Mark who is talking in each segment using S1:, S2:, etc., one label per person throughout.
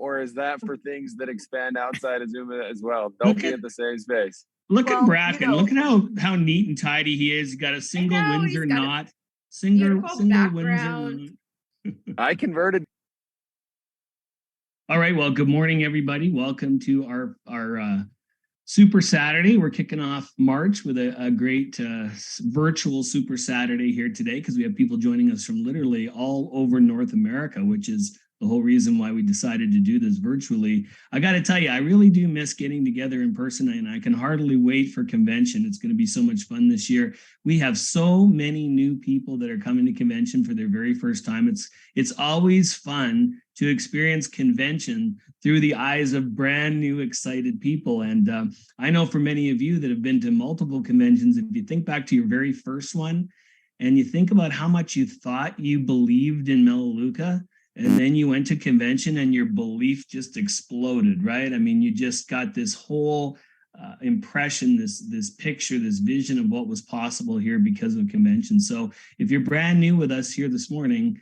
S1: or is that for things that expand outside of Zoom as well? Don't
S2: Look
S1: be
S2: at-
S1: at the same space.
S2: Look
S3: Well,
S2: at Bracken.
S3: you know-
S2: Look at how neat and tidy he is. He's got a single
S3: know, he's
S2: Windsor
S3: got a
S2: knot. Single Windsor
S3: background.
S2: knot.
S1: I converted.
S2: All right. Well, good morning, everybody. Welcome to our Super Saturday. We're kicking off March with a great virtual Super Saturday here today because we have people joining us from literally all over North America, which is the whole reason why we decided to do this virtually. I got to tell you, I really do miss getting together in person, and I can hardly wait for convention. It's going to be so much fun this year. We have so many new people that are coming to convention for their very first time. It's always fun to experience convention through the eyes of brand new, excited people. And I know for many of you that have been to multiple conventions, if you think back to your very first one and you think about how much you thought you believed in Melaleuca, and then you went to convention and your belief just exploded, right? I mean, you just got this whole impression, this picture, this vision of what was possible here because of convention. So if you're brand new with us here this morning,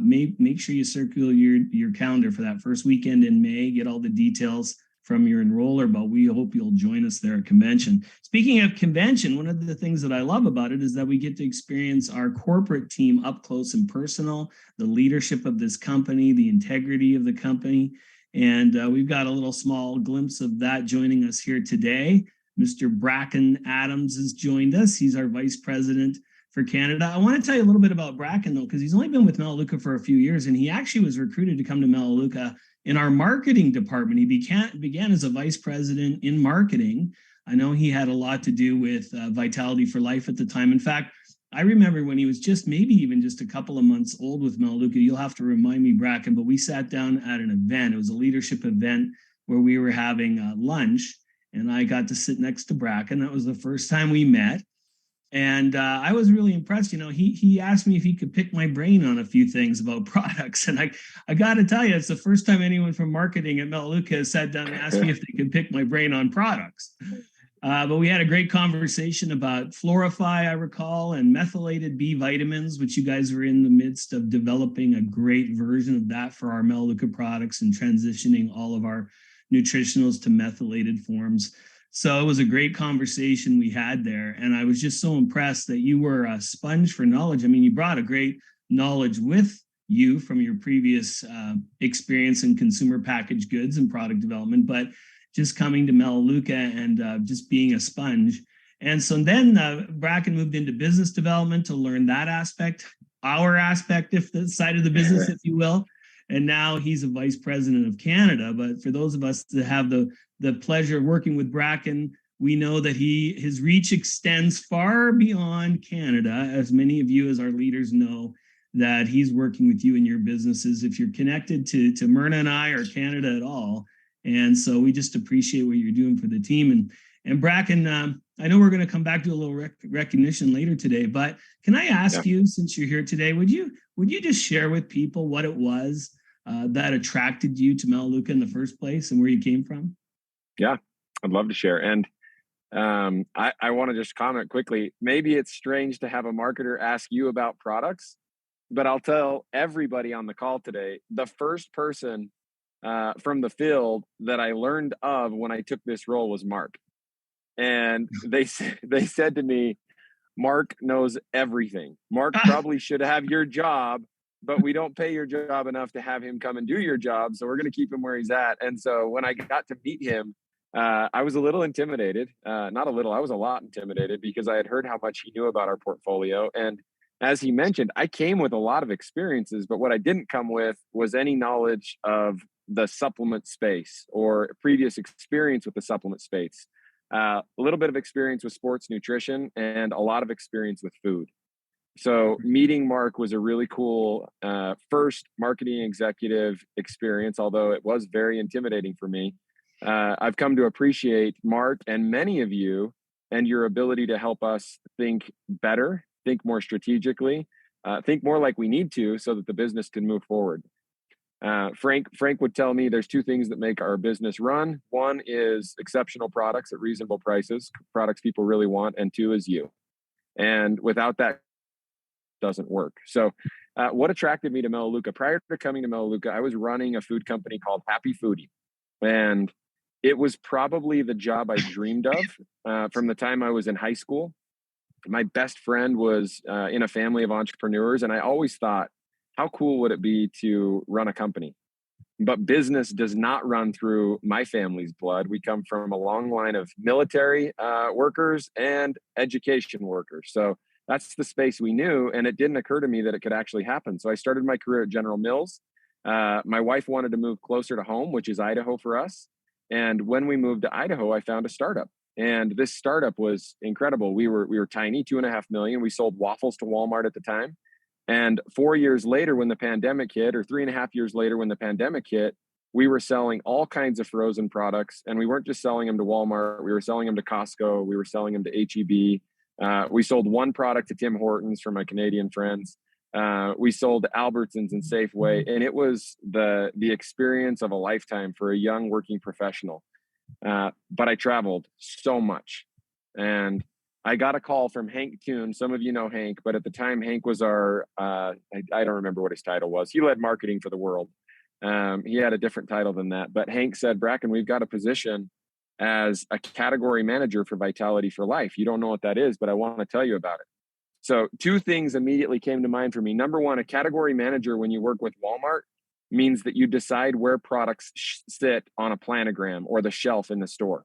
S2: make sure you circle your calendar for that first weekend in May, get all the details from your enroller, but we hope you'll join us there at convention. Speaking of convention, one of the things that I love about it is that we get to experience our corporate team up close and personal, the leadership of this company, the integrity of the company. And we've got a little small glimpse of that joining us here today. Mr. Bracken Adams has joined us. He's our vice president for Canada. I want to tell you a little bit about Bracken, though, because he's only been with Melaleuca for a few years, and he actually was recruited to come to Melaleuca in our marketing department. He began as a vice president in marketing. I know he had a lot to do with Vitality for Life at the time. In fact, I remember when he was maybe even just a couple of months old with Melaleuca. You'll have to remind me, Bracken, but we sat down at an event. It was a leadership event where we were having lunch, and I got to sit next to Bracken. That was the first time we met. And I was really impressed. You know, he asked me if he could pick my brain on a few things about products. And I got to tell you, it's the first time anyone from marketing at Melaleuca has sat down and asked me if they could pick my brain on products. But we had a great conversation about Florify, I recall, and methylated B vitamins, which you guys were in the midst of developing a great version of that for our Melaleuca products and transitioning all of our nutritionals to methylated forms. So it was a great conversation we had there. And I was just so impressed that you were a sponge for knowledge. I mean, you brought a great knowledge with you from your previous experience in consumer packaged goods and product development, but just coming to Melaleuca and just being a sponge. And so then Bracken moved into business development to learn that aspect, our aspect, if the side of the business, if you will. And now he's a vice president of Canada. But for those of us that have the pleasure of working with Bracken, we know that his reach extends far beyond Canada, as many of you as our leaders know that he's working with you in your businesses if you're connected to Myrna and I or Canada at all. And so we just appreciate what you're doing for the team. And Bracken, I know we're going to come back to a little recognition later today, but can I ask you, since you're here today, would you just share with people what it was that attracted you to Melaleuca in the first place and where you came from?
S1: Yeah, I'd love to share. And I want to just comment quickly. Maybe it's strange to have a marketer ask you about products, but I'll tell everybody on the call today, the first person from the field that I learned of when I took this role was Mark. And they said to me, Mark knows everything. Mark probably should have your job, but we don't pay your job enough to have him come and do your job. So we're going to keep him where he's at. And so when I got to meet him, I was a little intimidated, not a little, I was a lot intimidated because I had heard how much he knew about our portfolio. And as he mentioned, I came with a lot of experiences, but what I didn't come with was any knowledge of the supplement space or previous experience with the supplement space. A little bit of experience with sports nutrition and a lot of experience with food. So meeting Mark was a really cool first marketing executive experience, although it was very intimidating for me. I've come to appreciate Mark and many of you and your ability to help us think better, think more strategically, think more like we need to so that the business can move forward. Frank would tell me there's two things that make our business run. One is exceptional products at reasonable prices, products people really want, and two is you. And without that, it doesn't work. So what attracted me to Melaleuca? Prior to coming to Melaleuca, I was running a food company called Happy Foodie. And it was probably the job I dreamed of from the time I was in high school. My best friend was in a family of entrepreneurs. And I always thought, how cool would it be to run a company? But business does not run through my family's blood. We come from a long line of military workers and education workers. So that's the space we knew. And it didn't occur to me that it could actually happen. So I started my career at General Mills. My wife wanted to move closer to home, which is Idaho for us. And when we moved to Idaho, I found a startup. And this startup was incredible. We were tiny, 2.5 million. We sold waffles to Walmart at the time. And 4 years later, when the pandemic hit, or 3.5 years later, when the pandemic hit, we were selling all kinds of frozen products. And we weren't just selling them to Walmart. We were selling them to Costco. We were selling them to H-E-B. We sold one product to Tim Hortons for my Canadian friends. We sold to Albertsons and Safeway. And it was the experience of a lifetime for a young working professional. But I traveled so much. And I got a call from Hank Toon. Some of you know Hank, but at the time, Hank was our, I don't remember what his title was. He led marketing for the world. He had a different title than that. But Hank said, Bracken, we've got a position as a category manager for Vitality for Life. You don't know what that is, but I want to tell you about it. So 2 things immediately came to mind for me. Number one, a category manager, when you work with Walmart, means that you decide where products sit on a planogram or the shelf in the store.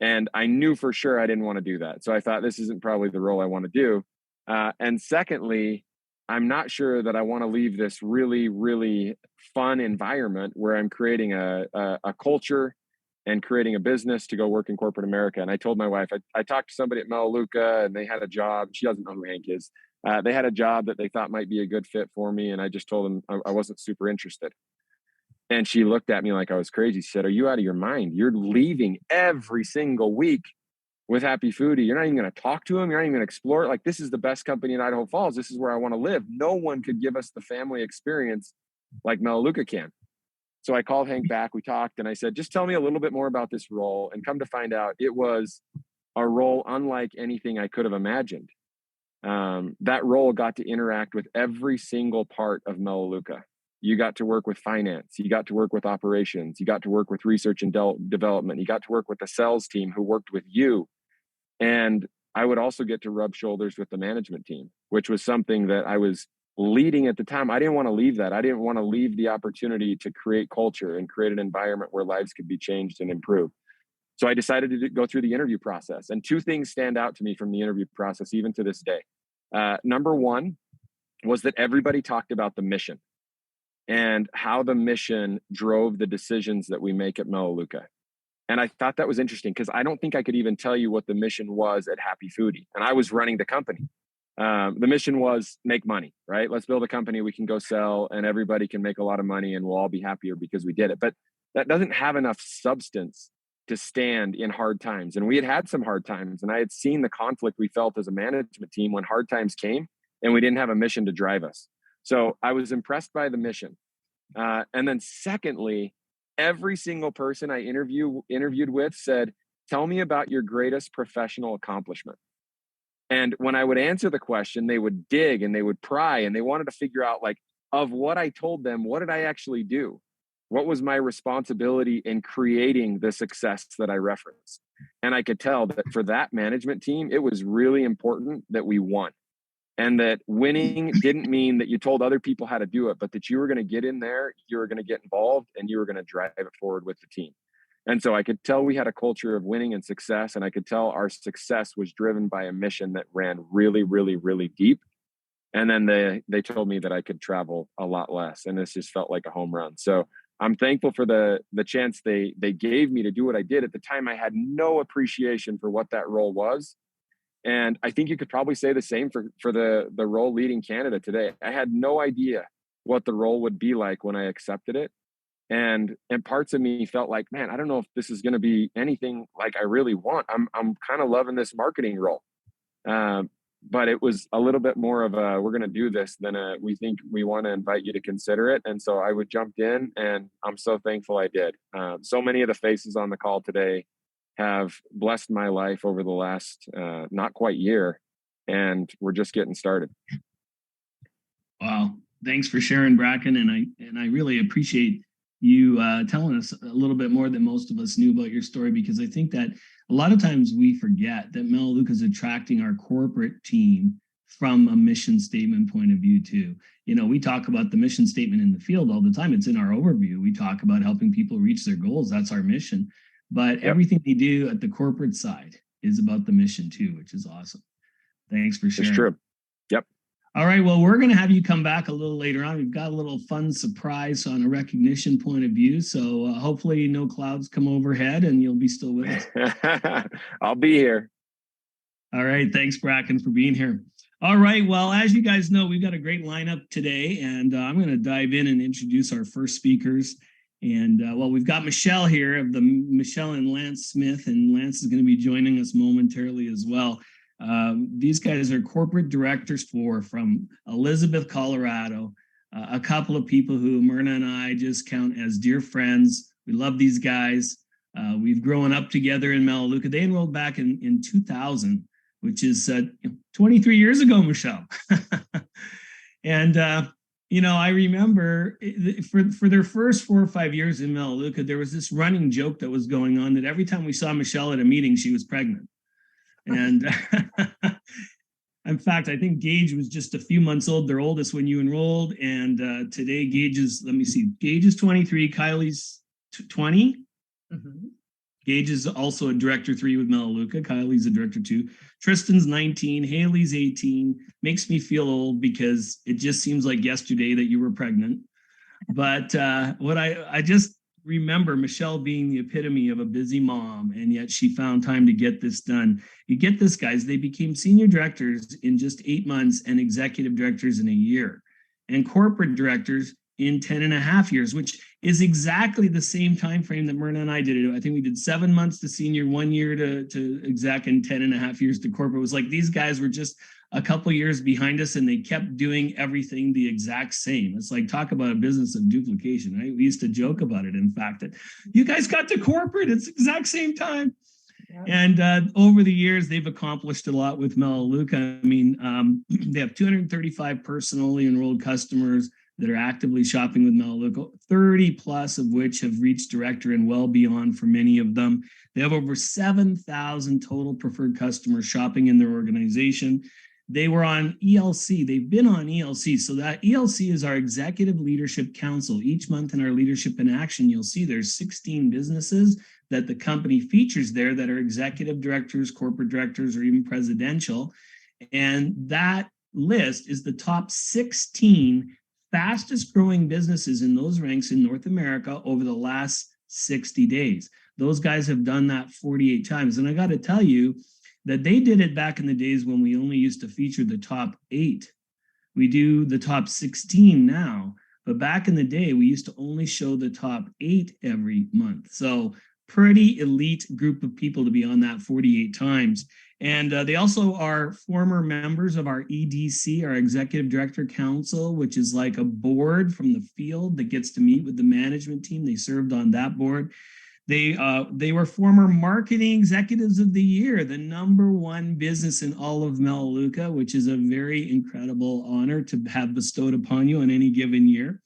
S1: And I knew for sure I didn't want to do that. So I thought this isn't probably the role I want to do. And secondly, I'm not sure that I want to leave this really, really fun environment where I'm creating a culture and creating a business to go work in corporate America. And I told my wife, I talked to somebody at Melaleuca and they had a job. She doesn't know who Hank is. They had a job that they thought might be a good fit for me. And I just told them I wasn't super interested. And she looked at me like I was crazy. She said, are you out of your mind? You're leaving every single week with Happy Foodie. You're not even going to talk to them. You're not even going to explore it. Like, this is the best company in Idaho Falls. This is where I want to live. No one could give us the family experience like Melaleuca can. So I called Hank back. We talked and I said, just tell me a little bit more about this role. And come to find out, it was a role unlike anything I could have imagined. That role got to interact with every single part of Melaleuca. You got to work with finance. You got to work with operations. You got to work with research and development. You got to work with the sales team who worked with you. And I would also get to rub shoulders with the management team, which was something that I was leading at the time. I didn't want to leave that. I didn't want to leave the opportunity to create culture and create an environment where lives could be changed and improved. So I decided to go through the interview process. And 2 things stand out to me from the interview process, even to this day. Number one was that everybody talked about the mission and how the mission drove the decisions that we make at Melaleuca. And I thought that was interesting because I don't think I could even tell you what the mission was at Happy Foodie. And I was running the company. The mission was make money, right? Let's build a company we can go sell and everybody can make a lot of money and we'll all be happier because we did it. But that doesn't have enough substance to stand in hard times. And we had some hard times and I had seen the conflict we felt as a management team when hard times came and we didn't have a mission to drive us. So I was impressed by the mission. And then secondly, every single person I interviewed with said, tell me about your greatest professional accomplishment. And when I would answer the question, they would dig and they would pry and they wanted to figure out, like, of what I told them, what did I actually do? What was my responsibility in creating the success that I referenced? And I could tell that for that management team, it was really important that we won. And that winning didn't mean that you told other people how to do it, but that you were going to get in there, you were going to get involved, and you were going to drive it forward with the team. And so I could tell we had a culture of winning and success, and I could tell our success was driven by a mission that ran really, really, really deep. And then they told me that I could travel a lot less, and this just felt like a home run. So I'm thankful for the chance they gave me to do what I did. At the time, I had no appreciation for what that role was. And I think you could probably say the same for the role leading Canada today. I had no idea what the role would be like when I accepted it. And parts of me felt like, man, I don't know if this is going to be anything like I really want. I'm kind of loving this marketing role. But it was a little bit more of a, we're going to do this than we think we want to invite you to consider it. And so I would jump in and I'm so thankful I did. So many of the faces on the call today have blessed my life over the last not quite year, and we're just getting started.
S2: Wow. Thanks for sharing, Bracken, and I really appreciate you telling us a little bit more than most of us knew about your story, because I think that a lot of times we forget that Melaleuca is attracting our corporate team from a mission statement point of view too. You know, we talk about the mission statement in the field all the time. It's in our overview. We talk about helping people reach their goals. That's our mission. But everything they do at the corporate side is about the mission too, which is awesome. Thanks for sharing.
S1: It's true. Yep.
S2: All right, well, we're going to have you come back a little later on. We've got a little fun surprise on a recognition point of view. So hopefully no clouds come overhead and you'll be still with us.
S1: I'll be here.
S2: All right, thanks, Bracken, for being here. All right, well, as you guys know, we've got a great lineup today, and I'm going to dive in and introduce our first speakers. And well, we've got Michelle here of the Michelle and Lance Smith, and Lance is going to be joining us momentarily as well. These guys are corporate directors from Elizabeth, Colorado. A couple of people who Myrna and I just count as dear friends. We love these guys. We've grown up together in Melaleuca. They enrolled back in 2000, which is 23 years ago, Michelle. And you know, I remember for their first 4 or 5 years in Melaleuca, there was this running joke that was going on that every time we saw Michelle at a meeting, she was pregnant. And in fact, I think Gage was just a few months old, their oldest, when you enrolled. And today Gage is, let me see, Gage is 23, Kylie's 20. Mm-hmm. Gage is also a director 3 with Melaleuca. Kylie's a director 2. Tristan's 19. Haley's 18. Makes me feel old because it just seems like yesterday that you were pregnant. But what I just remember Michelle being the epitome of a busy mom, and yet she found time to get this done. You get this, guys. They became senior directors in just 8 months and executive directors in a year, and corporate directors in 10 and a half years, which is exactly the same time frame that Myrna and I did it. I think we did 7 months to senior, 1 year to exec, and 10 and a half years to corporate. It was like these guys were just a couple years behind us, and they kept doing everything the exact same. It's like, talk about a business of duplication, right? We used to joke about it, in fact, that you guys got to corporate, it's the exact same time. Yeah. And over the years, they've accomplished a lot with Melaleuca. I mean, they have 235 personally enrolled customers that are actively shopping with Melaleuca, 30 plus of which have reached director and well beyond for many of them. They have over 7,000 total preferred customers shopping in their organization. They were on ELC. They've been on ELC. So that ELC is our Executive Leadership Council. Each month in our Leadership in Action, you'll see there's 16 businesses that the company features there that are executive directors, corporate directors, or even presidential. And that list is the top 16 fastest growing businesses in those ranks in North America over the last 60 days. Those guys have done that 48 times. And I got to tell you that they did it back in the days when we only used to feature the top 8. We do the top 16 now, but back in the day, we used to only show the top 8 every month. So pretty elite group of people to be on that 48 times. And they also are former members of our EDC, our Executive Director Council, which is like a board from the field that gets to meet with the management team. They served on that board. They were former Marketing Executives of the Year, the #1 business in all of Melaleuca, which is a very incredible honor to have bestowed upon you in any given year.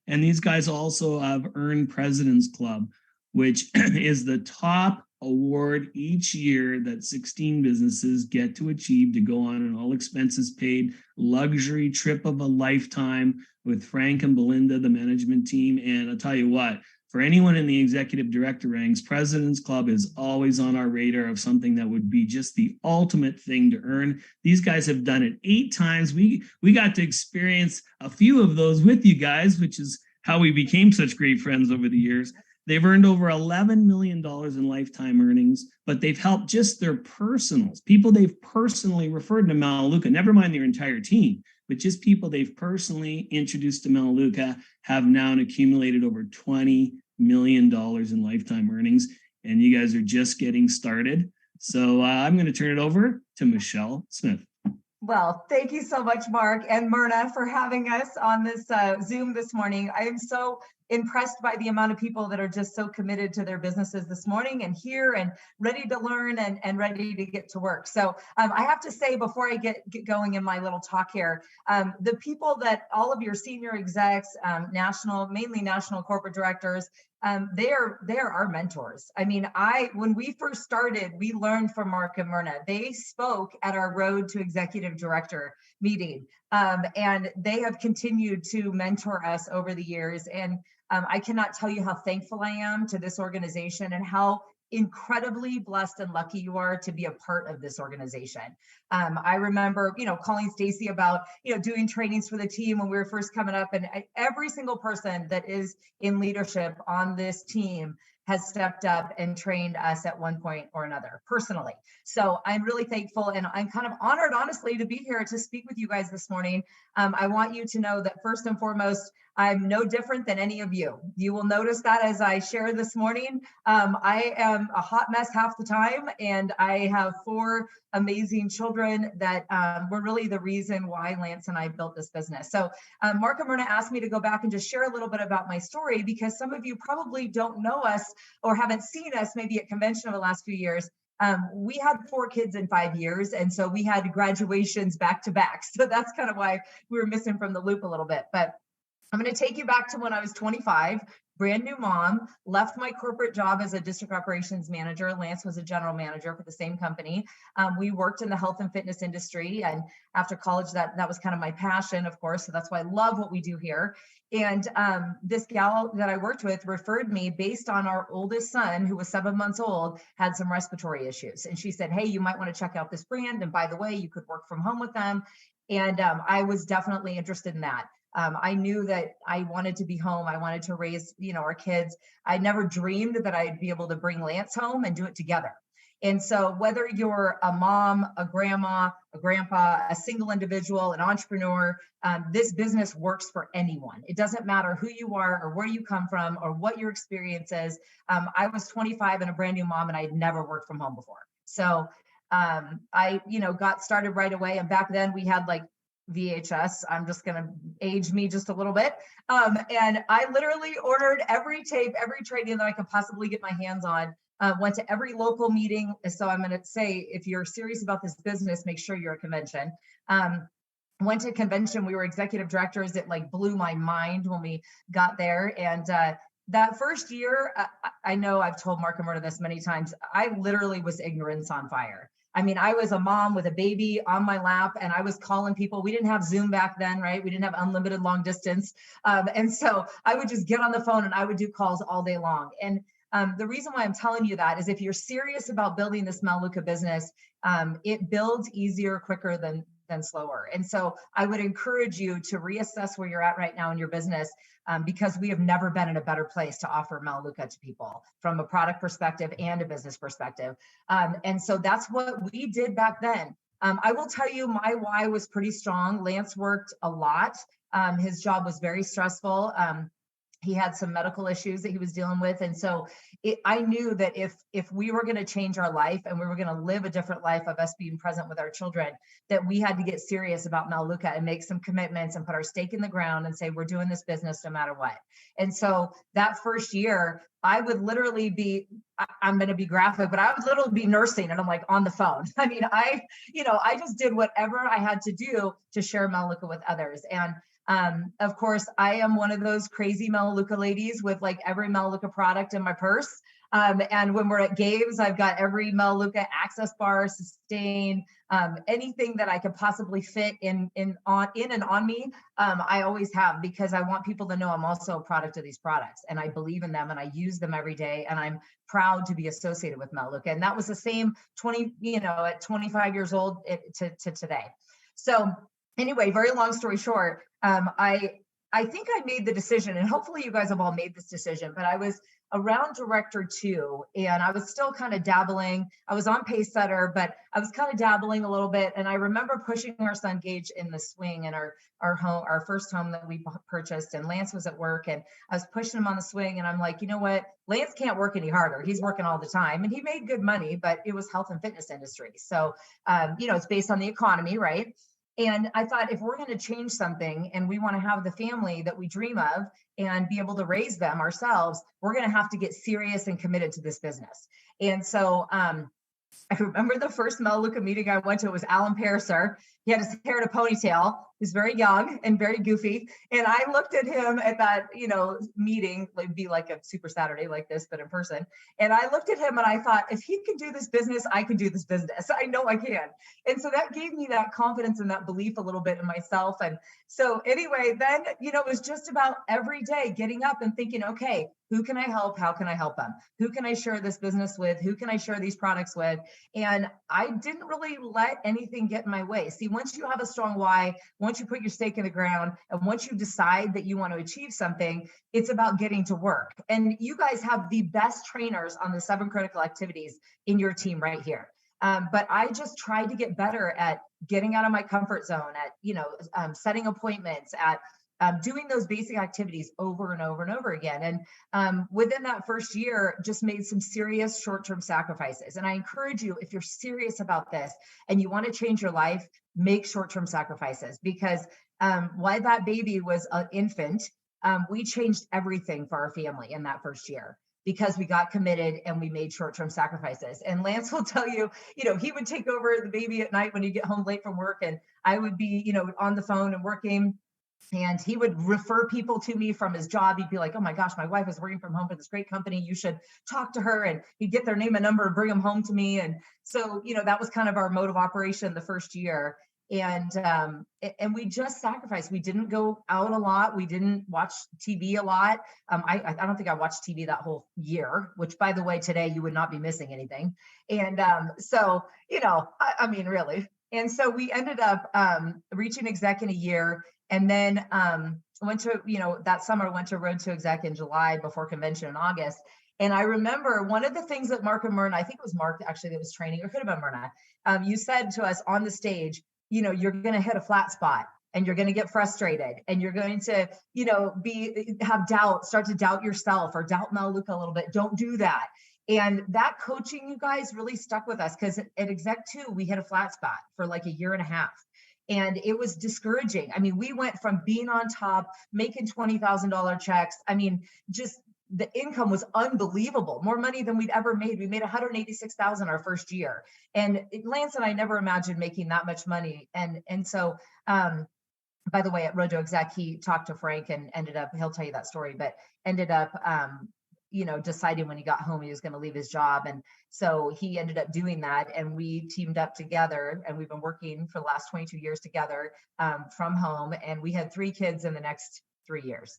S2: And these guys also have earned President's Club, which is the top award each year that 16 businesses get to achieve to go on an all expenses paid luxury trip of a lifetime with Frank and Belinda, the management team. And I'll tell you what, for anyone in the executive director ranks, President's Club is always on our radar of something that would be just the ultimate thing to earn. These guys have done it 8 times. We got to experience a few of those with you guys, which is how we became such great friends over the years. They've earned over $11 million in lifetime earnings, but they've helped just their personals, people they've personally referred to Melaleuca, never mind their entire team, but just people they've personally introduced to Melaleuca have now accumulated over $20 million in lifetime earnings. And you guys are just getting started. So I'm going to turn it over to Michelle Smith.
S3: Well, thank you so much, Mark and Myrna, for having us on this Zoom this morning. I am so impressed by the amount of people that are just so committed to their businesses this morning and here and ready to learn and ready to get to work. So I have to say, before I get going in my little talk here, the people that all of your senior execs, mainly national corporate directors, they are our mentors. I mean, when we first started, we learned from Mark and Myrna. They spoke at our Road to Executive Director meeting, and they have continued to mentor us over the years. And I cannot tell you how thankful I am to this organization and how incredibly blessed and lucky you are to be a part of this organization. I remember, calling Stacy about, doing trainings for the team when we were first coming up, and every single person that is in leadership on this team has stepped up and trained us at one point or another personally. So I'm really thankful, and I'm kind of honored, honestly, to be here to speak with you guys this morning. I want you to know that first and foremost, I'm no different than any of you. You will notice that as I share this morning. I am a hot mess half the time, and I have 4 amazing children that were really the reason why Lance and I built this business. So Mark and Myrna asked me to go back and just share a little bit about my story, because some of you probably don't know us or haven't seen us maybe at convention over the last few years. We had 4 kids in 5 years, and so we had graduations back to back. So that's kind of why we were missing from the loop a little bit. But I'm going to take you back to when I was 25, brand new mom, left my corporate job as a district operations manager. Lance was a general manager for the same company. We worked in the health and fitness industry, and after college, that was kind of my passion, of course. So that's why I love what we do here. And this gal that I worked with referred me based on our oldest son, who was 7 months old, had some respiratory issues. And she said, hey, you might want to check out this brand. And by the way, you could work from home with them. And I was definitely interested in that. I knew that I wanted to be home. I wanted to raise, our kids. I never dreamed that I'd be able to bring Lance home and do it together. And so whether you're a mom, a grandma, a grandpa, a single individual, an entrepreneur, this business works for anyone. It doesn't matter who you are or where you come from or what your experience is. I was 25 and a brand new mom, and I had never worked from home before. So I, got started right away. And back then we had like VHS. I'm just going to age me just a little bit. And I literally ordered every tape, every training that I could possibly get my hands on. Went to every local meeting. So I'm going to say, if you're serious about this business, make sure you're at a convention. Went to a convention. We were executive directors. It like blew my mind when we got there. And that first year, I know I've told Mark and Myrna this many times, I literally was ignorance on fire. I mean, I was a mom with a baby on my lap, and I was calling people. We didn't have Zoom back then, right? We didn't have unlimited long distance. And so I would just get on the phone and I would do calls all day long. And the reason why I'm telling you that is if you're serious about building this Maluka business, it builds easier, quicker than slower. And so I would encourage you to reassess where you're at right now in your business, because we have never been in a better place to offer Maluka to people from a product perspective and a business perspective. And so that's what we did back then. I will tell you, my why was pretty strong. Lance worked a lot. His job was very stressful. He had some medical issues that he was dealing with. And so I knew that if we were going to change our life and we were going to live a different life of us being present with our children, that we had to get serious about Maluka and make some commitments and put our stake in the ground and say, we're doing this business no matter what. And so that first year, I would literally be, I'm going to be graphic, but I would literally be nursing and I'm like on the phone. I mean, I just did whatever I had to do to share Maluka with others. And of course, I am one of those crazy Melaleuca ladies with like every Melaleuca product in my purse. And when we're at Gabe's, I've got every Melaleuca access bar, sustain, anything that I could possibly fit in and on me. I always have, because I want people to know I'm also a product of these products and I believe in them and I use them every day. And I'm proud to be associated with Melaleuca. And that was the same at 25 years old to today. So anyway, very long story short, I I think I made the decision, and hopefully you guys have all made this decision, but I was around director 2 and I was still kind of dabbling. I was on Pacesetter, but I was kind of dabbling a little bit. And I remember pushing our son Gage in the swing in our first home that we purchased, and Lance was at work, and I was pushing him on the swing, and I'm like, you know what? Lance can't work any harder. He's working all the time, and he made good money, but it was health and fitness industry. So, it's based on the economy, right? And I thought, if we're going to change something and we want to have the family that we dream of and be able to raise them ourselves, we're going to have to get serious and committed to this business. And so I remember the first Melaleuca meeting I went to, it was Alan Pearser. He had his hair in a ponytail. He's very young and very goofy. And I looked at him at that, meeting, it'd be like a Super Saturday like this, but in person. And I looked at him and I thought, if he can do this business, I can do this business. I know I can. And so that gave me that confidence and that belief a little bit in myself. And so anyway, then, it was just about every day getting up and thinking, okay, who can I help? How can I help them? Who can I share this business with? Who can I share these products with? And I didn't really let anything get in my way. See, once you have a strong why, once you put your stake in the ground, and once you decide that you want to achieve something, it's about getting to work. And you guys have the best trainers on the 7 critical activities in your team right here. But I just tried to get better at getting out of my comfort zone, at, setting appointments, at doing those basic activities over and over and over again. And within that first year, just made some serious short-term sacrifices. And I encourage you, if you're serious about this and you want to change your life, make short-term sacrifices, because while that baby was an infant, we changed everything for our family in that first year, because we got committed and we made short-term sacrifices. And Lance will tell you, he would take over the baby at night when you get home late from work, and I would be, on the phone and working. And he would refer people to me from his job. He'd be like, oh my gosh, my wife is working from home for this great company. You should talk to her. And he'd get their name and number and bring them home to me. And so, that was kind of our mode of operation the first year. And we just sacrificed. We didn't go out a lot. We didn't watch TV a lot. I don't think I watched TV that whole year, which, by the way, today you would not be missing anything. And so, I mean, really. And so we ended up reaching exec in a year. And then went to, that summer, went to Road to Exec in July before convention in August. And I remember one of the things that Mark and Myrna, I think it was Mark actually that was training, or could have been Myrna, you said to us on the stage, you're going to hit a flat spot and you're going to get frustrated and you're going to, have doubt, start to doubt yourself or doubt Melaleuca a little bit. Don't do that. And that coaching, you guys, really stuck with us, because at Exec 2, we hit a flat spot for like a year and a half. And it was discouraging. I mean, we went from being on top, making $20,000 checks. I mean, just the income was unbelievable, more money than we'd ever made. We made $186,000 our first year. And Lance and I never imagined making that much money. And so, by the way, at Road to Exec, he talked to Frank and ended up, he'll tell you that story, but ended up, deciding when he got home, he was going to leave his job. And so he ended up doing that. And we teamed up together, and we've been working for the last 22 years together from home. And we had 3 kids in the next 3 years.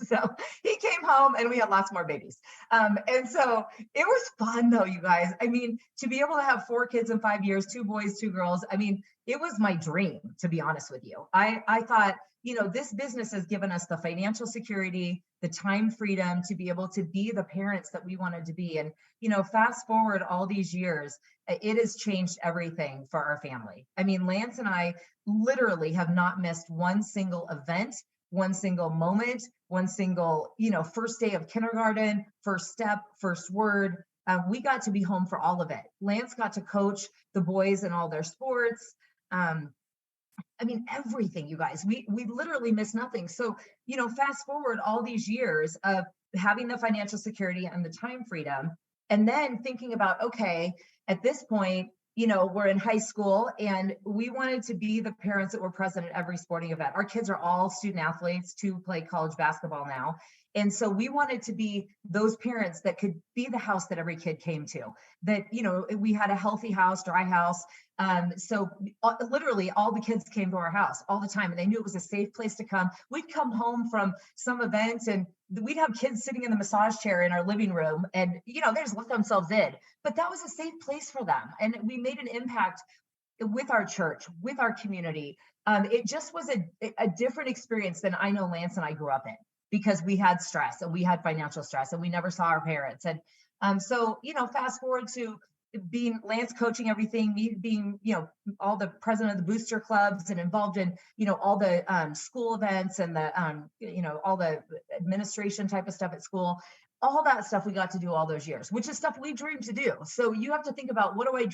S3: So he came home and we had lots more babies. And so it was fun though, you guys. I mean, to be able to have 4 kids in 5 years, 2 boys, 2 girls. I mean, it was my dream, to be honest with you. I thought, this business has given us the financial security, the time freedom to be able to be the parents that we wanted to be. And, fast forward all these years, it has changed everything for our family. I mean, Lance and I literally have not missed one single event, one single moment, one single, first day of kindergarten, first step, first word. We got to be home for all of it. Lance got to coach the boys in all their sports. I mean, everything, you guys, we literally missed nothing. So, fast forward all these years of having the financial security and the time freedom, and then thinking about, okay, at this point, we're in high school and we wanted to be the parents that were present at every sporting event. Our kids are all student athletes, 2 play college basketball now. And so we wanted to be those parents that could be the house that every kid came to, that, we had a healthy house, dry house. So literally all the kids came to our house all the time, and they knew it was a safe place to come. We'd come home from some event and we'd have kids sitting in the massage chair in our living room, and, they just let themselves in, but that was a safe place for them. And we made an impact with our church, with our community. It just was a different experience than I know Lance and I grew up in, because we had stress and we had financial stress and we never saw our parents. And so, fast forward to being Lance coaching everything, me being, all the president of the booster clubs and involved in, all the school events and the, all the administration type of stuff at school. All that stuff we got to do all those years, which is stuff we dreamed to do. So you have to think about, what do I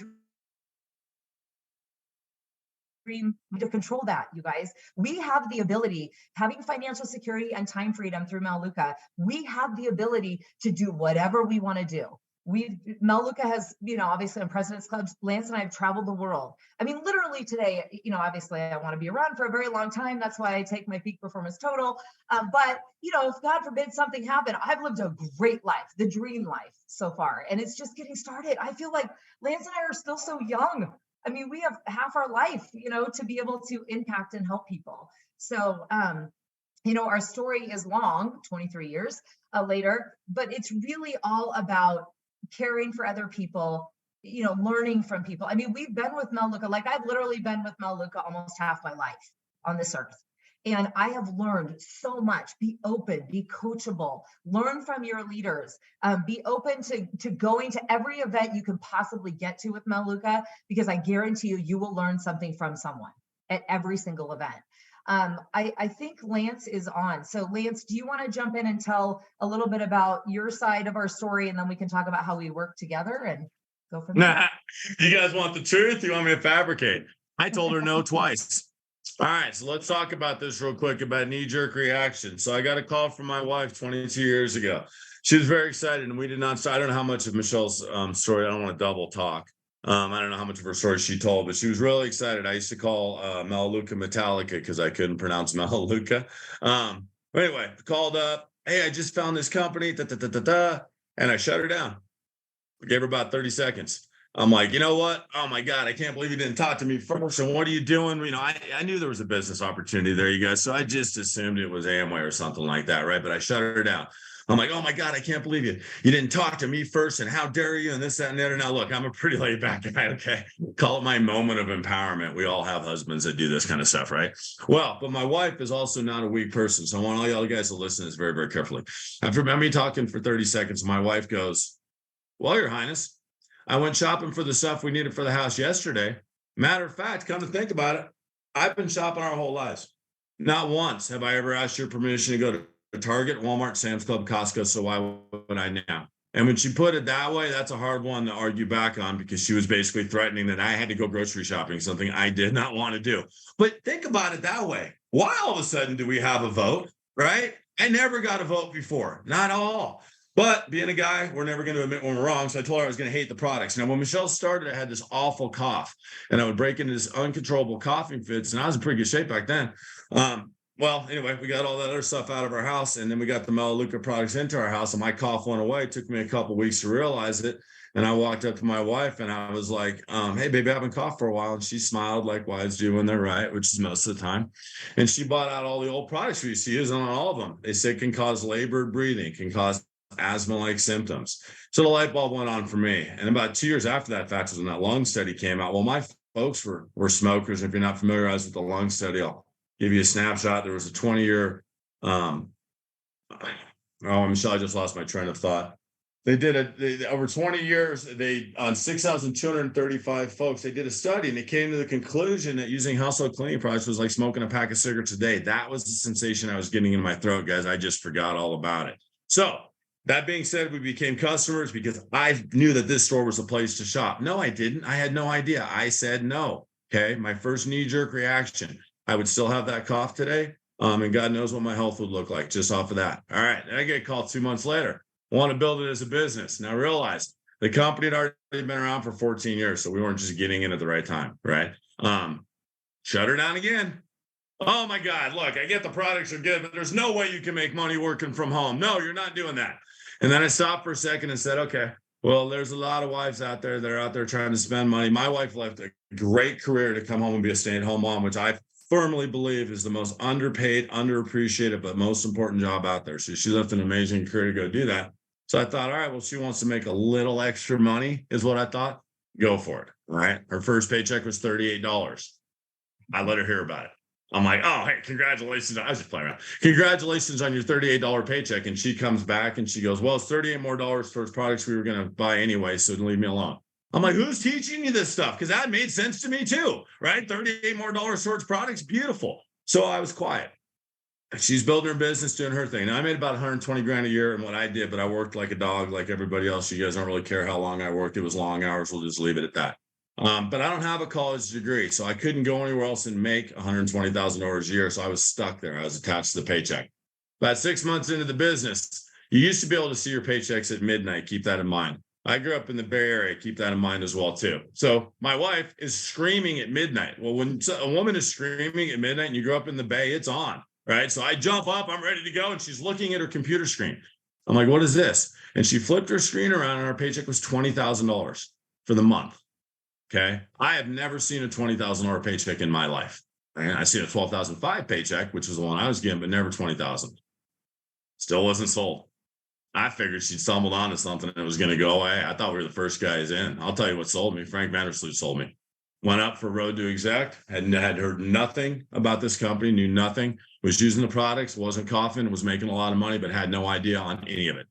S3: dream to control that, you guys? We have the ability, having financial security and time freedom through Melaleuca, we have the ability to do whatever we want to do. Melaleuca has, obviously on President's Clubs, Lance and I have traveled the world. I mean, literally today, obviously I want to be around for a very long time. That's why I take my peak performance total. But, if God forbid something happened, I've lived a great life, the dream life so far. And it's just getting started. I feel like Lance and I are still so young. I mean, we have half our life, to be able to impact and help people. So, our story is long, 23 years later, but it's really all about caring for other people, learning from people. I mean, we've been with Melaleuca, like I've literally been with Melaleuca almost half my life on this earth. And I have learned so much. Be open, be coachable, learn from your leaders, be open to going to every event you can possibly get to with Melaleuca, because I guarantee you will learn something from someone at every single event. I think Lance is on. So Lance, do you want to jump in and tell a little bit about your side of our story, and then we can talk about how we work together and go from there?
S4: Nah, you guys want the truth? You want me to fabricate? I told her no twice. All right, so let's talk about this real quick about knee-jerk reaction. So I got a call from my wife 22 years ago. She was very excited, and we did not. I don't know how much of Michelle's story. I don't want to double talk. I don't know how much of her story she told, but she was really excited. I used to call Melaleuca Metallica because I couldn't pronounce Melaleuca. But anyway, called up. Hey, I just found this company, and I shut her down. I gave her about 30 seconds. I'm like, you know what? Oh my God, I can't believe you didn't talk to me first. And what are you doing? I knew there was a business opportunity there, you guys. So I just assumed it was Amway or something like that, right? But I shut her down. I'm like, oh my God, I can't believe you didn't talk to me first. And how dare you? And this, that, and the other. Now, look, I'm a pretty laid back guy. Okay. Call it my moment of empowerment. We all have husbands that do this kind of stuff, right? Well, but my wife is also not a weak person. So I want all y'all guys to listen to this very, very carefully. After me talking for 30 seconds, my wife goes, well, Your Highness, I went shopping for the stuff we needed for the house yesterday. Matter of fact, come to think about it, I've been shopping our whole lives. Not once have I ever asked your permission to go to Target, Walmart, Sam's Club, Costco, so why would I now? And when she put it that way, that's a hard one to argue back on, because she was basically threatening that I had to go grocery shopping, something I did not want to do. But think about it that way. Why all of a sudden do we have a vote, right? I never got a vote before, not all. But being a guy, we're never going to admit when we're wrong. So I told her I was going to hate the products. Now, when Michelle started, I had this awful cough, and I would break into this uncontrollable coughing fits, and I was in pretty good shape back then. Well, anyway, we got all that other stuff out of our house, and then we got the Melaleuca products into our house, and my cough went away. It took me a couple of weeks to realize it. And I walked up to my wife and I was like, hey, baby, I haven't coughed for a while. And she smiled like wives do when they're right, which is most of the time. And she bought out all the old products we used to use on all of them. They say it can cause labored breathing, can cause asthma-like symptoms. So the light bulb went on for me. And about 2 years after that fact was when that lung study came out. Well, my folks were smokers. If you're not familiarized with the lung study, I'll give you a snapshot. There was a 20-year, Michelle, I just lost my train of thought. They did over 20 years, on 6,235 folks, they did a study, and they came to the conclusion that using household cleaning products was like smoking a pack of cigarettes a day. That was the sensation I was getting in my throat, guys. I just forgot all about it. So that being said, we became customers because I knew that this store was the place to shop. No, I didn't. I had no idea. I said no. Okay. My first knee-jerk reaction. I would still have that cough today. And God knows what my health would look like just off of that. All right. Then I get called 2 months later. I want to build it as a business. Now realize the company had already been around for 14 years. So we weren't just getting in at the right time. Right. Shut her down again. Oh my God, look, I get the products are good, but there's no way you can make money working from home. No, you're not doing that. And then I stopped for a second and said, okay, well, there's a lot of wives out there that are out there trying to spend money. My wife left a great career to come home and be a stay-at-home mom, which I firmly believe is the most underpaid, underappreciated, but most important job out there. So she left an amazing career to go do that. So I thought, all right, well, she wants to make a little extra money is what I thought. Go for it. All right. Her first paycheck was $38. I let her hear about it. I'm like, oh, hey, congratulations. I was just playing around. Congratulations on your $38 paycheck. And she comes back and she goes, well, it's $38 more towards products we were going to buy anyway. So leave me alone. I'm like, who's teaching you this stuff? Because that made sense to me too, right? $38 more towards products. Beautiful. So I was quiet. She's building her business, doing her thing. Now, I made about 120 grand a year in what I did, but I worked like a dog, like everybody else. You guys don't really care how long I worked. It was long hours. We'll just leave it at that. But I don't have a college degree, so I couldn't go anywhere else and make $120,000 a year. So I was stuck there. I was attached to the paycheck. About 6 months into the business, you used to be able to see your paychecks at midnight. Keep that in mind. I grew up in the Bay Area. Keep that in mind as well, too. So my wife is screaming at midnight. Well, when a woman is screaming at midnight and you grow up in the Bay, it's on, right? So I jump up, I'm ready to go, and she's looking at her computer screen. I'm like, what is this? And she flipped her screen around, and our paycheck was $20,000 for the month. Okay. I have never seen a $20,000 paycheck in my life. And I seen a $12,500 paycheck, which was the one I was getting, but never 20,000. Still wasn't sold. I figured she'd stumbled onto something and it was going to go away. I thought we were the first guys in. I'll tell you what sold me. Frank Vandersloot sold me. Went up for road to exec, had heard nothing about this company, knew nothing, was using the products, wasn't coughing, was making a lot of money, but had no idea on any of it.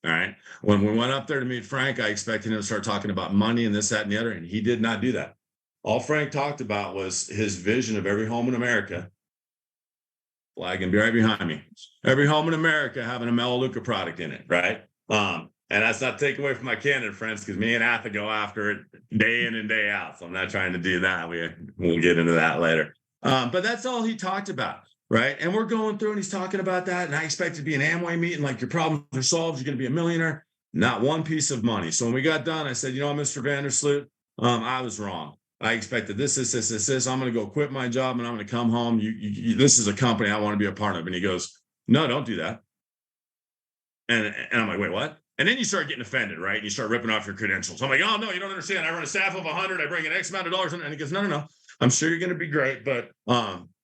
S4: All right. When we went up there to meet Frank, I expected him to start talking about money and this, that, and the other, and he did not do that. All Frank talked about was his vision of every home in America. Flag can be right behind me. Every home in America having a Melaleuca product in it, right? And that's not to take away from my candidate friends, because me and Atha go after it day in and day out. So I'm not trying to do that. We'll get into that later. But that's all he talked about. Right. And we're going through and he's talking about that. And I expect to be an Amway meeting, like your problems are solved. You're going to be a millionaire. Not one piece of money. So when we got done, I said, you know, Mr. Vandersloot, I was wrong. I expected this. I'm going to go quit my job and I'm going to come home. This is a company I want to be a part of. And he goes, no, don't do that. And I'm like, wait, what? And then you start getting offended, right? And you start ripping off your credentials. I'm like, oh, no, you don't understand. I run a staff of 100. I bring in X amount of dollars. And he goes, no. I'm sure you're going to be great, but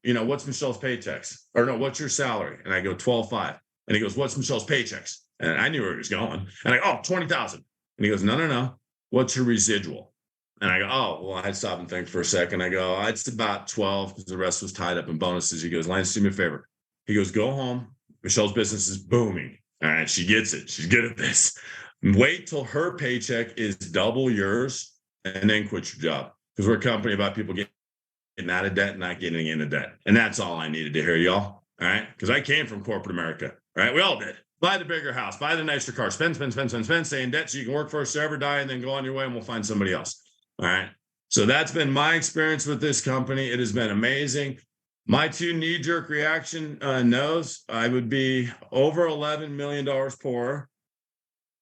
S4: you know, what's Michelle's paychecks? Or no, what's your salary? And I go 12.5. And he goes, what's Michelle's paychecks? And I knew where he was going. And I go, oh, 20,000. And he goes, no. What's your residual? And I go, oh, well, I'd stop and think for a second. I go, it's about 12 because the rest was tied up in bonuses. He goes, Lance, do me a favor. He goes, go home. Michelle's business is booming. All right, she gets it. She's good at this. Wait till her paycheck is double yours and then quit your job. Because we're a company about people getting out of debt, not getting into debt. And that's all I needed to hear, y'all. All right. Because I came from corporate America. Right. We all did. Buy the bigger house, buy the nicer car, spend, stay in debt so you can work for us forever, die, and then go on your way and we'll find somebody else. All right. So that's been my experience with this company. It has been amazing. My two knee-jerk reaction no's, I would be over $11 million poorer.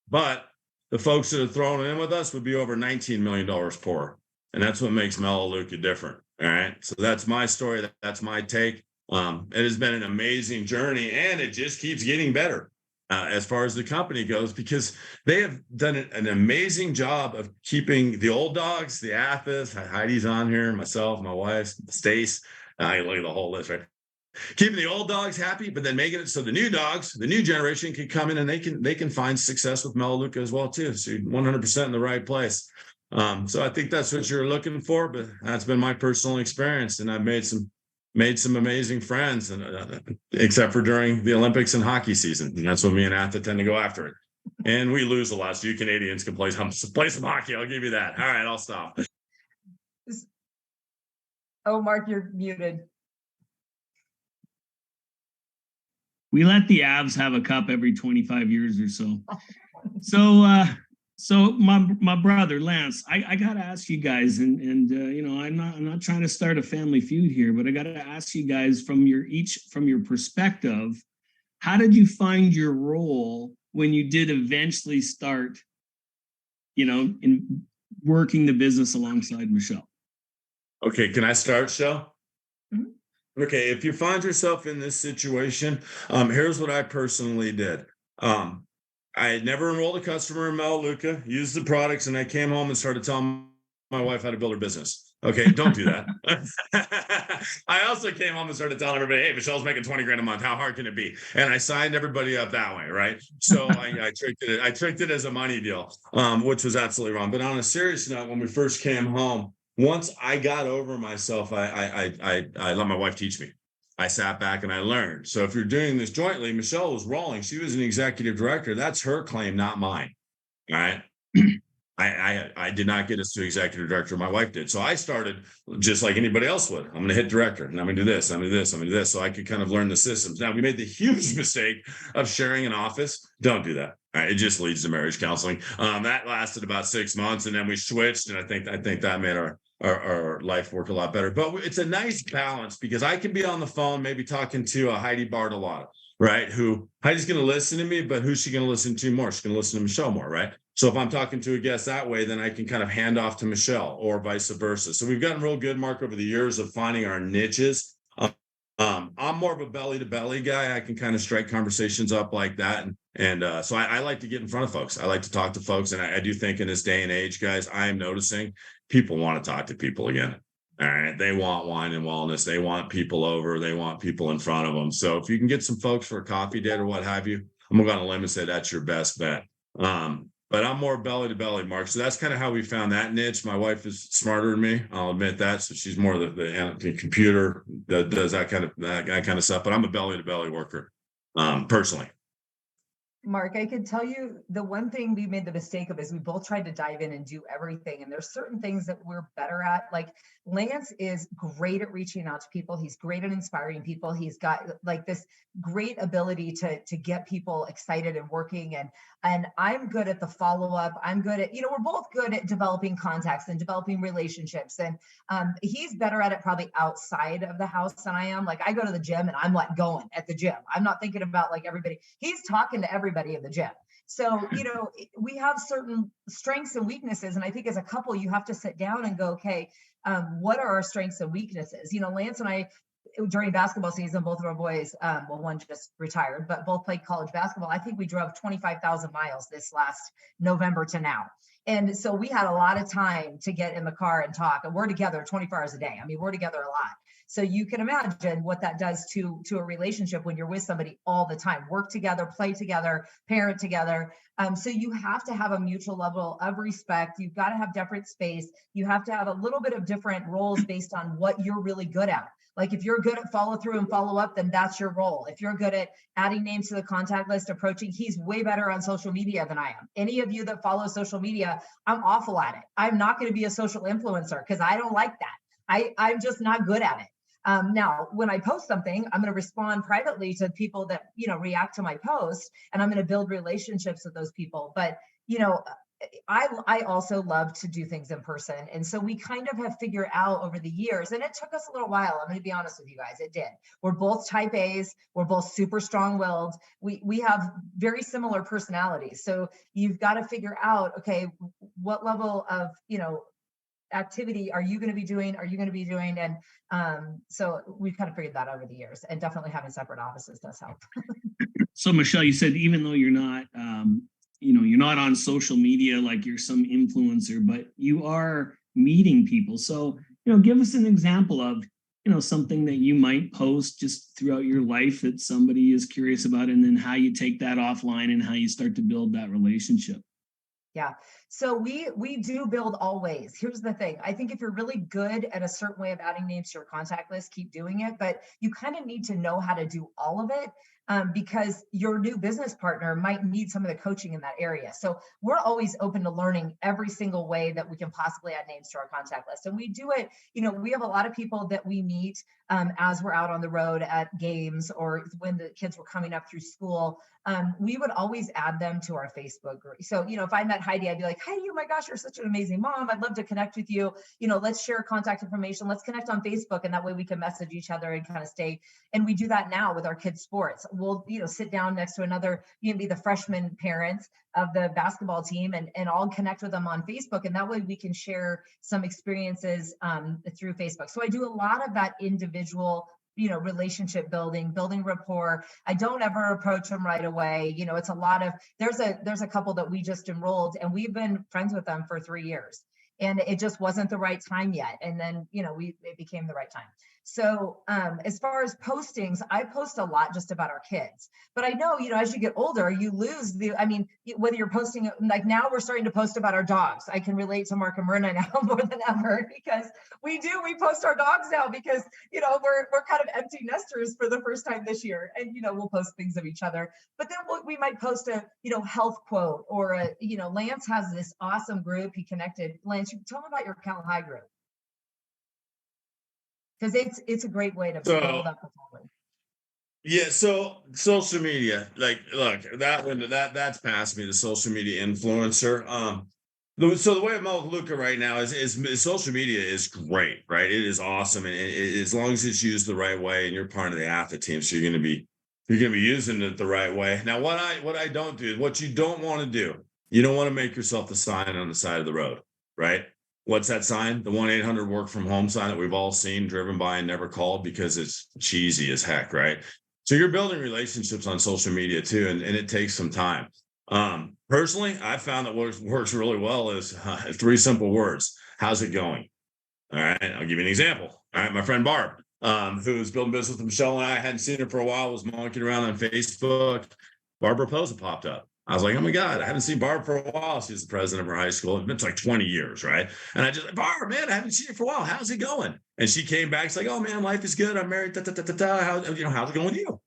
S4: But the folks that are thrown in with us would be over $19 million poorer. And that's what makes Melaleuca different. All right. So that's my story. That's my take. It has been an amazing journey and it just keeps getting better as far as the company goes, because they have done an amazing job of keeping the old dogs, the Athas, Heidi's on here, myself, my wife, Stace. I look at the whole list, right? Keeping the old dogs happy, but then making it so the new dogs, the new generation can come in and they can find success with Melaleuca as well too. So you're 100% in the right place. So I think that's what you're looking for, but that's been my personal experience, and I've made some amazing friends, and except for during the Olympics and hockey season. And that's when me and Atha tend to go after it, and we lose a lot. So you Canadians can play some hockey. I'll give you that. All right, I'll stop.
S3: Oh, Mark, you're muted.
S2: We let the Avs have a cup every 25 years or so. So my brother Lance, I gotta ask you guys, and you know, I'm not trying to start a family feud here, but I gotta ask you guys from your perspective, how did you find your role when you did eventually start, you know, in working the business alongside Michelle?
S4: Okay, can I start, Shell?
S3: Mm-hmm.
S4: Okay, if you find yourself in this situation, here's what I personally did. I had never enrolled a customer in Melaleuca, used the products, and I came home and started telling my wife how to build her business. Okay, don't do that. I also came home and started telling everybody, hey, Michelle's making 20 grand a month. How hard can it be? And I signed everybody up that way, right? So I tricked it as a money deal, which was absolutely wrong. But on a serious note, when we first came home, once I got over myself, I let my wife teach me. I sat back and I learned. So if you're doing this jointly, Michelle was rolling. She was an executive director. That's her claim, not mine. All right. I did not get us to executive director. My wife did. So I started just like anybody else would. I'm going to hit director and I'm going to do this. I'm going to do this. I'm going to do this. So I could kind of learn the systems. Now we made the huge mistake of sharing an office. Don't do that. All right, it just leads to marriage counseling. That lasted about 6 months and then we switched. And I think that made our life work a lot better. But it's a nice balance because I can be on the phone, maybe talking to Heidi Bartolotta, right? Who Heidi's going to listen to me, but who's she going to listen to more? She's going to listen to Michelle more, right? So if I'm talking to a guest that way, then I can kind of hand off to Michelle or vice versa. So we've gotten real good, Mark, over the years of finding our niches. I'm more of a belly to belly guy. I can kind of strike conversations up like that. And so I like to get in front of folks. I like to talk to folks. And I do think in this day and age, guys, I am noticing people want to talk to people again. All right. They want wine and wellness. They want people over. They want people in front of them. So if you can get some folks for a coffee date or what have you, I'm going to go on a limb and say that's your best bet. But I'm more belly to belly, Mark. So that's kind of how we found that niche. My wife is smarter than me. I'll admit that. So she's more the computer that does that kind of stuff. But I'm a belly to belly worker, personally.
S3: Mark, I can tell you the one thing we made the mistake of is we both tried to dive in and do everything. And there's certain things that we're better at. Like Lance is great at reaching out to people. He's great at inspiring people. He's got like this great ability to get people excited and working. And I'm good at the follow-up. I'm good at, we're both good at developing contacts and developing relationships. And he's better at it probably outside of the house than I am. Like I go to the gym and I'm like going at the gym. I'm not thinking about like everybody. He's talking to everybody in the gym. So, we have certain strengths and weaknesses. And I think as a couple, you have to sit down and go, okay, what are our strengths and weaknesses? Lance and I, during basketball season, both of our boys, one just retired, but both played college basketball. I think we drove 25,000 miles this last November to now. And so we had a lot of time to get in the car and talk. And we're together 24 hours a day. I mean, we're together a lot. So you can imagine what that does to a relationship when you're with somebody all the time, work together, play together, parent together. So you have to have a mutual level of respect. You've got to have different space. You have to have a little bit of different roles based on what you're really good at. Like if you're good at follow through and follow up, then that's your role. If you're good at adding names to the contact list, approaching, he's way better on social media than I am. Any of you that follow social media, I'm awful at it. I'm not going to be a social influencer because I don't like that. I'm just not good at it. Now, when I post something, I'm going to respond privately to people that, react to my post, and I'm going to build relationships with those people. But, I also love to do things in person. And so we kind of have figured out over the years, and it took us a little while. I'm going to be honest with you guys. It did. We're both type A's. We're both super strong-willed. We have very similar personalities. So you've got to figure out, okay, what level of, activity are you going to be doing? And so we've kind of figured that over the years, and definitely having separate offices does help.
S2: So Michelle, you said even though you're not, you're not on social media like you're some influencer, but you are meeting people. So, give us an example of, something that you might post just throughout your life that somebody is curious about, and then how you take that offline and how you start to build that relationship.
S3: Yeah. So we do build all ways. Here's the thing. I think if you're really good at a certain way of adding names to your contact list, keep doing it. But you kind of need to know how to do all of it. Because your new business partner might need some of the coaching in that area. So we're always open to learning every single way that we can possibly add names to our contact list. And we do it, we have a lot of people that we meet as we're out on the road at games or when the kids were coming up through school. We would always add them to our Facebook group. So, if I met Heidi, I'd be like, Heidi, oh my gosh, you're such an amazing mom. I'd love to connect with you. Let's share contact information. Let's connect on Facebook. And that way we can message each other and kind of stay. And we do that now with our kids' sports. We'll, sit down next to another, be the freshman parents of the basketball team and all connect with them on Facebook. And that way we can share some experiences through Facebook. So I do a lot of that individual relationship building rapport. I don't ever approach them right away. It's a lot of, there's a couple that we just enrolled and we've been friends with them for 3 years and it just wasn't the right time yet. And then, it became the right time. So as far as postings, I post a lot just about our kids. But I know, as you get older, you lose whether you're posting, like now we're starting to post about our dogs. I can relate to Mark and Myrna now more than ever, because we post our dogs now because, we're kind of empty nesters for the first time this year. And, we'll post things of each other. But then we might post a, health quote, or Lance has this awesome group he connected. Lance, you tell me about your Cal High group. Because it's a great way to build up the following.
S4: Yeah, so social media, like, look, that's past me, the social media influencer. So the way I'm at Luca right now is social media is great, right? It is awesome, and as long as it's used the right way, and you're part of the athlete team, so you're gonna be using it the right way. Now, what I don't do, what you don't want to do, you don't want to make yourself the sign on the side of the road, right? What's that sign? The 1-800 work from home sign that we've all seen, driven by, and never called because it's cheesy as heck, right? So you're building relationships on social media too, and it takes some time. Personally, I found that what works really well is 3 simple words. How's it going? All right, I'll give you an example. All right, my friend Barb, who's building business with Michelle and I hadn't seen her for a while, was monkeying around on Facebook. Barbara Posa popped up. I was like, oh my God, I haven't seen Barb for a while. She's the president of her high school. It's been like 20 years, right? And I just, Barb, man, I haven't seen you for a while. How's it going? And she came back. She's like, oh man, life is good. I'm married. How's it going with you?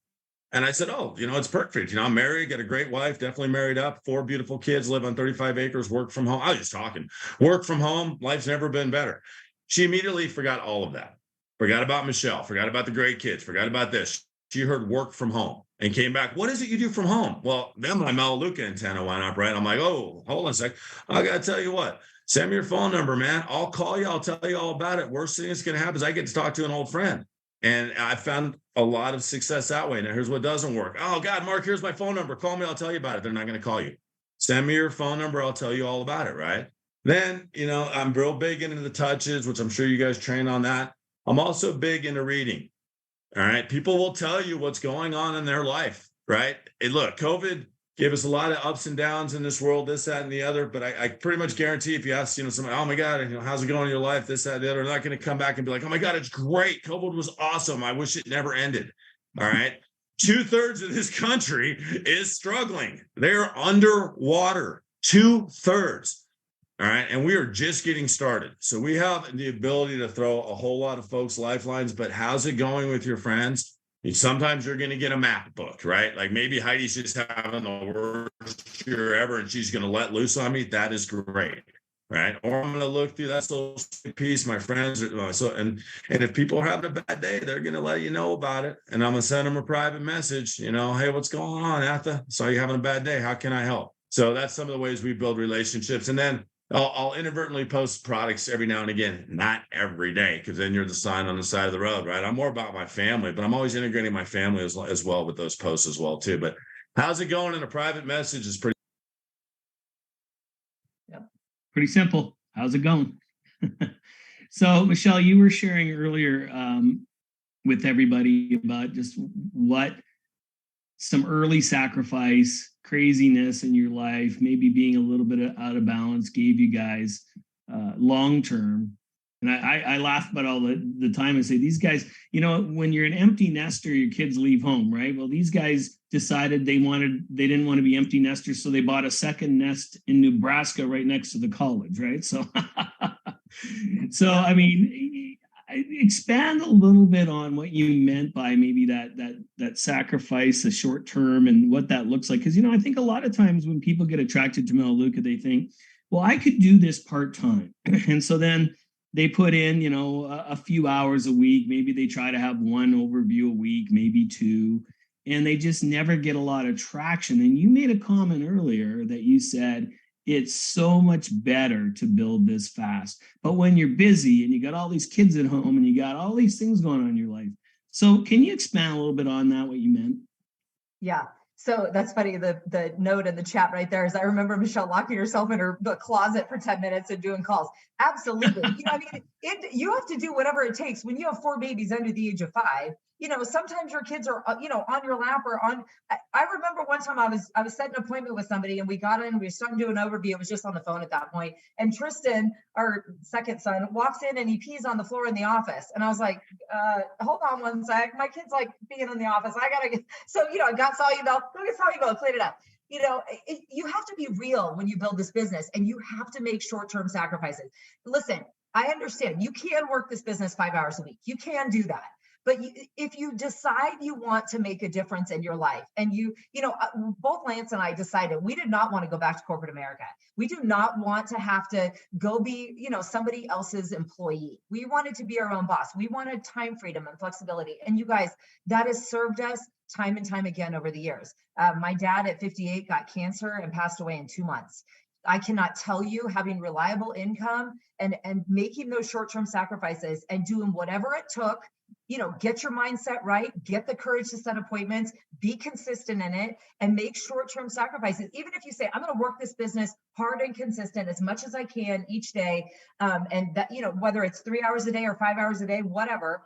S4: And I said, oh, it's perfect. I'm married, got a great wife, definitely married up, 4 beautiful kids, live on 35 acres, work from home. I was just talking, work from home. Life's never been better. She immediately forgot all of that. Forgot about Michelle, forgot about the great kids, forgot about this. She heard work from home and came back. What is it you do from home? Well, then my Melaleuca antenna went up, right? I'm like, oh, hold on a sec. I got to tell you what, send me your phone number, man. I'll call you. I'll tell you all about it. Worst thing that's going to happen is I get to talk to an old friend. And I found a lot of success that way. Now, here's what doesn't work. Oh, God, Mark, here's my phone number. Call me. I'll tell you about it. They're not going to call you. Send me your phone number. I'll tell you all about it, right? Then, I'm real big into the touches, which I'm sure you guys train on that. I'm also big into reading. All right. People will tell you what's going on in their life, right? Hey, look, COVID gave us a lot of ups and downs in this world, this, that, and the other. But I pretty much guarantee if you ask, somebody, oh my God, how's it going in your life, this, that, the other, they're not going to come back and be like, oh my God, it's great. COVID was awesome. I wish it never ended. All right. 2/3 of this country is struggling. They're underwater. 2/3. All right. And we are just getting started. So we have the ability to throw a whole lot of folks lifelines, but how's it going with your friends? Sometimes you're going to get a map book, right? Like maybe Heidi's just having the worst year ever and she's going to let loose on me. That is great, right? Or I'm going to look through that social piece, my friends. And if people are having a bad day, they're going to let you know about it. And I'm going to send them a private message, hey, what's going on, Atha? Saw you having a bad day. How can I help? So that's some of the ways we build relationships. And then I'll inadvertently post products every now and again, not every day, because then you're the sign on the side of the road, right? I'm more about my family, but I'm always integrating my family as well with those posts as well, too. But how's it going in a private message is pretty.
S2: Yep. Pretty simple. How's it going? So, Michelle, you were sharing earlier with everybody about just what some early sacrifice, craziness in your life, maybe being a little bit out of balance, gave you guys long-term. And I laugh about all the time and say, these guys, when you're an empty nester, your kids leave home, right? Well, these guys decided they didn't want to be empty nesters. So they bought a second nest in Nebraska right next to the college, right? So, I mean, expand a little bit on what you meant by maybe that sacrifice, the short term, and what that looks like. Because I think a lot of times when people get attracted to Melaleuca, they think, well, I could do this part-time. And so then they put in, a few hours a week. Maybe they try to have 1 overview a week, maybe 2, and they just never get a lot of traction. And you made a comment earlier that you said, it's so much better to build this fast. But when you're busy and you got all these kids at home and you got all these things going on in your life. So can you expand a little bit on that, what you meant?
S3: Yeah. So that's funny. The note in the chat right there is I remember Michelle locking herself in her closet for 10 minutes and doing calls. Absolutely. You have to do whatever it takes. When you have 4 babies under the age of 5, sometimes your kids are, on your lap or on. I remember one time I was setting an appointment with somebody and we got in, we were starting to do an overview. It was just on the phone at that point. And Tristan, our second son, walks in and he pees on the floor in the office. And I was like, hold on one sec. My kid's like being in the office. I got to get, so, I got Soluble, go get Soluble, clean it up. You have to be real when you build this business and you have to make short-term sacrifices. Listen, I understand you can work this business 5 hours a week. You can do that. But if you decide you want to make a difference in your life and both Lance and I decided we did not want to go back to corporate America. We do not want to have to go be, somebody else's employee. We wanted to be our own boss. We wanted time freedom and flexibility. And you guys, that has served us time and time again over the years. My dad at 58 got cancer and passed away in 2 months. I cannot tell you, having reliable income and making those short-term sacrifices and doing whatever it took, get your mindset right, get the courage to set appointments, be consistent in it, and make short-term sacrifices. Even if you say, I'm going to work this business hard and consistent as much as I can each day, and that, whether it's 3 hours a day or 5 hours a day, whatever,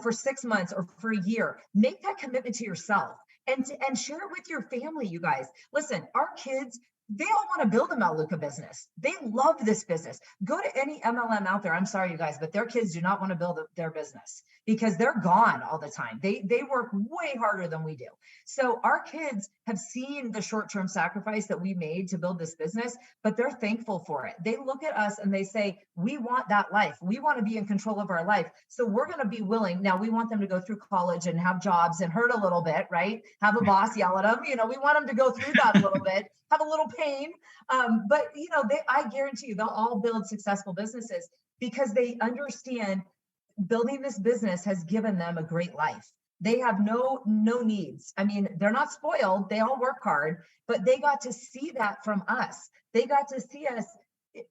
S3: for 6 months or for a year, make that commitment to yourself and share it with your family, you guys. Listen, our kids, they all want to build a Maluka business. They love this business. Go to any MLM out there. I'm sorry, you guys, but their kids do not want to build their business because they're gone all the time. They work way harder than we do. So our kids have seen the short-term sacrifice that we made to build this business, but they're thankful for it. They look at us and they say, we want that life. We want to be in control of our life. So we're going to be willing. Now we want them to go through college and have jobs and hurt a little bit, right? Have a boss yell at them. We want them to go through that a little bit, have a little pain. But I guarantee you, they'll all build successful businesses because they understand building this business has given them a great life. They have no needs. I mean, they're not spoiled. They all work hard, but they got to see that from us. They got to see us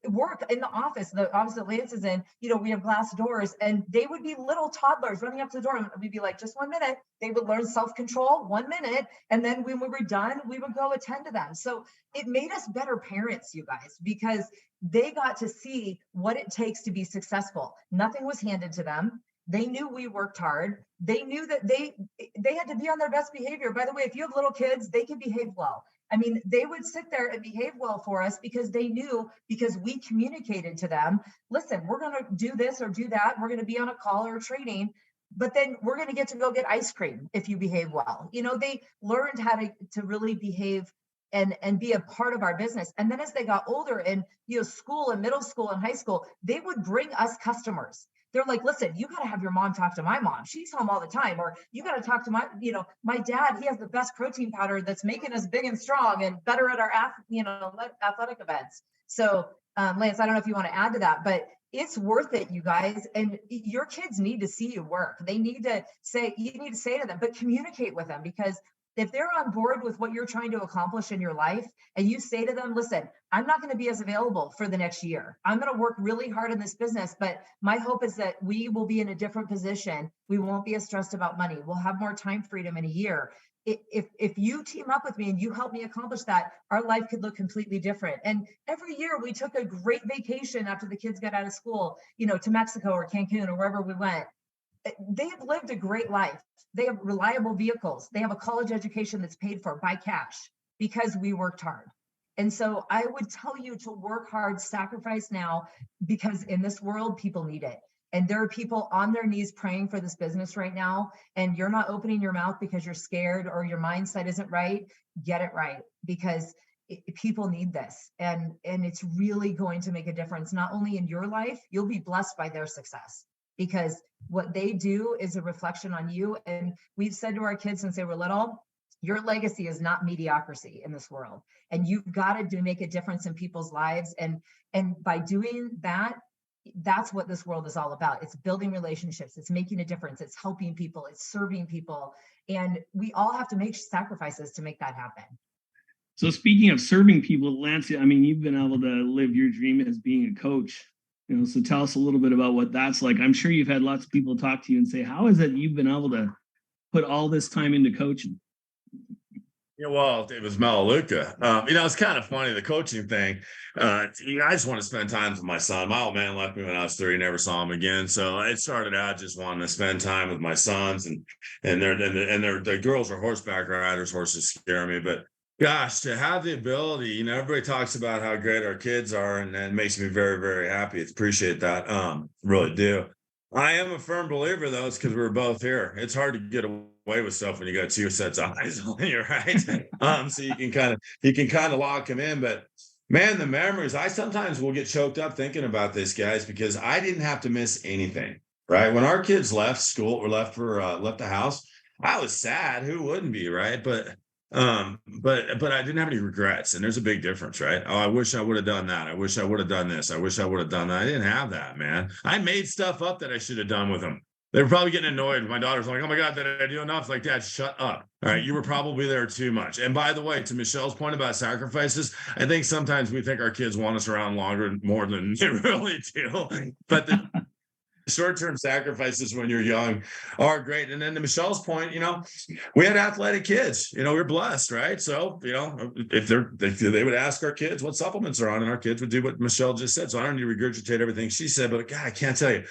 S3: work in the office that Lance is in. We have glass doors and they would be little toddlers running up to the door and we'd be like, just 1 minute. They would learn self-control, 1 minute. And then when we were done, we would go attend to them. So it made us better parents, you guys, because they got to see what it takes to be successful. Nothing was handed to them. They knew we worked hard. They knew that they had to be on their best behavior. By the way, if you have little kids, they can behave well. I mean, they would sit there and behave well for us because they knew, because we communicated to them, listen, we're going to do this or do that. We're going to be on a call or a training, but then we're going to get ice cream if you behave well. They learned how to really behave and be a part of our business. And then as they got older in school and middle school and high school, they would bring us customers. They're like, listen, you got to have your mom talk to my mom. She's home all the time. Or you got to talk to my dad. He has the best protein powder that's making us big and strong and better at our athletic events. So Lance, I don't know if you want to add to that, but it's worth it, you guys. And your kids need to see you work. You need to say to them, but communicate with them, because if they're on board with what you're trying to accomplish in your life and you say to them, listen, I'm not going to be as available for the next year. I'm going to work really hard in this business, but my hope is that we will be in a different position. We won't be as stressed about money. We'll have more time freedom in a year. If you team up with me and you help me accomplish that, our life could look completely different. And every year we took a great vacation after the kids got out of school, to Mexico or Cancun or wherever we went. They have lived a great life. They have reliable vehicles. They have a college education that's paid for by cash because we worked hard. And so I would tell you to work hard, sacrifice now, because in this world, people need it. And there are people on their knees praying for this business right now. And you're not opening your mouth because you're scared or your mindset isn't right. Get it right, because people need this. And it's really going to make a difference, not only in your life, you'll be blessed by their success, because what they do is a reflection on you. And we've said to our kids since they were little, your legacy is not mediocrity in this world. And you've got to make a difference in people's lives. And by doing that, that's what this world is all about. It's building relationships. It's making a difference. It's helping people. It's serving people. And we all have to make sacrifices to make that happen.
S2: So speaking of serving people, Lance, I mean, you've been able to live your dream as being a coach. So tell us a little bit about what that's like. I'm sure you've had lots of people talk to you and say, how is it you've been able to put all this time into coaching?
S4: Yeah, well, it was Melaleuca. It's kind of funny, the coaching thing. I just want to spend time with my son. My old man left me when I was 3, never saw him again. So it started out just wanting to spend time with my sons, and the girls are horseback riders. Horses scare me, but gosh, to have the ability, everybody talks about how great our kids are, and that makes me very, very happy. Appreciate that. Really do. I am a firm believer, though, it's because we're both here. It's hard to get away with stuff when you got 2 sets of eyes on you, right? So you can kind of lock them in. But man, the memories, I sometimes will get choked up thinking about this, guys, because I didn't have to miss anything, right? When our kids left school or left the house, I was sad. Who wouldn't be, right? But I didn't have any regrets, and there's a big difference, right? Oh, I wish I would have done that. I wish I would have done this. I wish I would have done that. I didn't have that, man. I made stuff up that I should have done with them. They were probably getting annoyed. My daughter's like, "Oh my God, did I do enough?" Like, Dad, shut up. All right, you were probably there too much. And by the way, to Michelle's point about sacrifices, I think sometimes we think our kids want us around more than they really do. But the short-term sacrifices when you're young are great. And then to Michelle's point, we had athletic kids, we're blessed, right? So, if they would ask our kids what supplements are on, and our kids would do what Michelle just said. So I don't need to regurgitate everything she said, but God, I can't tell you,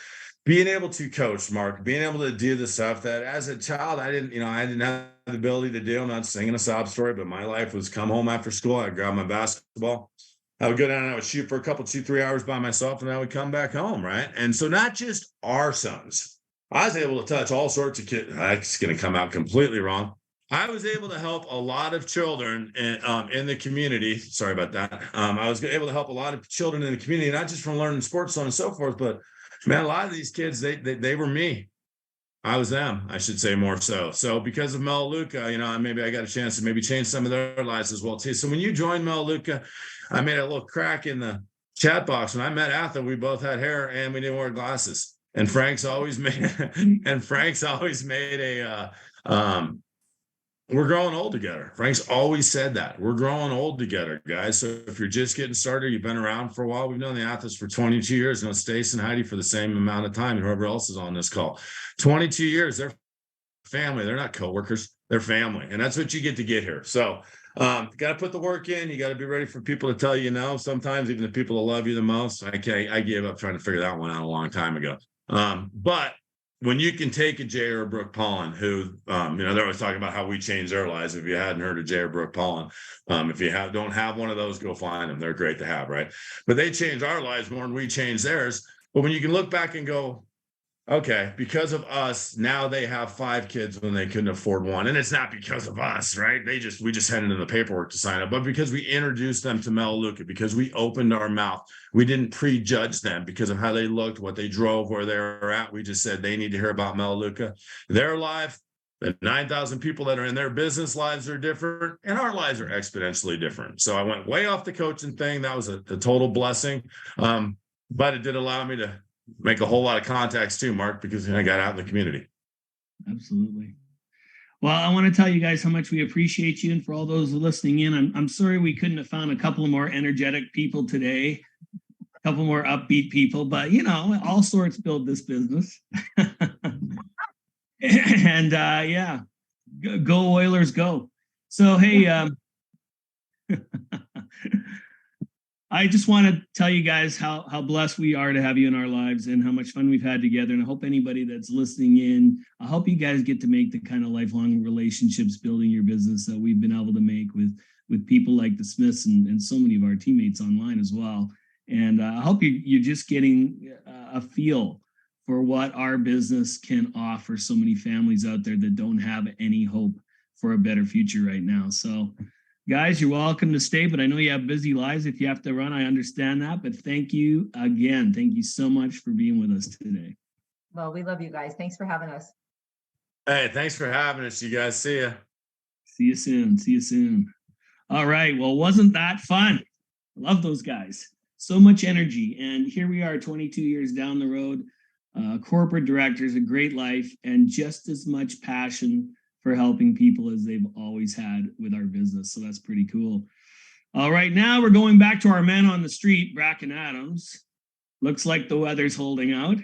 S4: being able to coach, Mark, being able to do the stuff that as a child, I didn't have the ability to do. I'm not singing a sob story, but my life was come home after school. I'd grab my basketball, I would go down and I would shoot for a couple, 2-3 hours by myself, and I would come back home, right? And so not just our sons, I was able to touch all sorts of kids. It's going to come out completely wrong. I was able to help a lot of children in the community. Sorry about that. I was able to help a lot of children in the community, not just from learning sports, so on and so forth, but man, a lot of these kids, they were me. I was them, I should say, more so. So because of Melaleuca, maybe I got a chance to maybe change some of their lives as well too. So when you joined Melaleuca, I made a little crack in the chat box. When I met Atha, we both had hair and we didn't wear glasses. And Frank's always made a we're growing old together. Frank's always said that. We're growing old together, guys. So if you're just getting started, you've been around for a while. We've known the Athas for 22 years. Stace and Heidi for the same amount of time, and whoever else is on this call. 22 years. They're family. They're not coworkers. They're family. And that's what you get to get here. So got to put the work in. You got to be ready for people to tell you no. Sometimes even the people that love you the most. I gave up trying to figure that one out a long time ago. But when you can take a Jay or a Brooke Pollen, who, they're always talking about how we changed their lives. If you hadn't heard of Jay or Brooke Pollen, if you don't have one of those, go find them. They're great to have, right? But they changed our lives more than we changed theirs. But when you can look back and go, okay, because of us, now they have 5 kids when they couldn't afford one. And it's not because of us, right? We just handed in the paperwork to sign up, but because we introduced them to Melaleuca, because we opened our mouth, we didn't prejudge them because of how they looked, what they drove, where they were at. We just said they need to hear about Melaleuca. Their life, the 9,000 people that are in their business lives are different, and our lives are exponentially different. So I went way off the coaching thing. That was a total blessing. But it did allow me to make a whole lot of contacts too, Mark, because I got out in the community.
S2: Absolutely. Well, I want to tell you guys how much we appreciate you, and for all those listening in, I'm sorry we couldn't have found a couple of more energetic people today, a couple more upbeat people, but all sorts build this business. And yeah, go Oilers, go. So hey, I just want to tell you guys how blessed we are to have you in our lives, and how much fun we've had together. And I hope anybody that's listening in, I hope you guys get to make the kind of lifelong relationships building your business that we've been able to make with people like the Smiths and so many of our teammates online as well. And I hope you're just getting a feel for what our business can offer so many families out there that don't have any hope for a better future right now. So guys, you're welcome to stay, but I know you have busy lives. If you have to run, I understand that. But thank you again. Thank you so much for being with us today.
S3: Well, we love you guys. Thanks for having us.
S4: Hey, thanks for having us, you guys. See ya.
S2: See you soon. See you soon. All right. Well, wasn't that fun? I love those guys. So much energy. And here we are 22 years down the road, corporate directors, a great life, and just as much passion for helping people as they've always had with our business. So that's pretty cool. All right, now we're going back to our man on the street, Bracken Adams. Looks like the weather's holding out.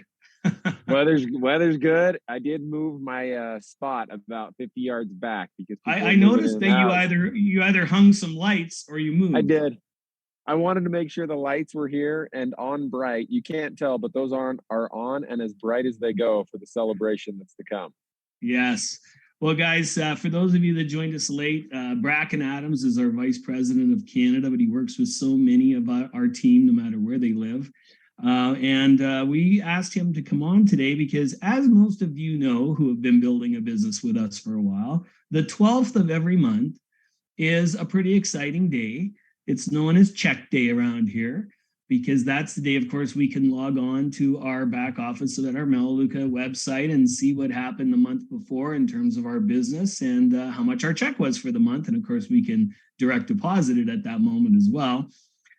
S1: Weather's good. I did move my spot about 50 yards back because
S2: I noticed that you either hung some lights or you moved.
S1: I did. I wanted to make sure the lights were here and on bright. You can't tell, but those are on and as bright as they go for the celebration that's to come.
S2: Yes. Well, guys, for those of you that joined us late, Bracken Adams is our Vice President of Canada, but he works with so many of our team, no matter where they live. And we asked him to come on today because, as most of you know who have been building a business with us for a while, the 12th of every month is a pretty exciting day. It's known as check day around here because that's the day, of course, we can log on to our back office at our Melaleuca website and see what happened the month before in terms of our business and how much our check was for the month. And of course, we can direct deposit it at that moment as well.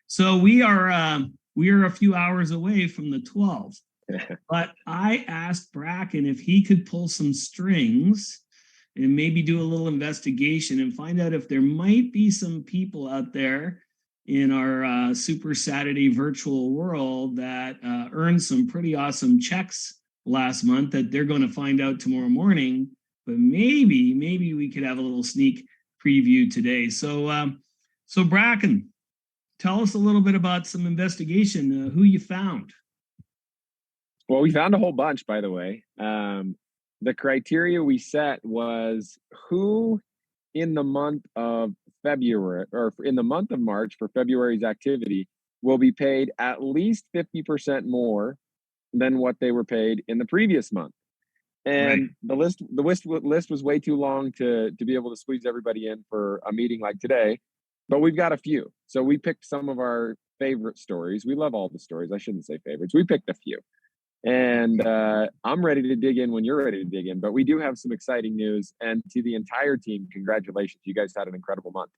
S2: So we are a few hours away from the 12th. But I asked Bracken if he could pull some strings and maybe do a little investigation and find out if there might be some people out there in our Super Saturday virtual world that earned some pretty awesome checks last month that they're going to find out tomorrow morning. But maybe we could have a little sneak preview today. So Bracken, tell us a little bit about some investigation, who you found.
S1: Well, we found a whole bunch, by the way. The criteria we set was who in the month of February or in the month of March for February's activity will be paid at least 50% more than what they were paid in the previous month. And right. the list was way too long to be able to squeeze everybody in for a meeting like today, but we've got a few. So we picked some of our favorite stories. We love all the stories. I shouldn't say favorites. We picked a few. And I'm ready to dig in when you're ready to dig in. But we do have some exciting news. And to the entire team, congratulations. You guys had an incredible month.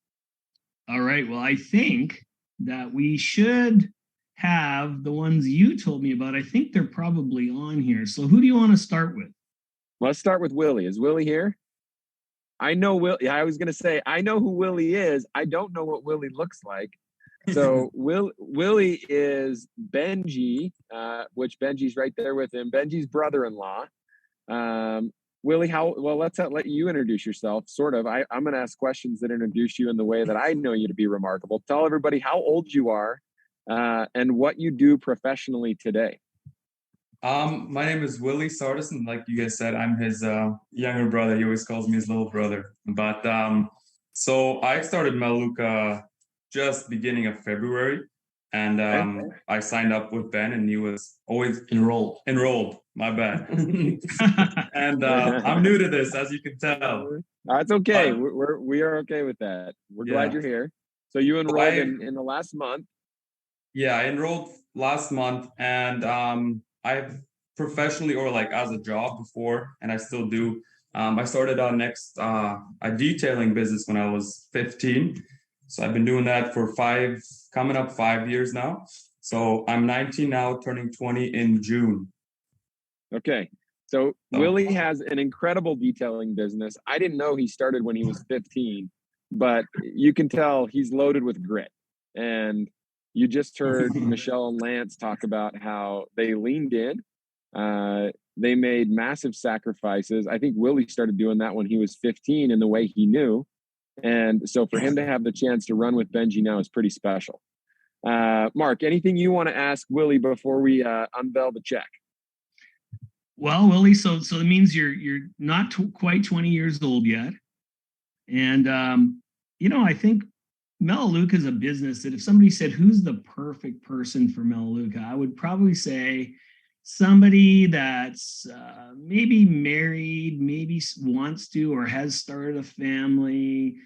S2: All right. Well, I think that we should have the ones you told me about. I think they're probably on here. So who do you want to start with?
S1: Let's start with Willie. Is Willie here? I know Willie. I was going to say, I know who Willie is. I don't know what Willie looks like. So Willie is Benji, which Benji's right there with him. Benji's brother-in-law. Willie, let's let you introduce yourself, sort of. I'm going to ask questions that introduce you in the way that I know you to be remarkable. Tell everybody how old you are and what you do professionally today.
S5: My name is Willie Sardis, and like you guys said, I'm his younger brother. He always calls me his little brother. But so I started Melaleuca just beginning of February, and I signed up with Ben, and he was always enrolled. My bad. And I'm new to this, as you can tell.
S1: That's okay. We are okay with that. We're glad you're here. So you enrolled in the last month. Yeah,
S5: I enrolled last month, and I've professionally or like as a job before, and I still do. I started a detailing business when I was 15. So I've been doing that for coming up 5 years now. So I'm 19 now, turning 20 in June.
S1: Okay. So Willie has an incredible detailing business. I didn't know he started when he was 15, but you can tell he's loaded with grit. And you just heard Michelle and Lance talk about how they leaned in. They made massive sacrifices. I think Willie started doing that when he was 15 in the way he knew. And so for him to have the chance to run with Benji now is pretty special. Mark, anything you want to ask Willie before we unveil the check?
S2: Well, Willie, so it means you're not quite 20 years old yet. And, I think Melaleuca is a business that if somebody said, who's the perfect person for Melaleuca, I would probably say somebody that's maybe married, maybe wants to or has started a family,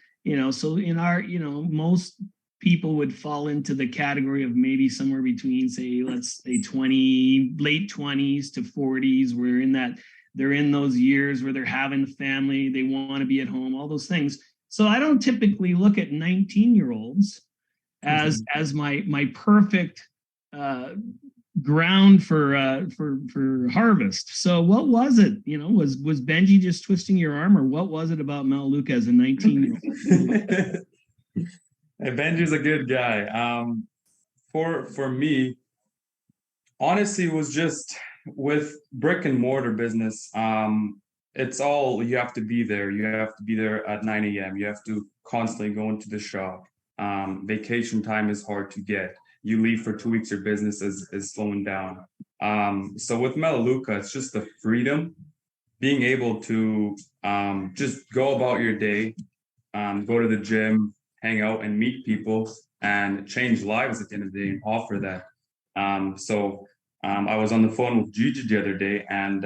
S2: so in our, most people would fall into the category of maybe somewhere between, say, let's say late 20s to 40s. They're in those years where they're having a family, they want to be at home, all those things. So I don't typically look at 19-year-olds as my perfect ground for harvest. So what was it? Was Benji just twisting your arm, or what was it about Melaleuca as a 19-year-old?
S5: Hey, Benji's a good guy. For me, honestly, it was just with brick and mortar business, it's all, you have to be there. You have to be there at 9 a.m. You have to constantly go into the shop. Vacation time is hard to get. You leave for 2 weeks, your business is slowing down. So with Melaleuca, it's just the freedom, being able to just go about your day, go to the gym, hang out and meet people and change lives at the end of the day and offer that. I was on the phone with Gigi the other day, and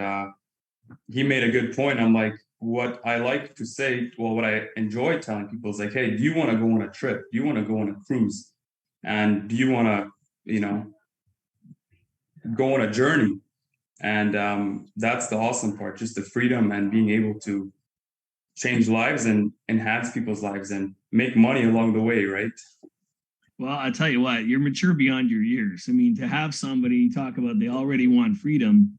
S5: he made a good point. I'm like, what I like to say, well, what I enjoy telling people is like, hey, do you want to go on a trip? Do you want to go on a cruise? And do you want to, go on a journey? And that's the awesome part, just the freedom and being able to change lives and enhance people's lives and make money along the way, right?
S2: Well, I tell you what, you're mature beyond your years. I mean, to have somebody talk about they already want freedom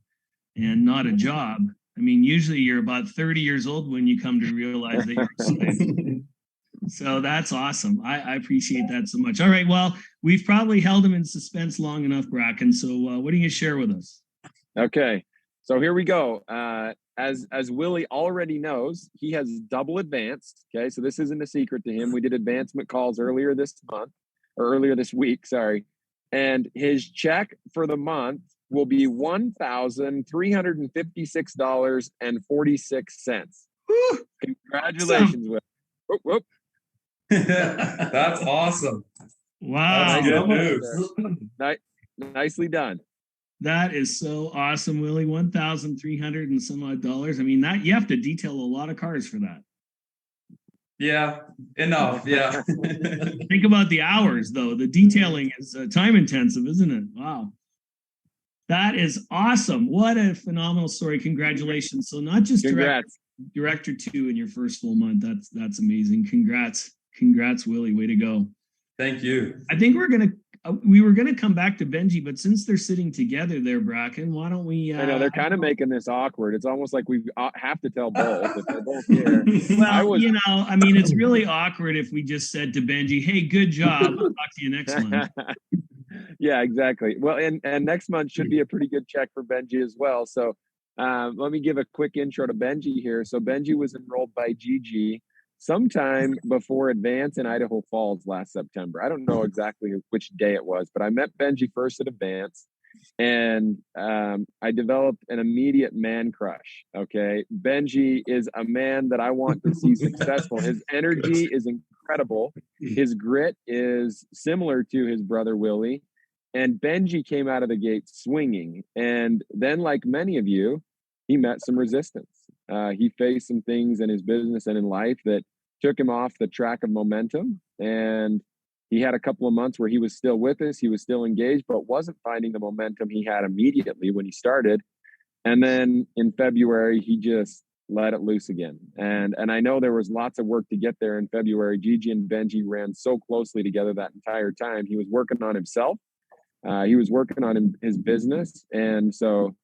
S2: and not a job. I mean, usually you're about 30 years old when you come to realize that you're a slave. So that's awesome. I appreciate that so much. All right. Well, we've probably held him in suspense long enough, Bracken. So what are you going to share with us?
S1: Okay. So here we go. As Willie already knows, he has double advanced. Okay. So this isn't a secret to him. We did advancement calls earlier this week. Sorry. And his check for the month will be $1,356.46. Congratulations, Will. Whoop, whoop.
S5: That's awesome.
S2: Wow.
S5: That's good news.
S1: Nicely done.
S2: That is so awesome, Willie. $1,300 and some odd dollars. I mean, that you have to detail a lot of cars for that.
S5: Yeah, enough. Yeah.
S2: Think about the hours, though. The detailing is time intensive, isn't it? Wow. That is awesome. What a phenomenal story. Congratulations. So not just director 2 in your first full month. That's amazing. Congrats, Willie. Way to go.
S5: Thank you.
S2: I think we were gonna come back to Benji, but since they're sitting together there, Bracken, why don't we?
S1: I know they're kind of making this awkward. It's almost like we have to tell both if they're both here.
S2: Well, I mean, it's really awkward if we just said to Benji, "Hey, good job. I'll talk to you next month."
S1: Yeah, exactly. Well, and next month should be a pretty good check for Benji as well. So let me give a quick intro to Benji here. So Benji was enrolled by Gigi sometime before Advance in Idaho Falls last September. I don't know exactly which day it was, but I met Benji first at Advance, and I developed an immediate man crush. Okay. Benji is a man that I want to see successful. His energy is incredible. His grit is similar to his brother Willie. And Benji came out of the gate swinging. And then, like many of you, he met some resistance. He faced some things in his business and in life that took him off the track of momentum. And he had a couple of months where he was still with us. He was still engaged, but wasn't finding the momentum he had immediately when he started. And then in February, he just let it loose again. And I know there was lots of work to get there in February. Gigi and Benji ran so closely together that entire time. He was working on himself. He was working on his business. And so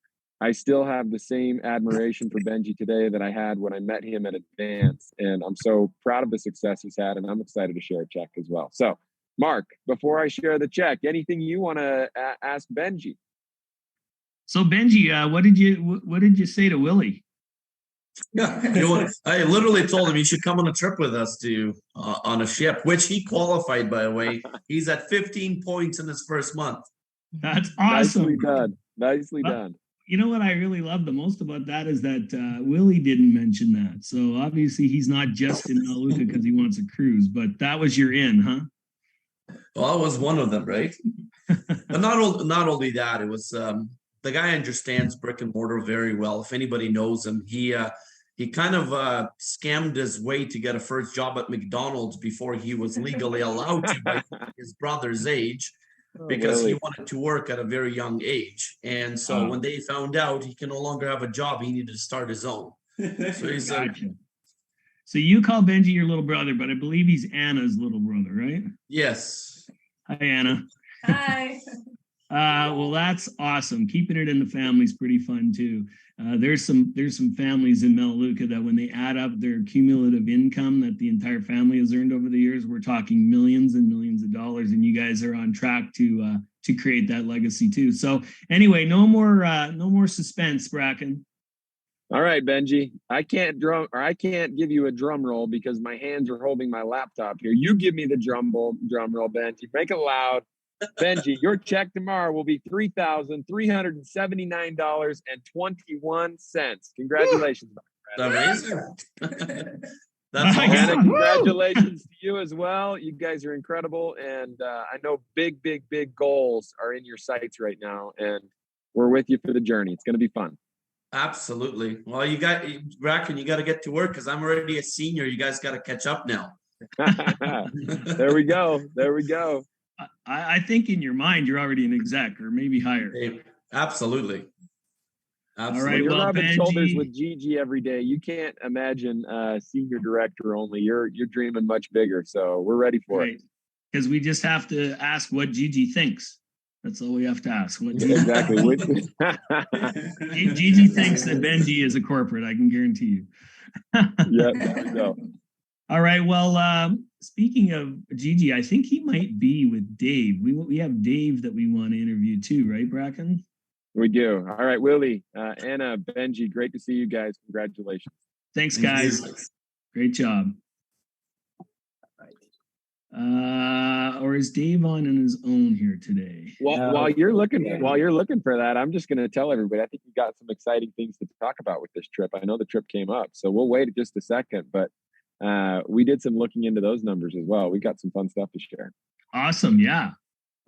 S1: I still have the same admiration for Benji today that I had when I met him at Advance. And I'm so proud of the success he's had, and I'm excited to share a check as well. So, Mark, before I share the check, anything you want to ask Benji?
S2: So Benji, what did you say to Willie?
S6: Yeah, I literally told him he should come on a trip with us on a ship, which he qualified, by the way. He's at 15 points in his first month.
S2: That's awesome.
S1: Nicely done.
S2: You know what I really love the most about that is that Willie didn't mention that. So obviously he's not just in Melaleuca because he wants a cruise, but that was your in, huh?
S6: Well, I was one of them, right? But not only that, it was the guy understands brick and mortar very well. If anybody knows him, he kind of scammed his way to get a first job at McDonald's before he was legally allowed to by his brother's age. Because he wanted to work at a very young age. And so when they found out he can no longer have a job, he needed to start his own. So he's
S2: gotcha. So you call Benji your little brother, but I believe he's Anna's little brother, right?
S6: Yes.
S2: Hi, Anna.
S3: Hi.
S2: Well, that's awesome. Keeping it in the family is pretty fun too. There's some families in Melaleuca that when they add up their cumulative income that the entire family has earned over the years, we're talking millions and millions of dollars. And you guys are on track to create that legacy too. So anyway, no more suspense, Bracken.
S1: All right, Benji. I can't give you a drum roll because my hands are holding my laptop here. You give me the drum roll, Benji. Make it loud. Benji, your check tomorrow will be $3,379.21. Congratulations, my friend.
S6: Amazing. That's
S1: Hannah,
S6: awesome.
S1: congratulations to you as well. You guys are incredible. And I know big goals are in your sights right now. And we're with you for the journey. It's going to be fun.
S6: Absolutely. Well, Bracken, you got to get to work because I'm already a senior. You guys got to catch up now.
S1: There we go.
S2: I think in your mind, you're already an exec or maybe higher.
S6: Absolutely.
S2: All right.
S1: You're
S2: Well,
S1: rubbing
S2: Benji,
S1: shoulders with Gigi every day. You can't imagine senior director only. You're dreaming much bigger. So we're ready for it.
S2: Because we just have to ask what Gigi thinks. That's all we have to ask. What Gigi
S1: Exactly.
S2: Gigi thinks that Benji is a corporate. I can guarantee you.
S1: Yeah, there we go.
S2: All right. Well, speaking of Gigi, I think he might be with Dave. We have Dave that we want to interview too, right, Bracken?
S1: We do. All right, Willie, Anna, Benji, great to see you guys. Congratulations.
S2: Thanks, guys. Great job. Or is Dave on his own here today?
S1: Well, while you're looking for that, I'm just going to tell everybody. I think we got some exciting things to talk about with this trip. I know the trip came up, so we'll wait just a second. But we did some looking into those numbers as well. We got some fun stuff to share.
S2: Awesome, yeah.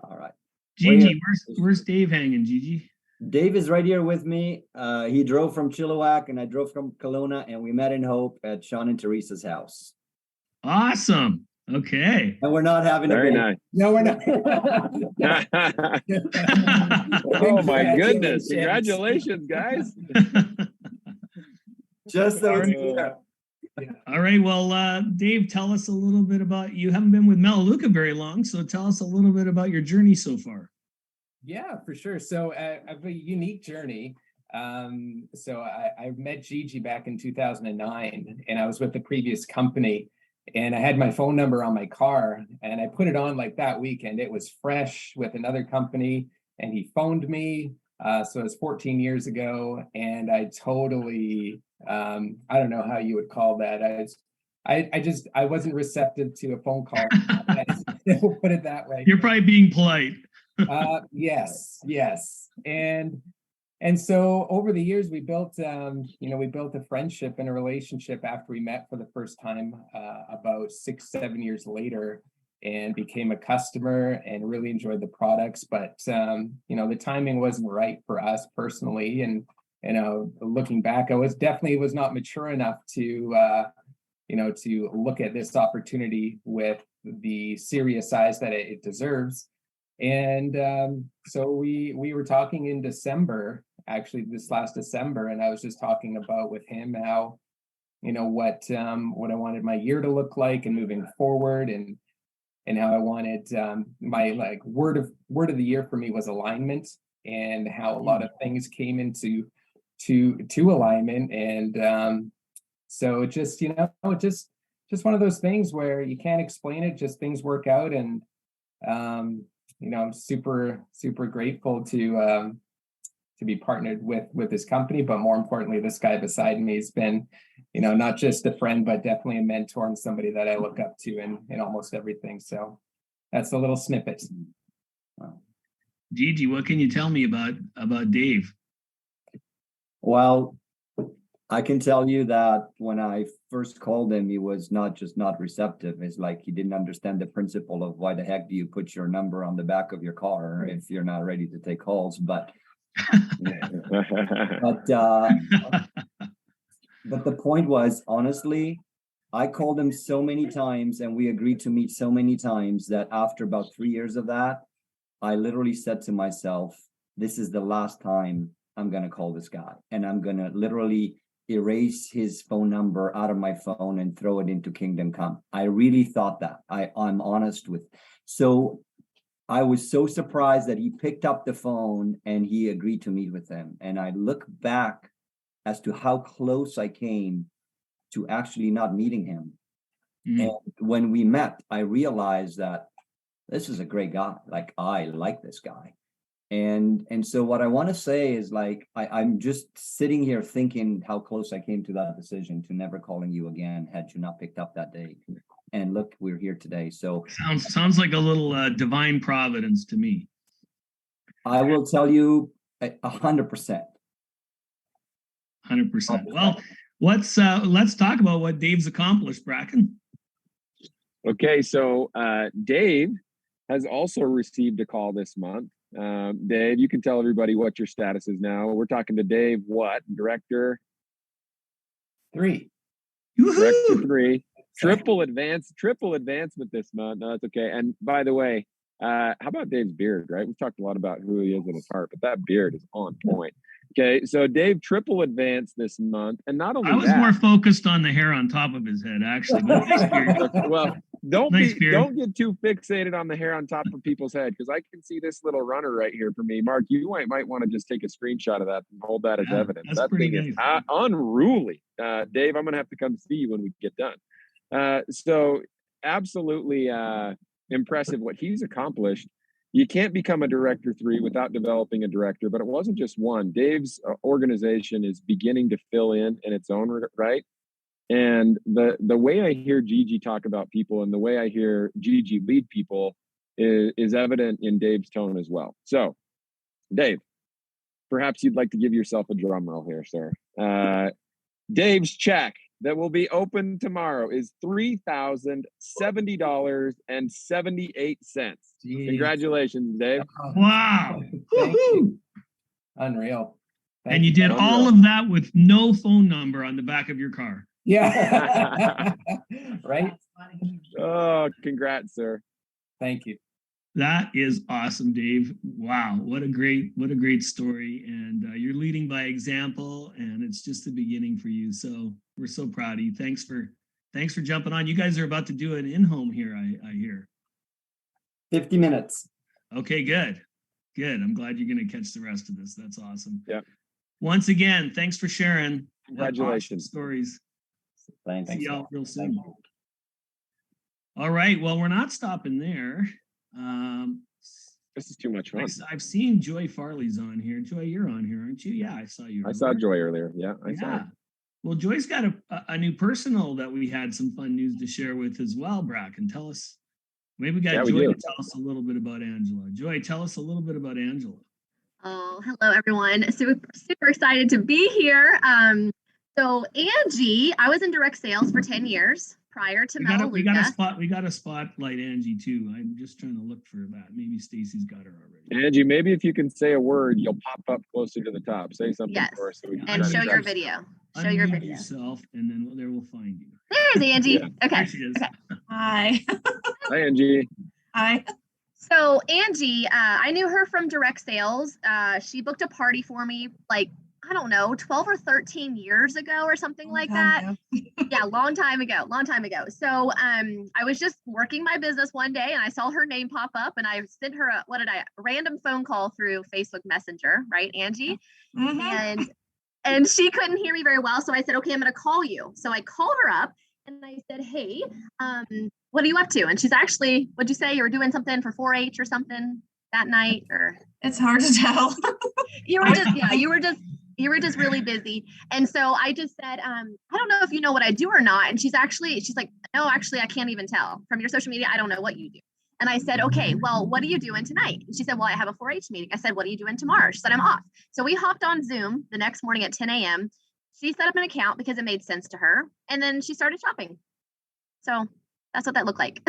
S7: All right,
S2: Gigi, where's Dave hanging? Gigi?
S7: Dave is right here with me. He drove from Chilliwack and I drove from Kelowna, and we met in Hope at Sean and Teresa's house.
S2: Awesome. Okay.
S7: And we're not having
S1: Very
S7: a
S1: nice.
S7: No, we're not.
S1: Oh my goodness. Congratulations, guys.
S7: Just so it's clear.
S2: All right. Well, Dave, tell us a little bit about, you haven't been with Melaleuca very long, so tell us a little bit about your journey so far.
S8: Yeah, for sure. So I have a unique journey. So I met Gigi back in 2009, and I was with the previous company, and I had my phone number on my car, and I put it on like that weekend. It was fresh with another company, and he phoned me. So it was 14 years ago, and I totally, I don't know how you would call that. I wasn't receptive to a phone call. We'll put it that way.
S2: You're probably being polite.
S8: Yes. And so over the years, we built a friendship and a relationship after we met for the first time about 6-7 years later, and became a customer and really enjoyed the products. But the timing wasn't right for us personally. And looking back, I was not mature enough to look at this opportunity with the serious eyes that it deserves. And so we were talking in December, actually this last December, and I was just talking about with him how, what I wanted my year to look like and moving forward, and how I wanted my word of the year for me was alignment, and how a lot of things came into alignment. And so it just just one of those things where you can't explain it, just things work out. And I'm super grateful to be partnered with this company, but more importantly, this guy beside me has been, not just a friend, but definitely a mentor and somebody that I look up to in almost everything. So that's a little snippet.
S7: Wow.
S2: Gigi, what can you tell me about Dave?
S7: Well, I can tell you that when I first called him, he was not receptive. It's like he didn't understand the principle of why the heck do you put your number on the back of your car if you're not ready to take calls. But but the point was, honestly, I called him so many times and we agreed to meet so many times that after about 3 years of that, I literally said to myself, this is the last time I'm going to call this guy, and I'm going to literally erase his phone number out of my phone and throw it into Kingdom Come. I really thought that. I'm honest with. So I was so surprised that he picked up the phone and he agreed to meet with him. And I look back as to how close I came to actually not meeting him. And when we met, I realized that this is a great guy. Like, I like this guy. And so what I want to say is, like, I'm just sitting here thinking how close I came to that decision to never calling you again had you not picked up that day. And look, we're here today. So
S2: Sounds like a little divine providence to me.
S7: I will tell you 100%.
S2: 100%. Well, let's talk about what Dave's accomplished, Bracken.
S1: Okay, so Dave has also received a call this month. Dave, you can tell everybody what your status is now. We're talking to Dave, what? Director
S8: 3.
S1: Director 3. Triple advancement this month. No, that's okay. And by the way, how about Dave's beard, right? We've talked a lot about who he is in his heart, but that beard is on point. Okay, so Dave triple advanced this month, and not only
S2: I was more focused on the hair on top of his head, actually. But nice beard.
S1: Well, don't get too fixated on the hair on top of people's head, because I can see this little runner right here for me. Mark, you might want to just take a screenshot of that and hold that as evidence. That thing is unruly. Dave, I'm gonna have to come see you when we get done. So absolutely impressive what he's accomplished. You can't become a director 3 without developing a director, but it wasn't just one. Dave's organization is beginning to fill in its own right. And the way I hear Gigi talk about people and the way I hear Gigi lead people is evident in Dave's tone as well. So, Dave, perhaps you'd like to give yourself a drum roll here, sir. Dave's check that will be open tomorrow is $3,070.78. Congratulations, Dave.
S2: Wow.
S8: Thank you. Unreal.
S2: And you did all of that with no phone number on the back of your car.
S8: Yeah. Right.
S1: Oh, congrats, sir.
S8: Thank you.
S2: That is awesome, Dave. Wow, what a great story. And you're leading by example, and it's just the beginning for you. So we're so proud of you. Thanks for jumping on. You guys are about to do an in-home here, I hear.
S7: 50 minutes.
S2: Okay, good. I'm glad you're going to catch the rest of this. That's awesome.
S1: Yeah.
S2: Once again, thanks for sharing.
S1: Congratulations.
S2: Awesome stories.
S7: Thanks.
S2: See y'all real soon. All right. Well, we're not stopping there.
S1: This is too much fun.
S2: I've seen Joy Farley's on here. Joy, you're on here, aren't you? Yeah, I saw you.
S1: I saw Joy earlier. Yeah, I saw it.
S2: Well, Joy's got a new personal that we had some fun news to share with as well, Bracken. Tell us. Maybe we got Joy to tell us a little bit about Angela. Joy, tell us a little bit about Angela.
S9: Oh, hello, everyone. Super excited to be here. So Angie, I was in direct sales for 10 years prior to Melaleuca.
S2: We got a spotlight Angie too. I'm just trying to look for that. Maybe Stacy's got her already.
S1: Angie, maybe if you can say a word, you'll pop up closer to the top. Say something for us. So we can
S9: and show your video. Show your video.
S2: Yourself, and then there we'll find you.
S9: There's Angie.
S1: Yeah.
S9: Okay.
S2: There she is.
S9: Okay. Hi.
S1: Hi, Angie.
S9: Hi. So Angie, I knew her from direct sales. She booked a party for me, like, I don't know, 12 or 13 years ago or something like that. Yeah, long time ago. So I was just working my business one day and I saw her name pop up and I sent her a random phone call through Facebook Messenger, right, Angie? Mm-hmm. And she couldn't hear me very well. So I said, okay, I'm going to call you. So I called her up and I said, hey, what are you up to? And she's actually, what'd you say? You were doing something for 4-H or something that night, or?
S10: It's hard to tell.
S9: You were just really busy. And so I just said, I don't know if you know what I do or not. And she's like, no, actually, I can't even tell. From your social media, I don't know what you do. And I said, okay, well, what are you doing tonight? And she said, well, I have a 4-H meeting. I said, what are you doing tomorrow? She said, I'm off. So we hopped on Zoom the next morning at 10 a.m. She set up an account because it made sense to her. And then she started shopping. So that's what that looked like.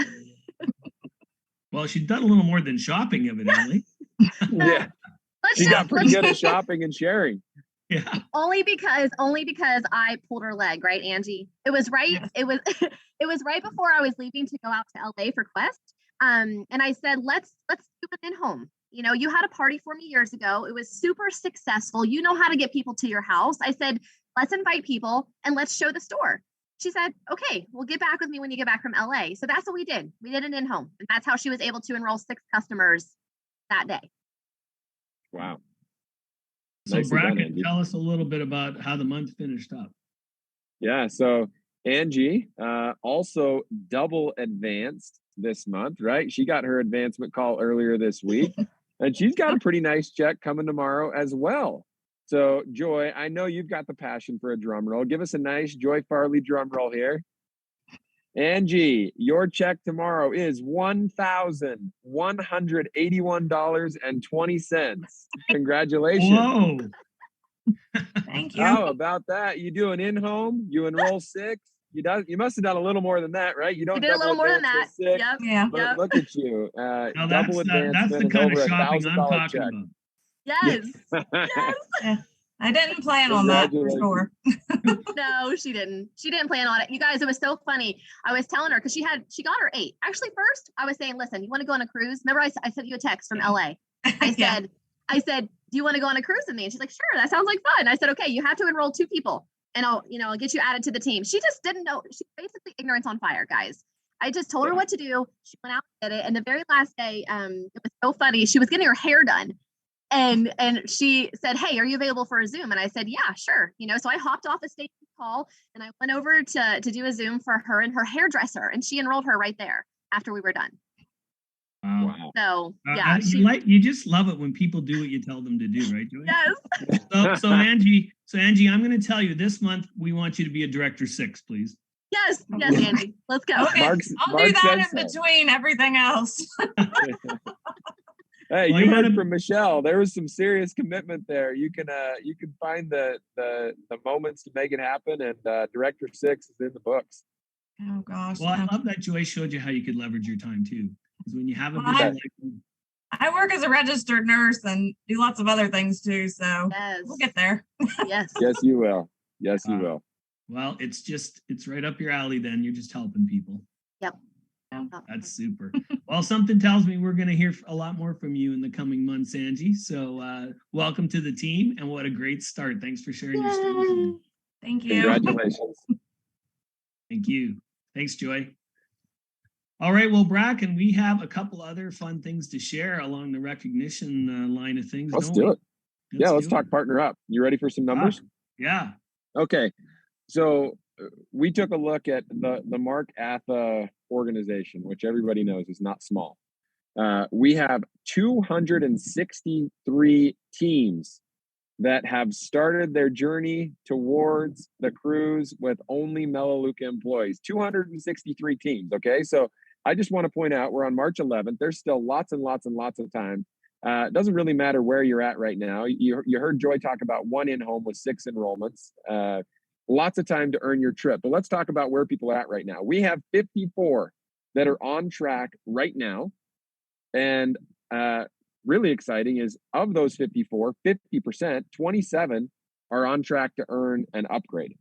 S2: Well, she's done a little more than shopping, evidently.
S1: Yeah. She got pretty good at shopping and sharing.
S2: Yeah.
S9: Only because I pulled her leg, right, Angie? It was right. Yeah. It was right before I was leaving to go out to LA for Quest. And I said, let's do an in-home. You know, you had a party for me years ago. It was super successful. You know how to get people to your house. I said, let's invite people and let's show the store. She said, okay, well, get back with me when you get back from LA. So that's what we did. We did an in-home. And that's how she was able to enroll 6 customers that day.
S1: Wow.
S2: So Bracken, tell us a little bit about how the month finished up.
S1: Yeah, so Angie also double advanced this month, right? She got her advancement call earlier this week, and she's got a pretty nice check coming tomorrow as well. So, Joy, I know you've got the passion for a drum roll. Give us a nice Joy Farley drum roll here. Angie, your check tomorrow is $1,181.20. Congratulations.
S2: Whoa.
S10: Thank you.
S1: How about that? You do an in-home, you enroll 6. You must have done a little more than that, right? You don't
S9: You did a little more than that.
S1: advance with 6,
S9: Yep.
S10: Yeah.
S1: but
S9: Yep.
S1: look at you.
S2: Now
S1: Double advancement
S2: that's the
S1: and
S2: kind
S1: over
S2: of shopping I'm
S1: $1,000
S2: talking
S1: check.
S2: about.
S9: Yes.
S10: Yeah. I didn't plan on that for sure.
S9: No, she didn't. She didn't plan on it. You guys, it was so funny. I was telling her because she got her 8. Actually, first I was saying, listen, you want to go on a cruise? Remember, I sent you a text from LA.
S10: Yeah.
S9: I said, do you want to go on a cruise with me? And she's like, sure, that sounds like fun. I said, okay, you have to enroll 2 people and I'll get you added to the team. She just didn't know. She's basically ignorance on fire, guys. I just told her what to do. She went out and did it. And the very last day, it was so funny. She was getting her hair done. And she said, hey, are you available for a Zoom? And I said, yeah, sure. So I hopped off a station call and I went over to do a Zoom for her and her hairdresser. And she enrolled her right there after we were done.
S2: Wow.
S9: So yeah,
S2: you just love it when people do what you tell them to do, right, Joy?
S9: yes.
S2: So Angie, I'm going to tell you this month we want you to be a director 6, please.
S9: Yes, Andy. Let's go.
S10: Okay. I'll do that in between everything else.
S1: Hey,
S2: Well,
S1: you
S2: you
S1: heard
S2: gotta-
S1: from Michelle. There was some serious commitment there. You can find the moments to make it happen, and Director 6 is in the books.
S10: Oh gosh.
S2: Well, I love that Joy showed you how you could leverage your time too. Because when you have a
S10: Well,
S2: vision like
S10: I work as a registered nurse and do lots of other things too. So
S9: Yes.
S10: we'll get there.
S9: Yes.
S1: Yes, you will. Yes, you will.
S2: well, it's right up your alley then. You're just helping people.
S9: Yep.
S2: That's super. Well, something tells me we're going to hear a lot more from you in the coming months, Angie. So welcome to the team and what a great start. Thanks for sharing your story.
S10: Thank you.
S1: Congratulations.
S2: Thank you. Thanks, Joy. All right, well, Bracken, we have a couple other fun things to share along the recognition line of things.
S1: Let's
S2: don't
S1: do
S2: we?
S1: it. Let's
S2: do
S1: talk
S2: it.
S1: partner up. You ready for some numbers?
S2: Yeah.
S1: Okay. So we took a look at the Mark Atha organization, which everybody knows is not small. We have 263 teams that have started their journey towards the cruise with only Melaleuca employees. 263 teams. Okay. So I just want to point out we're on March 11th. There's still lots and lots and lots of time. It doesn't really matter where you're at right now. You heard Joy talk about one in-home with 6 enrollments. Lots of time to earn your trip. But let's talk about where people are at right now. We have 54 that are on track right now. And really exciting is of those 54, 50%, 27 are on track to earn an upgrade.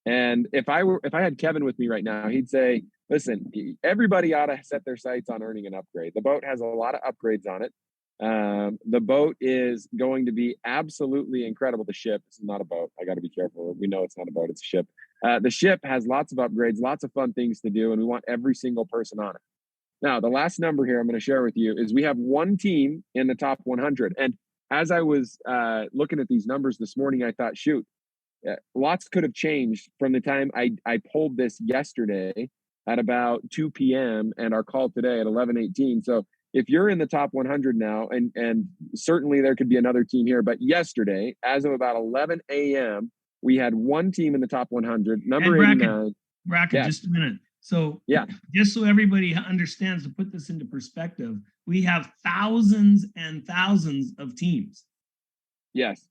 S1: And if I had Kevin with me right now, he'd say, listen, everybody ought to set their sights on earning an upgrade. The boat has a lot of upgrades on it. The boat is going to be absolutely incredible. The ship, this is not a boat. I got to be careful. We know it's not a boat, it's a ship. The ship has lots of upgrades, lots of fun things to do, and we want every single person on it. Now, the last number here I'm going to share with you is we have one team in the top 100. And as I was looking at these numbers this morning, I thought, shoot, lots could have changed from the time I pulled this yesterday at about 2 p.m. and our call today at 11:18. So if you're in the top 100 now, and certainly there could be another team here, but yesterday, as of about 11 a.m., we had one team in the top 100, number 89.
S2: Bracken, just a minute. So just so everybody understands, to put this into perspective, we have thousands and thousands of teams.
S1: Yes.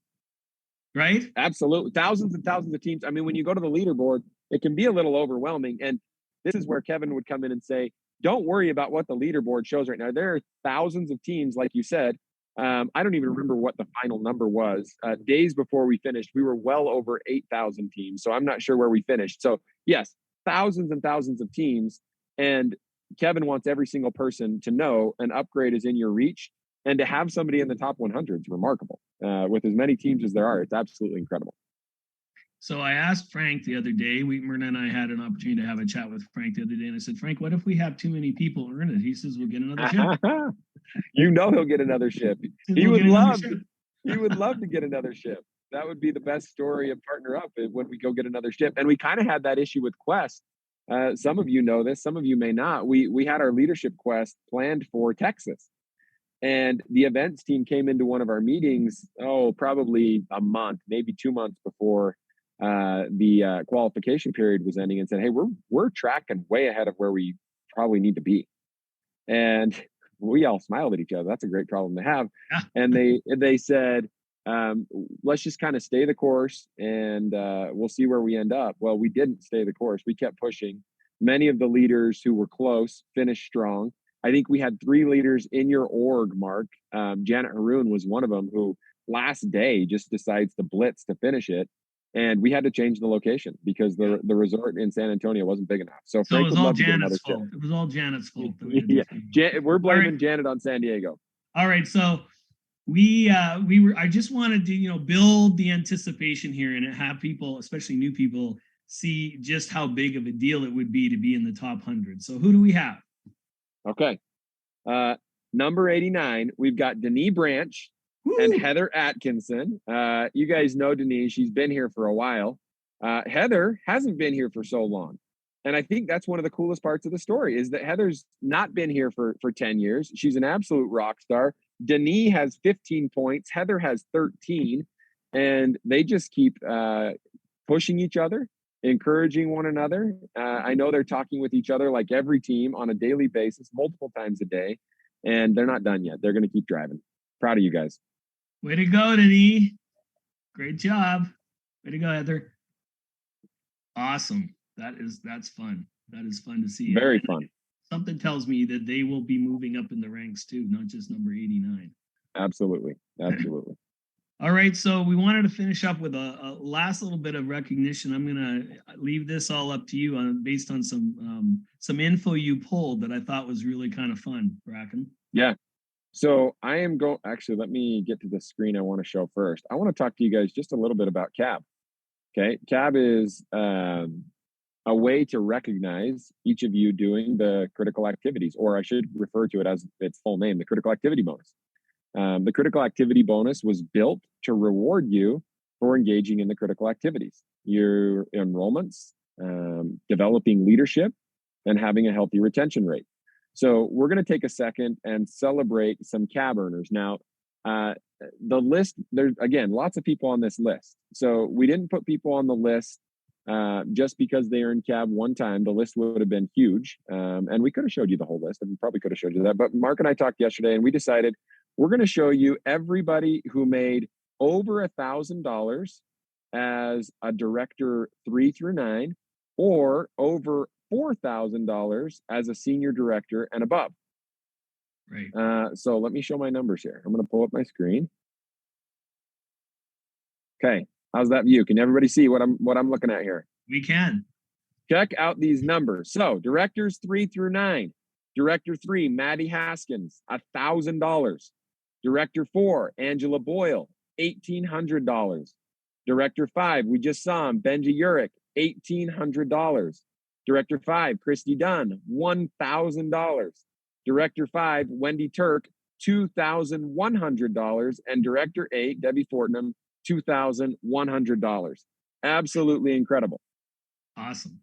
S2: Right?
S1: Absolutely. Thousands and thousands of teams. I mean, when you go to the leaderboard, it can be a little overwhelming. And this is where Kevin would come in and say, don't worry about what the leaderboard shows right now. There are thousands of teams, like you said. I don't even remember what the final number was. Days before we finished, we were well over 8,000 teams. So I'm not sure where we finished. So yes, thousands and thousands of teams. And Kevin wants every single person to know an upgrade is in your reach. And to have somebody in the top 100 is remarkable. With as many teams as there are, it's absolutely incredible.
S2: So I asked Frank the other day, Myrna and I had an opportunity to have a chat with Frank the other day. And I said, Frank, what if we have too many people earn it? He says, we'll get another ship.
S1: You know, he'll get another ship. He would love to get another ship. That would be the best story of Partner Up when we go get another ship. And we kind of had that issue with Quest some of you know this, some of you may not. We had our leadership quest planned for Texas. And the events team came into one of our meetings, probably a month, maybe 2 months before the qualification period was ending, and said, "Hey, we're tracking way ahead of where we probably need to be." And we all smiled at each other. That's a great problem to have.
S2: Yeah.
S1: And they said, let's just kind of stay the course, and we'll see where we end up. Well, we didn't stay the course. We kept pushing. Many of the leaders who were close finished strong. I think we had 3 leaders in your org, Mark. Janet Haroon was one of them, who last day just decides to blitz to finish it. And we had to change the location because the resort in San Antonio wasn't big enough. So
S2: it
S1: Frank
S2: was
S1: would
S2: all
S1: love to get another
S2: Janet's fault.
S1: shift.
S2: It was all Janet's fault.
S1: Yeah, we're blaming
S2: right.
S1: Janet on San Diego.
S2: All right, so I just wanted to build the anticipation here and have people, especially new people, see just how big of a deal it would be to be in the top 100. So who do we have?
S1: Okay, number 89, we've got Denise Branch.
S2: Woo!
S1: And Heather Atkinson. You guys know Denise. She's been here for a while. Heather hasn't been here for so long. And I think that's one of the coolest parts of the story, is that Heather's not been here for 10 years. She's an absolute rock star. Denise has 15 points. Heather has 13. And they just keep pushing each other, encouraging one another. I know they're talking with each other like every team on a daily basis, multiple times a day. And they're not done yet. They're going to keep driving. Proud of you guys.
S2: Way to go, Denise. Great job. Way to go, Heather. Awesome. That's fun. That is fun to see.
S1: Very fun.
S2: Something tells me that they will be moving up in the ranks too, not just number 89.
S1: Absolutely. Absolutely.
S2: All right. So we wanted to finish up with a last little bit of recognition. I'm going to leave this all up to you based on some info you pulled that I thought was really kind of fun, Bracken.
S1: Yeah. So I am actually, let me get to the screen I want to show first. I want to talk to you guys just a little bit about CAB. Okay. CAB is a way to recognize each of you doing the critical activities, or I should refer to it as its full name, the critical activity bonus. The critical activity bonus was built to reward you for engaging in the critical activities, your enrollments, developing leadership, and having a healthy retention rate. So we're going to take a second and celebrate some CAB earners. Now, the list, there's, again, lots of people on this list. So we didn't put people on the list just because they earned CAB one time. The list would have been huge. And we could have showed you the whole list. And we probably could have showed you that. But Mark and I talked yesterday, and we decided we're going to show you everybody who made over $1,000 as a director 3 through 9, or over $4,000 as a senior director and above.
S2: Right.
S1: So let me show my numbers here. I'm going to pull up my screen. Okay, how's that view? Can everybody see what I'm looking at here?
S2: We can.
S1: Check out these numbers. So directors 3 through 9. Director 3, Maddie Haskins, $1,000. Director 4, Angela Boyle, $1,800. Director 5, we just saw him, Benji Urich, $1,800. Director 5, Christy Dunn, $1,000. Director 5, Wendy Turk, $2,100. And Director 8, Debbie Fortnum, $2,100. Absolutely incredible.
S2: Awesome.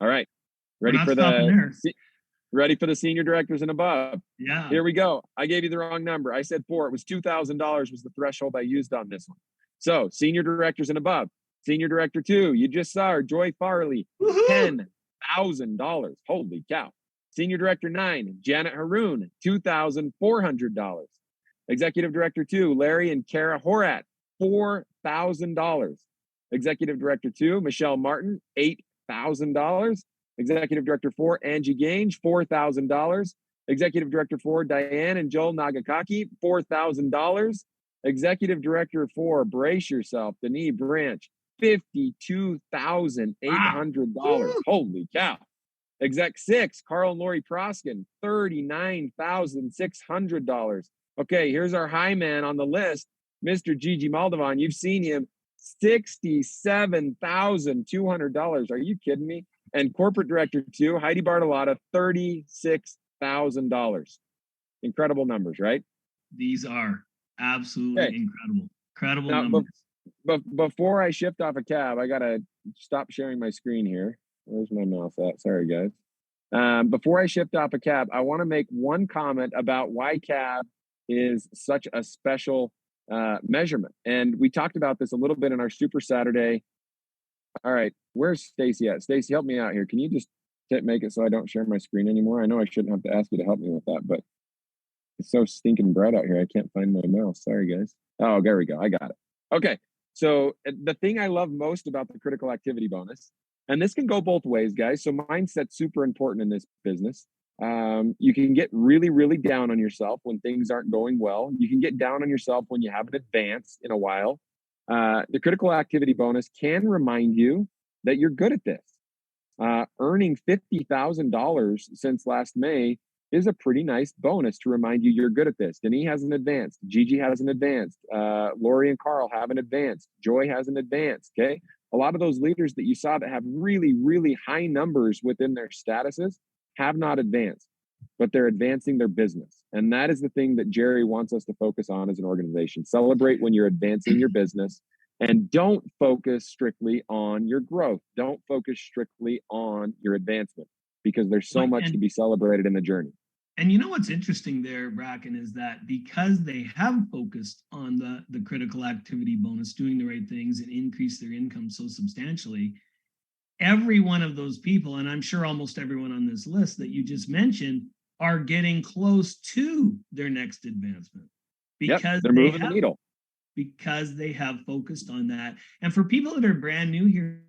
S1: All right. Ready for the senior directors and above?
S2: Yeah.
S1: Here we go. I gave you the wrong number. I said 4. It was $2,000 was the threshold I used on this one. So senior directors and above. Senior director 2, you just saw her, Joy Farley, $10,000. Holy cow. Senior director 9, Janet Haroon, $2,400. Executive director 2, Larry and Kara Horat, $4,000. Executive director 2, Michelle Martin, $8,000. Executive director 4, Angie Gange, $4,000. Executive director 4, Diane and Joel Nagakaki, $4,000. Executive director 4, brace yourself, Denise Branch, $52,800. Wow. Holy cow. Exec 6, Carl and Lori Proskin, $39,600. Okay, here's our high man on the list, Mr. Gigi Maldovan. You've seen him, $67,200. Are you kidding me? And corporate director 2, Heidi Bartolotta, $36,000. Incredible numbers, right?
S2: These are absolutely incredible
S1: now,
S2: numbers.
S1: Before I shift off a cab, I got to stop sharing my screen here. Where's my mouse at? Sorry, guys. Before I shift off a cab, I want to make one comment about why cab is such a special measurement. And we talked about this a little bit in our Super Saturday. All right, where's Stacy at? Stacy, help me out here. Can you just make it so I don't share my screen anymore? I know I shouldn't have to ask you to help me with that, but it's so stinking bright out here. I can't find my mouse. Sorry, guys. Oh, there we go. I got it. Okay. So the thing I love most about the critical activity bonus, and this can go both ways, guys. So mindset's super important in this business. You can get really, really down on yourself when things aren't going well. You can get down on yourself when you haven't advanced in a while. The critical activity bonus can remind you that you're good at this. Earning $50,000 since last May is a pretty nice bonus to remind you you're good at this. Denis hasn't advanced. Gigi hasn't advanced. Lori and Carl haven't advanced. Joy hasn't advanced, okay? A lot of those leaders that you saw that have really, really high numbers within their statuses have not advanced, but they're advancing their business. And that is the thing that Jerry wants us to focus on as an organization. Celebrate when you're advancing your business, and don't focus strictly on your growth. Don't focus strictly on your advancement, because there's so much to be celebrated in the journey.
S2: And you know what's interesting there, Bracken, is that because they have focused on the critical activity bonus, doing the right things and increase their income so substantially, every one of those people, and I'm sure almost everyone on this list that you just mentioned, are getting close to their next advancement, because
S1: they're moving the needle.
S2: Because they have focused on that. And for people that are brand new here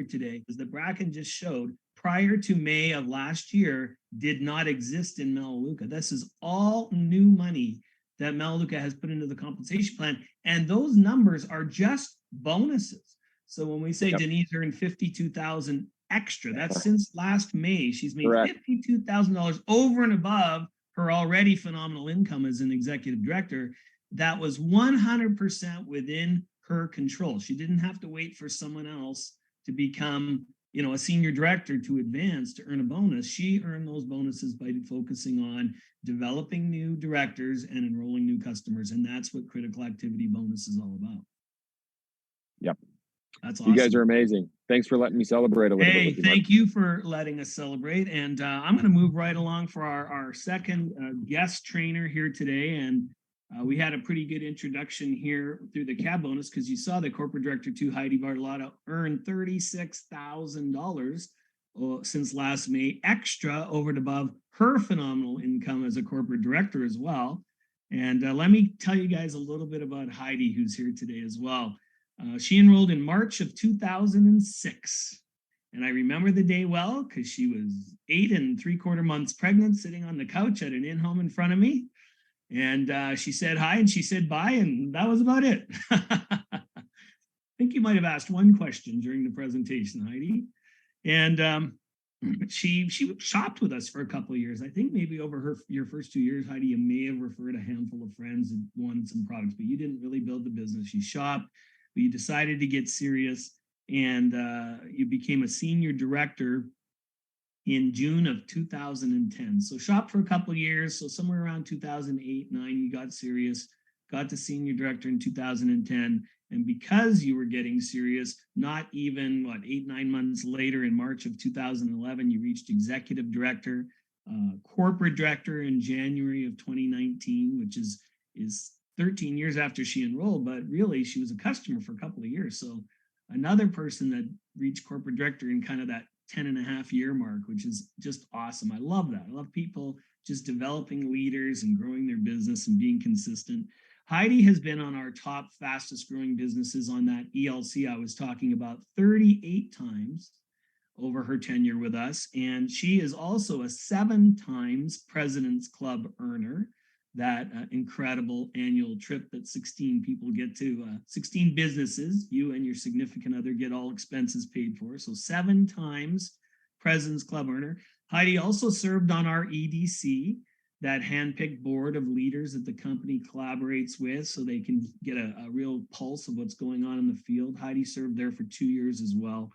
S2: today, as the Bracken just showed, prior to May of last year, did not exist in Melaleuca. This is all new money that Melaleuca has put into the compensation plan. And those numbers are just bonuses. So when we say Denise earned $52,000 extra, that's since last May. She's made $52,000 over and above her already phenomenal income as an executive director. That was 100% within her control. She didn't have to wait for someone else to become, a senior director to advance to earn a bonus. She earned those bonuses by focusing on developing new directors and enrolling new customers. And that's what critical activity bonus is all about.
S1: Yep.
S2: That's awesome.
S1: You guys are amazing. Thanks for letting me celebrate a little bit.
S2: Hey,
S1: with you,
S2: thank you for letting us celebrate. And I'm going to move right along for our second guest trainer here today. And we had a pretty good introduction here through the cab bonus, because you saw the corporate director too, Heidi Bartolotta, earned $36,000 since last May, extra over and above her phenomenal income as a corporate director as well. And let me tell you guys a little bit about Heidi, who's here today as well. She enrolled in March of 2006. And I remember the day well, because she was 8 3/4 months pregnant, sitting on the couch at an in-home in front of me. And she said hi and she said bye, and that was about it. I think you might have asked one question during the presentation, Heidi. And she shopped with us for a couple of years. I think maybe over your first 2 years, Heidi, you may have referred a handful of friends and wanted some products, but you didn't really build the business. You shopped. But you decided to get serious, and you became a senior director in June of 2010. So shopped for a couple of years. So somewhere around 2008, 9, you got serious, got to senior director in 2010. And because you were getting serious, not even 8, 9 months later, in March of 2011, you reached executive director, corporate director in January of 2019, which is 13 years after she enrolled, but really she was a customer for a couple of years. So another person that reached corporate director in kind of that 10.5-year mark, which is just awesome. I love that. I love people just developing leaders and growing their business and being consistent. Heidi has been on our top fastest growing businesses on that ELC I was talking about 38 times over her tenure with us. And she is also a 7 times President's Club earner. That incredible annual trip that 16 people get to, 16 businesses, you and your significant other get all expenses paid for. So 7 times President's Club earner. Heidi also served on our EDC, that handpicked board of leaders that the company collaborates with so they can get a real pulse of what's going on in the field. Heidi served there for 2 years as well.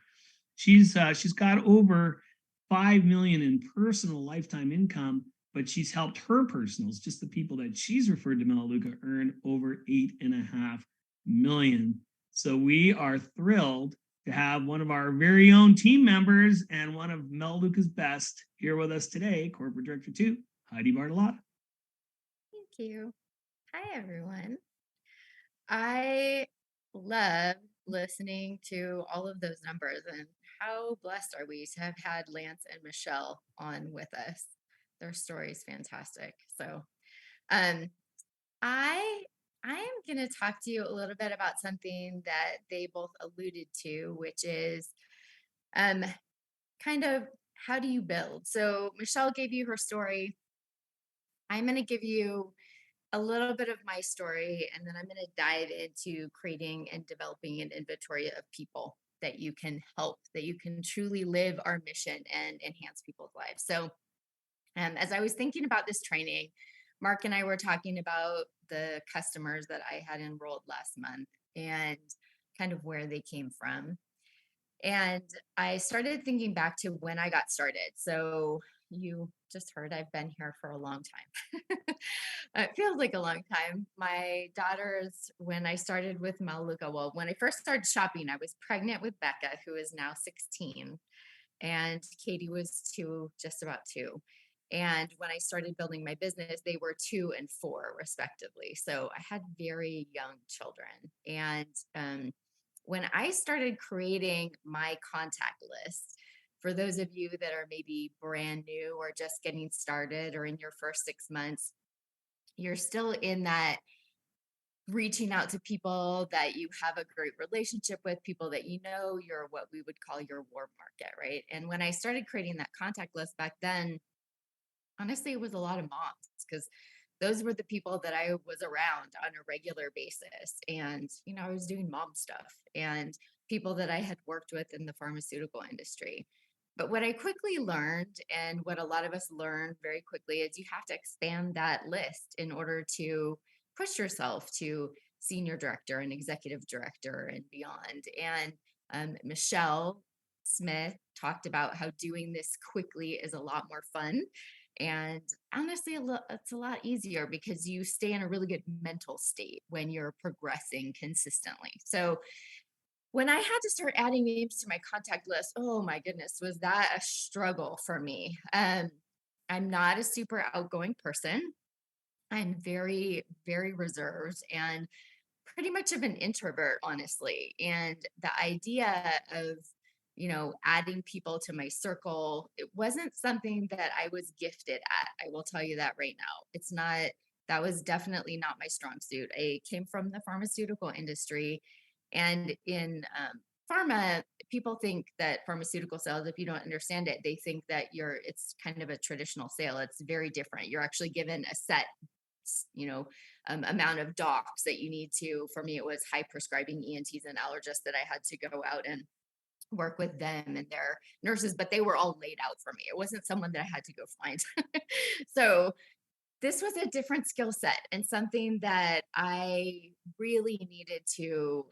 S2: She's got over $5 million in personal lifetime income, but she's helped her personals, just the people that she's referred to Melaleuca, earn over $8.5 million. So we are thrilled to have one of our very own team members and one of Melaleuca's best here with us today, Corporate Director 2, Heidi Bartolotta.
S11: Thank you. Hi, everyone. I love listening to all of those numbers, and how blessed are we to have had Lance and Michelle on with us. Their story is fantastic. So I am going to talk to you a little bit about something that they both alluded to, which is kind of how do you build? So Michelle gave you her story. I'm going to give you a little bit of my story, and then I'm going to dive into creating and developing an inventory of people that you can help, that you can truly live our mission and enhance people's lives. So as I was thinking about this training, Mark and I were talking about the customers that I had enrolled last month and kind of where they came from. And I started thinking back to when I got started. So you just heard I've been here for a long time. It feels like a long time. My daughters, when I started with Melaleuca, well, when I first started shopping, I was pregnant with Becca, who is now 16, and Katie was 2, just about 2. And when I started building my business, they were 2 and 4, respectively. So I had very young children. And when I started creating my contact list, for those of you that are maybe brand new or just getting started or in your first 6 months, you're still in that reaching out to people that you have a great relationship with, people that you know, you're what we would call your warm market, right? And when I started creating that contact list back then, honestly, it was a lot of moms, because those were the people that I was around on a regular basis. And, you know, I was doing mom stuff, and people that I had worked with in the pharmaceutical industry. But what I quickly learned, and what a lot of us learn very quickly, is you have to expand that list in order to push yourself to senior director and executive director and beyond. And Michelle Smith talked about how doing this quickly is a lot more fun. And honestly, it's a lot easier because you stay in a really good mental state when you're progressing consistently. So when I had to start adding names to my contact list, oh my goodness, was that a struggle for me? I'm not a super outgoing person. I'm very, very reserved and pretty much of an introvert, honestly. And the idea of, you know, adding people to my circle, it wasn't something that I was gifted at. I will tell you that right now. It's not, that was definitely not my strong suit. I came from the pharmaceutical industry, and in pharma, people think that pharmaceutical sales, if you don't understand it, they think that it's kind of a traditional sale. It's very different. You're actually given a set, you know, amount of docs that you need to. For me, it was high prescribing ENTs and allergists that I had to go out and work with them and their nurses, but they were all laid out for me. It wasn't someone that I had to go find. So this was a different skill set, and something that I really needed to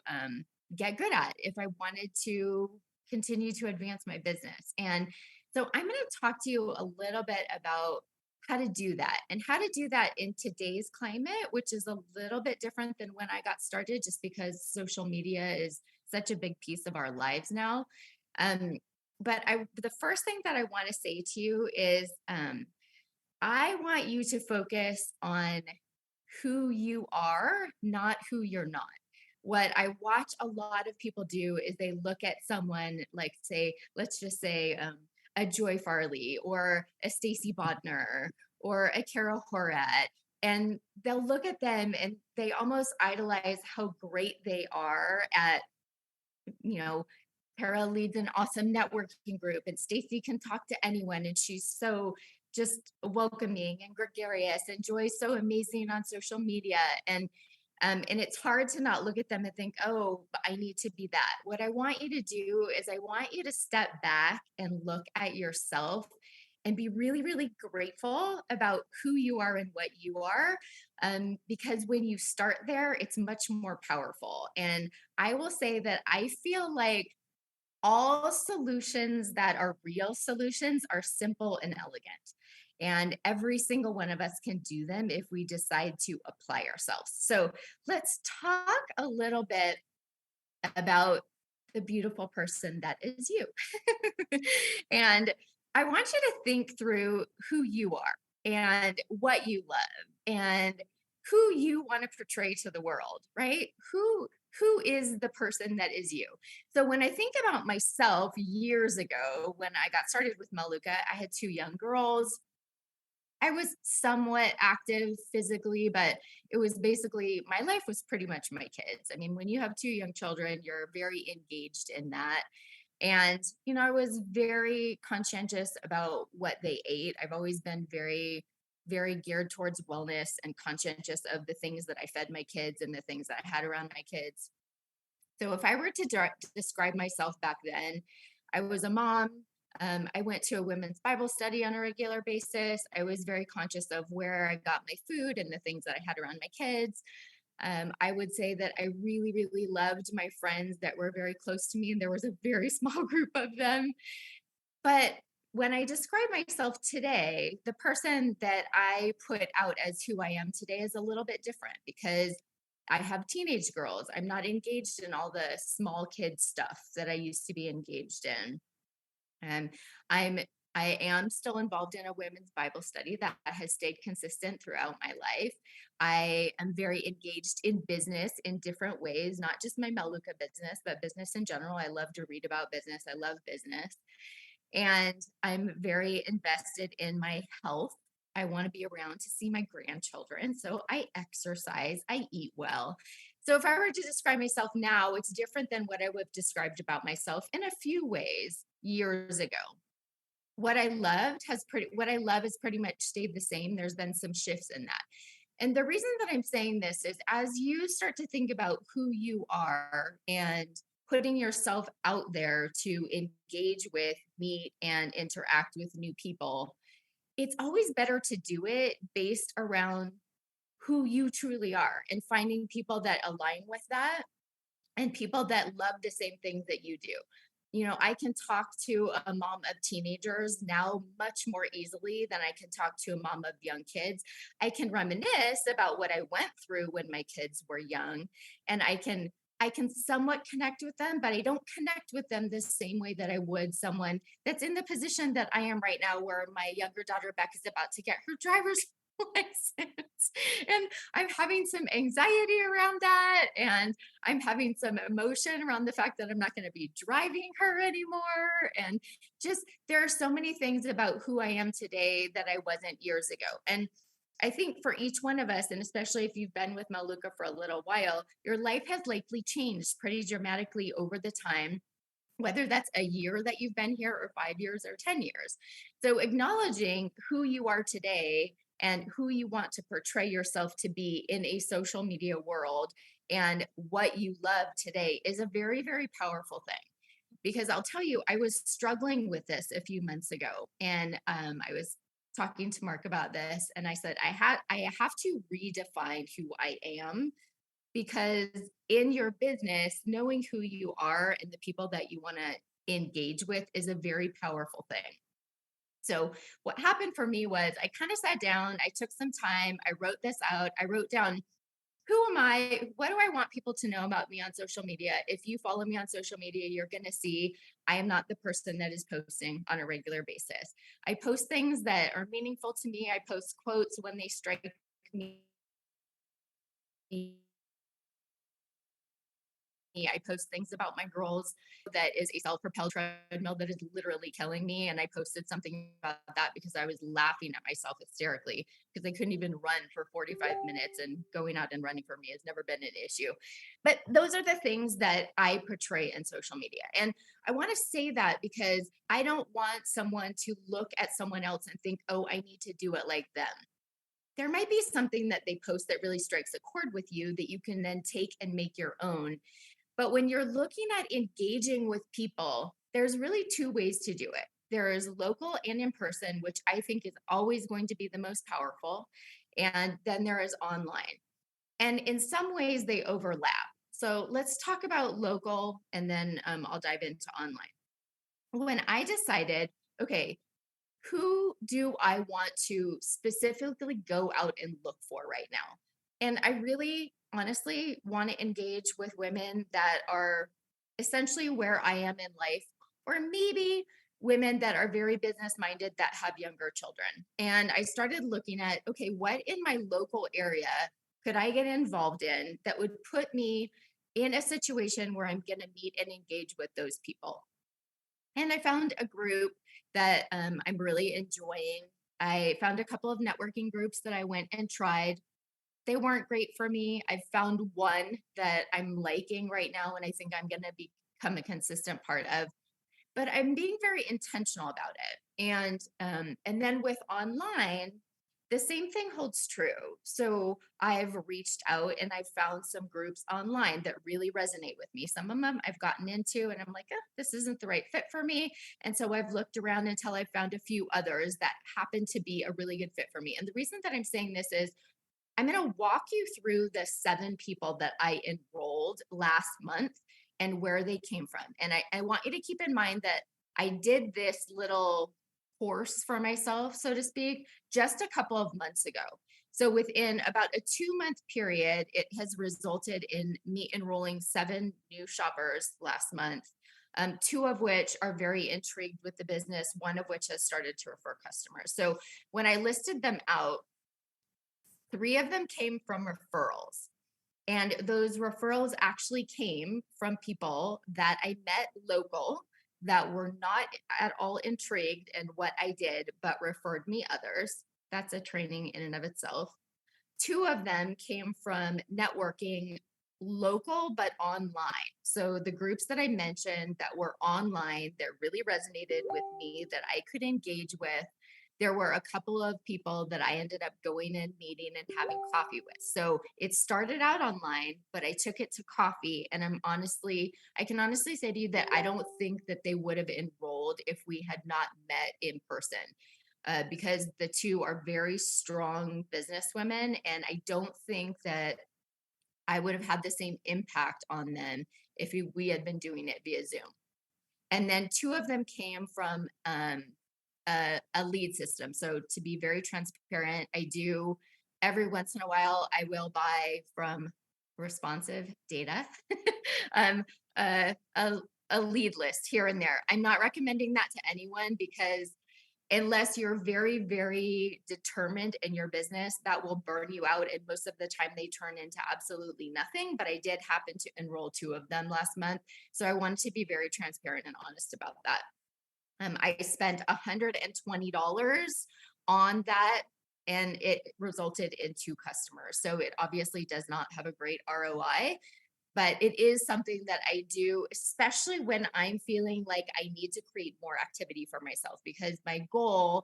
S11: get good at if I wanted to continue to advance my business. And so I'm going to talk to you a little bit about how to do that, and how to do that in today's climate, which is a little bit different than when I got started, just because social media is such a big piece of our lives now. But the first thing that I want to say to you is I want you to focus on who you are, not who you're not. What I watch a lot of people do is they look at someone like, say, let's just say a Joy Farley or a Stacy Bodner or a Carol Horat, and they'll look at them and they almost idolize how great they are at, you know, Tara leads an awesome networking group, and Stacy can talk to anyone, and she's so just welcoming and gregarious, and Joy's so amazing on social media. And it's hard to not look at them and think, oh, I need to be that. What I want you to do is I want you to step back and look at yourself and be really, really grateful about who you are and what you are. Because when you start there, it's much more powerful. And I will say that I feel like all solutions that are real solutions are simple and elegant. And every single one of us can do them if we decide to apply ourselves. So let's talk a little bit about the beautiful person that is you. And I want you to think through who you are and what you love and who you want to portray to the world, right? Who is the person that is you? So when I think about myself years ago, when I got started with Maluka, I had 2 young girls. I was somewhat active physically, but it was basically my life was pretty much my kids. I mean, when you have 2 young children, you're very engaged in that. And, I was very conscientious about what they ate. I've always been very, very geared towards wellness and conscientious of the things that I fed my kids and the things that I had around my kids. So if I were to describe myself back then, I was a mom. I went to a women's Bible study on a regular basis. I was very conscious of where I got my food and the things that I had around my kids. I would say that I really, really loved my friends that were very close to me, and there was a very small group of them. But when I describe myself today, the person that I put out as who I am today is a little bit different because I have teenage girls. I'm not engaged in all the small kid stuff that I used to be engaged in. And I am still involved in a women's Bible study that has stayed consistent throughout my life. I am very engaged in business in different ways, not just my Meluka business, but business in general. I love to read about business. I love business. And I'm very invested in my health. I want to be around to see my grandchildren. So I exercise, I eat well. So if I were to describe myself now, it's different than what I would have described about myself in a few ways years ago. What I love has pretty much stayed the same. There's been some shifts in that. And the reason that I'm saying this is as you start to think about who you are and putting yourself out there to engage with, meet, and interact with new people, it's always better to do it based around who you truly are and finding people that align with that and people that love the same things that you do. I can talk to a mom of teenagers now much more easily than I can talk to a mom of young kids. I can reminisce about what I went through when my kids were young, and I can somewhat connect with them, but I don't connect with them the same way that I would someone that's in the position that I am right now, where my younger daughter, Beck, is about to get her driver's license. And I'm having some anxiety around that. And I'm having some emotion around the fact that I'm not going to be driving her anymore. And just, there are so many things about who I am today that I wasn't years ago. And I think for each one of us, and especially if you've been with Maluka for a little while, your life has likely changed pretty dramatically over the time, whether that's a year that you've been here or 5 years or 10 years. So acknowledging who you are today and who you want to portray yourself to be in a social media world and what you love today is a very, very powerful thing. Because I'll tell you, I was struggling with this a few months ago, and I was talking to Mark about this, and I said, I have to redefine who I am, because in your business, knowing who you are and the people that you want to engage with is a very powerful thing. So what happened for me was I kind of sat down, I took some time, I wrote this out, I wrote down, who am I? What do I want people to know about me on social media? If you follow me on social media, you're going to see I am not the person that is posting on a regular basis. I post things that are meaningful to me. I post quotes when they strike me. I post things about my girls that is a self-propelled treadmill that is literally killing me. And I posted something about that because I was laughing at myself hysterically because I couldn't even run for 45 minutes, and going out and running for me has never been an issue. But those are the things that I portray in social media. And I want to say that because I don't want someone to look at someone else and think, oh, I need to do it like them. There might be something that they post that really strikes a chord with you that you can then take and make your own. But when you're looking at engaging with people, there's really 2 ways to do it. There is local and in person, which I think is always going to be the most powerful. And then there is online. And in some ways they overlap. So let's talk about local, and then I'll dive into online. When I decided, okay, who do I want to specifically go out and look for right now? And I really honestly want to engage with women that are essentially where I am in life, or maybe women that are very business minded that have younger children. And I started looking at, okay, what in my local area could I get involved in that would put me in a situation where I'm going to meet and engage with those people? And I found a group that I'm really enjoying. I found a couple of networking groups that I went and tried. They weren't great for me. I found one that I'm liking right now, and I think I'm going to become a consistent part of. But I'm being very intentional about it. And then with online, the same thing holds true. So I've reached out and I've found some groups online that really resonate with me. Some of them I've gotten into and I'm like, oh, this isn't the right fit for me. And so I've looked around until I found a few others that happen to be a really good fit for me. And the reason that I'm saying this is I'm going to walk you through the 7 people that I enrolled last month and where they came from. And I want you to keep in mind that I did this little course for myself, so to speak, just a couple of months ago. So within about a 2-month period, it has resulted in me enrolling 7 new shoppers last month. 2 of which are very intrigued with the business, one of which has started to refer customers. So when I listed them out, 3 of them came from referrals. And those referrals actually came from people that I met local that were not at all intrigued in what I did, but referred me others. That's a training in and of itself. 2 of them came from networking local, but online. So the groups that I mentioned that were online that really resonated with me, that I could engage with, there were a couple of people that I ended up going and meeting and having coffee with. So it started out online, but I took it to coffee. And I can honestly say to you that I don't think that they would have enrolled if we had not met in person. Because the 2 are very strong business women. And I don't think that I would have had the same impact on them if we had been doing it via Zoom. And then 2 of them came from a lead system. So to be very transparent, I do every once in a while, I will buy from Responsive Data a lead list here and there. I'm not recommending that to anyone because unless you're very, very determined in your business, that will burn you out. And most of the time they turn into absolutely nothing. But I did happen to enroll 2 of them last month. So I wanted to be very transparent and honest about that. I spent $120 on that and it resulted in 2 customers. So it obviously does not have a great ROI, but it is something that I do, especially when I'm feeling like I need to create more activity for myself, because my goal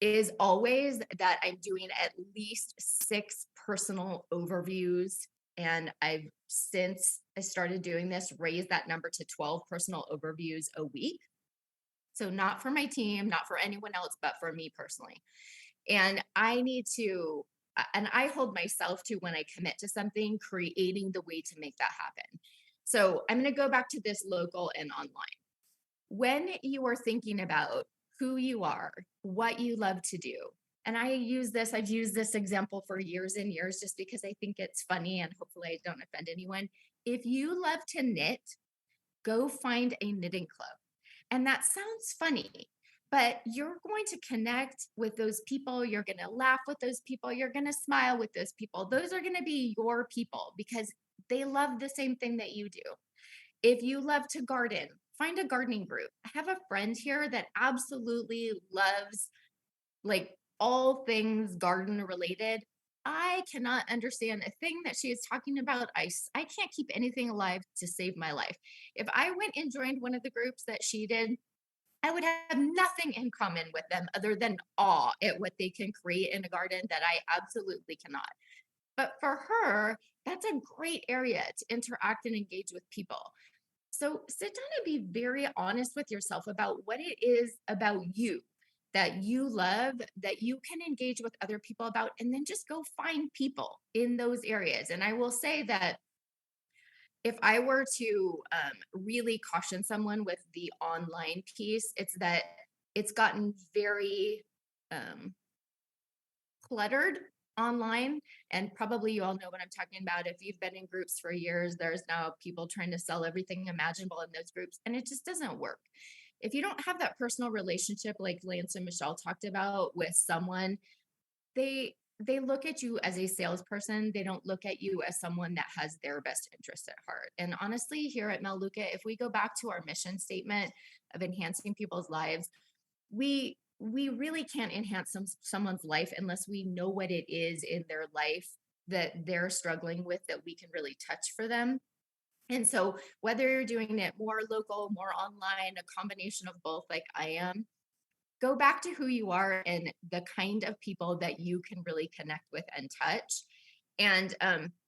S11: is always that I'm doing at least 6 personal overviews. And I've, since I started doing this, raised that number to 12 personal overviews a week. So not for my team, not for anyone else, but for me personally. And I need to, and I hold myself to, when I commit to something, creating the way to make that happen. So I'm going to go back to this local and online. When you are thinking about who you are, what you love to do, and I've used this example for years and years just because I think it's funny and hopefully I don't offend anyone. If you love to knit, go find a knitting club. And that sounds funny, but you're going to connect with those people. You're going to laugh with those people. You're going to smile with those people. Those are going to be your people because they love the same thing that you do. If you love to garden, find a gardening group. I have a friend here that absolutely loves like all things garden related. I cannot understand a thing that she is talking about. I can't keep anything alive to save my life. If I went and joined one of the groups that she did, I would have nothing in common with them other than awe at what they can create in a garden that I absolutely cannot. But for her, that's a great area to interact and engage with people. So sit down and be very honest with yourself about what it is about you that you love, that you can engage with other people about, and then just go find people in those areas. And I will say that if I were to really caution someone with the online piece, it's that it's gotten very cluttered online, and probably you all know what I'm talking about. If you've been in groups for years, there's now people trying to sell everything imaginable in those groups, and it just doesn't work. If you don't have that personal relationship like Lance and Michelle talked about with someone, they look at you as a salesperson. They don't look at you as someone that has their best interest at heart. And honestly, here at Melaleuca, if we go back to our mission statement of enhancing people's lives, we really can't enhance someone's life unless we know what it is in their life that they're struggling with that we can really touch for them. And so whether you're doing it more local, more online, a combination of both like I am, go back to who you are and the kind of people that you can really connect with and touch. And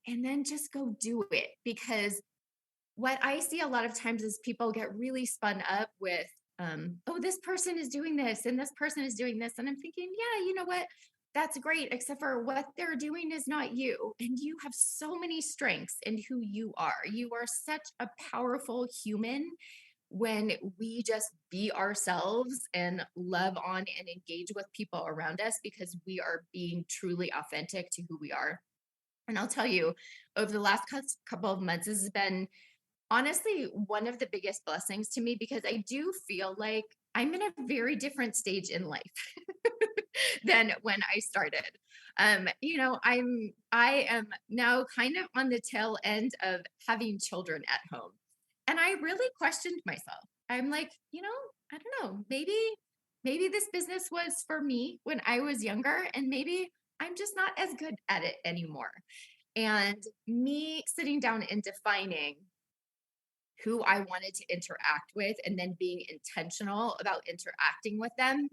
S11: then just go do it. Because what I see a lot of times is people get really spun up with, oh, this person is doing this and this person is doing this. And I'm thinking, yeah, you know what? That's great, except for what they're doing is not you. And you have so many strengths in who you are. You are such a powerful human when we just be ourselves and love on and engage with people around us because we are being truly authentic to who we are. And I'll tell you, over the last couple of months, this has been honestly one of the biggest blessings to me because I do feel like I'm in a very different stage in life than when I started. I am now kind of on the tail end of having children at home. And I really questioned myself. I'm like, I don't know, maybe this business was for me when I was younger, and maybe I'm just not as good at it anymore. And me sitting down and defining who I wanted to interact with and then being intentional about interacting with them.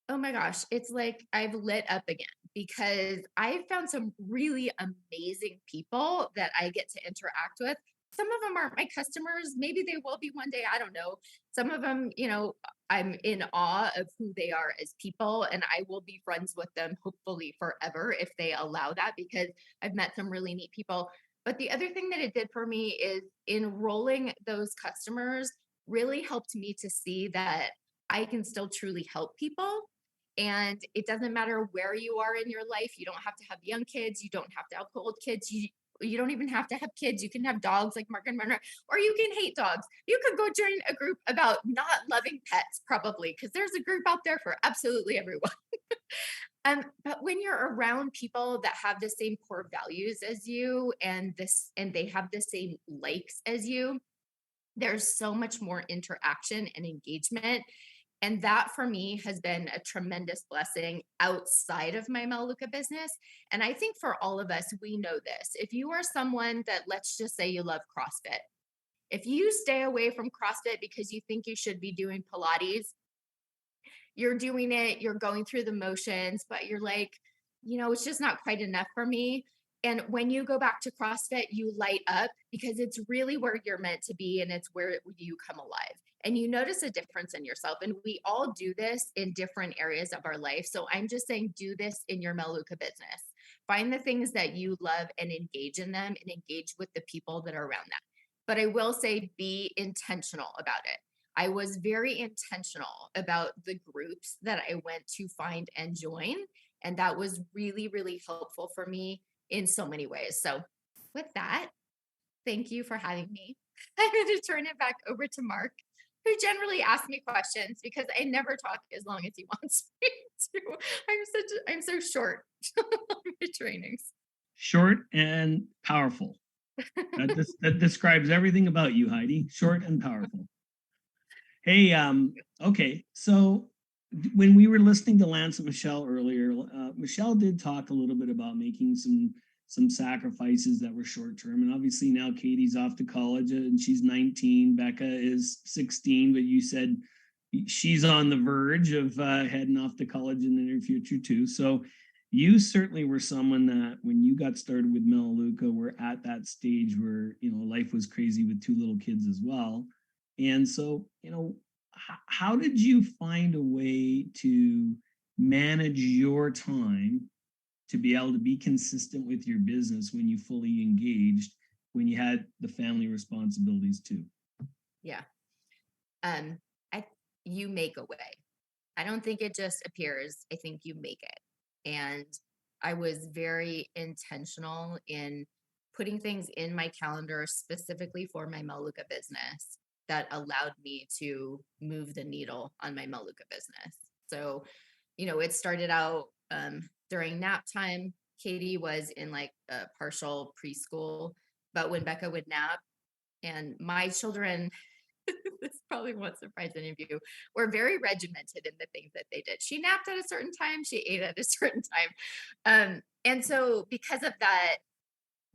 S11: Oh my gosh, it's like I've lit up again because I found some really amazing people that I get to interact with. Some of them aren't my customers. Maybe they will be one day. I don't know. Some of them, I'm in awe of who they are as people, and I will be friends with them hopefully forever if they allow that, because I've met some really neat people. But the other thing that it did for me is enrolling those customers really helped me to see that I can still truly help people. And it doesn't matter where you are in your life. You don't have to have young kids. You don't have to have old kids. You don't even have to have kids. You can have dogs like Mark and Myrna, or you can hate dogs. You could go join a group about not loving pets, probably, because there's a group out there for absolutely everyone. But when you're around people that have the same core values as you and they have the same likes as you, there's so much more interaction and engagement. And that for me has been a tremendous blessing outside of my Melaleuca business. And I think for all of us, we know this. If you are someone that, let's just say you love CrossFit, if you stay away from CrossFit because you think you should be doing Pilates, you're doing it, you're going through the motions, but you're like, it's just not quite enough for me. And when you go back to CrossFit, you light up because it's really where you're meant to be and it's where you come alive. And you notice a difference in yourself. And we all do this in different areas of our life. So I'm just saying, do this in your Melaleuca business. Find the things that you love and engage in them and engage with the people that are around that. But I will say, be intentional about it. I was very intentional about the groups that I went to find and join. And that was really, really helpful for me in so many ways. So with that, thank you for having me. I'm going to turn it back over to Mark, who generally asks me questions because I never talk as long as he wants me to. I'm so short on my trainings.
S2: Short and powerful. That describes everything about you, Heidi. Short and powerful. Hey, okay. So when we were listening to Lance and Michelle earlier, Michelle did talk a little bit about making some sacrifices that were short term. And obviously now Katie's off to college and she's 19. Becca is 16, but you said she's on the verge of heading off to college in the near future too. So you certainly were someone that when you got started with Melaleuca were at that stage where, life was crazy with 2 little kids as well. And so, how did you find a way to manage your time to be able to be consistent with your business when you fully engaged, when you had the family responsibilities too?
S11: Yeah. You make a way. I don't think it just appears. I think you make it. And I was very intentional in putting things in my calendar specifically for my Meluka business that allowed me to move the needle on my Meluka business. So, it started out during nap time. Katie was in like a partial preschool, but when Becca would nap, and my children, this probably won't surprise any of you, were very regimented in the things that they did. She napped at a certain time, she ate at a certain time. And so because of that,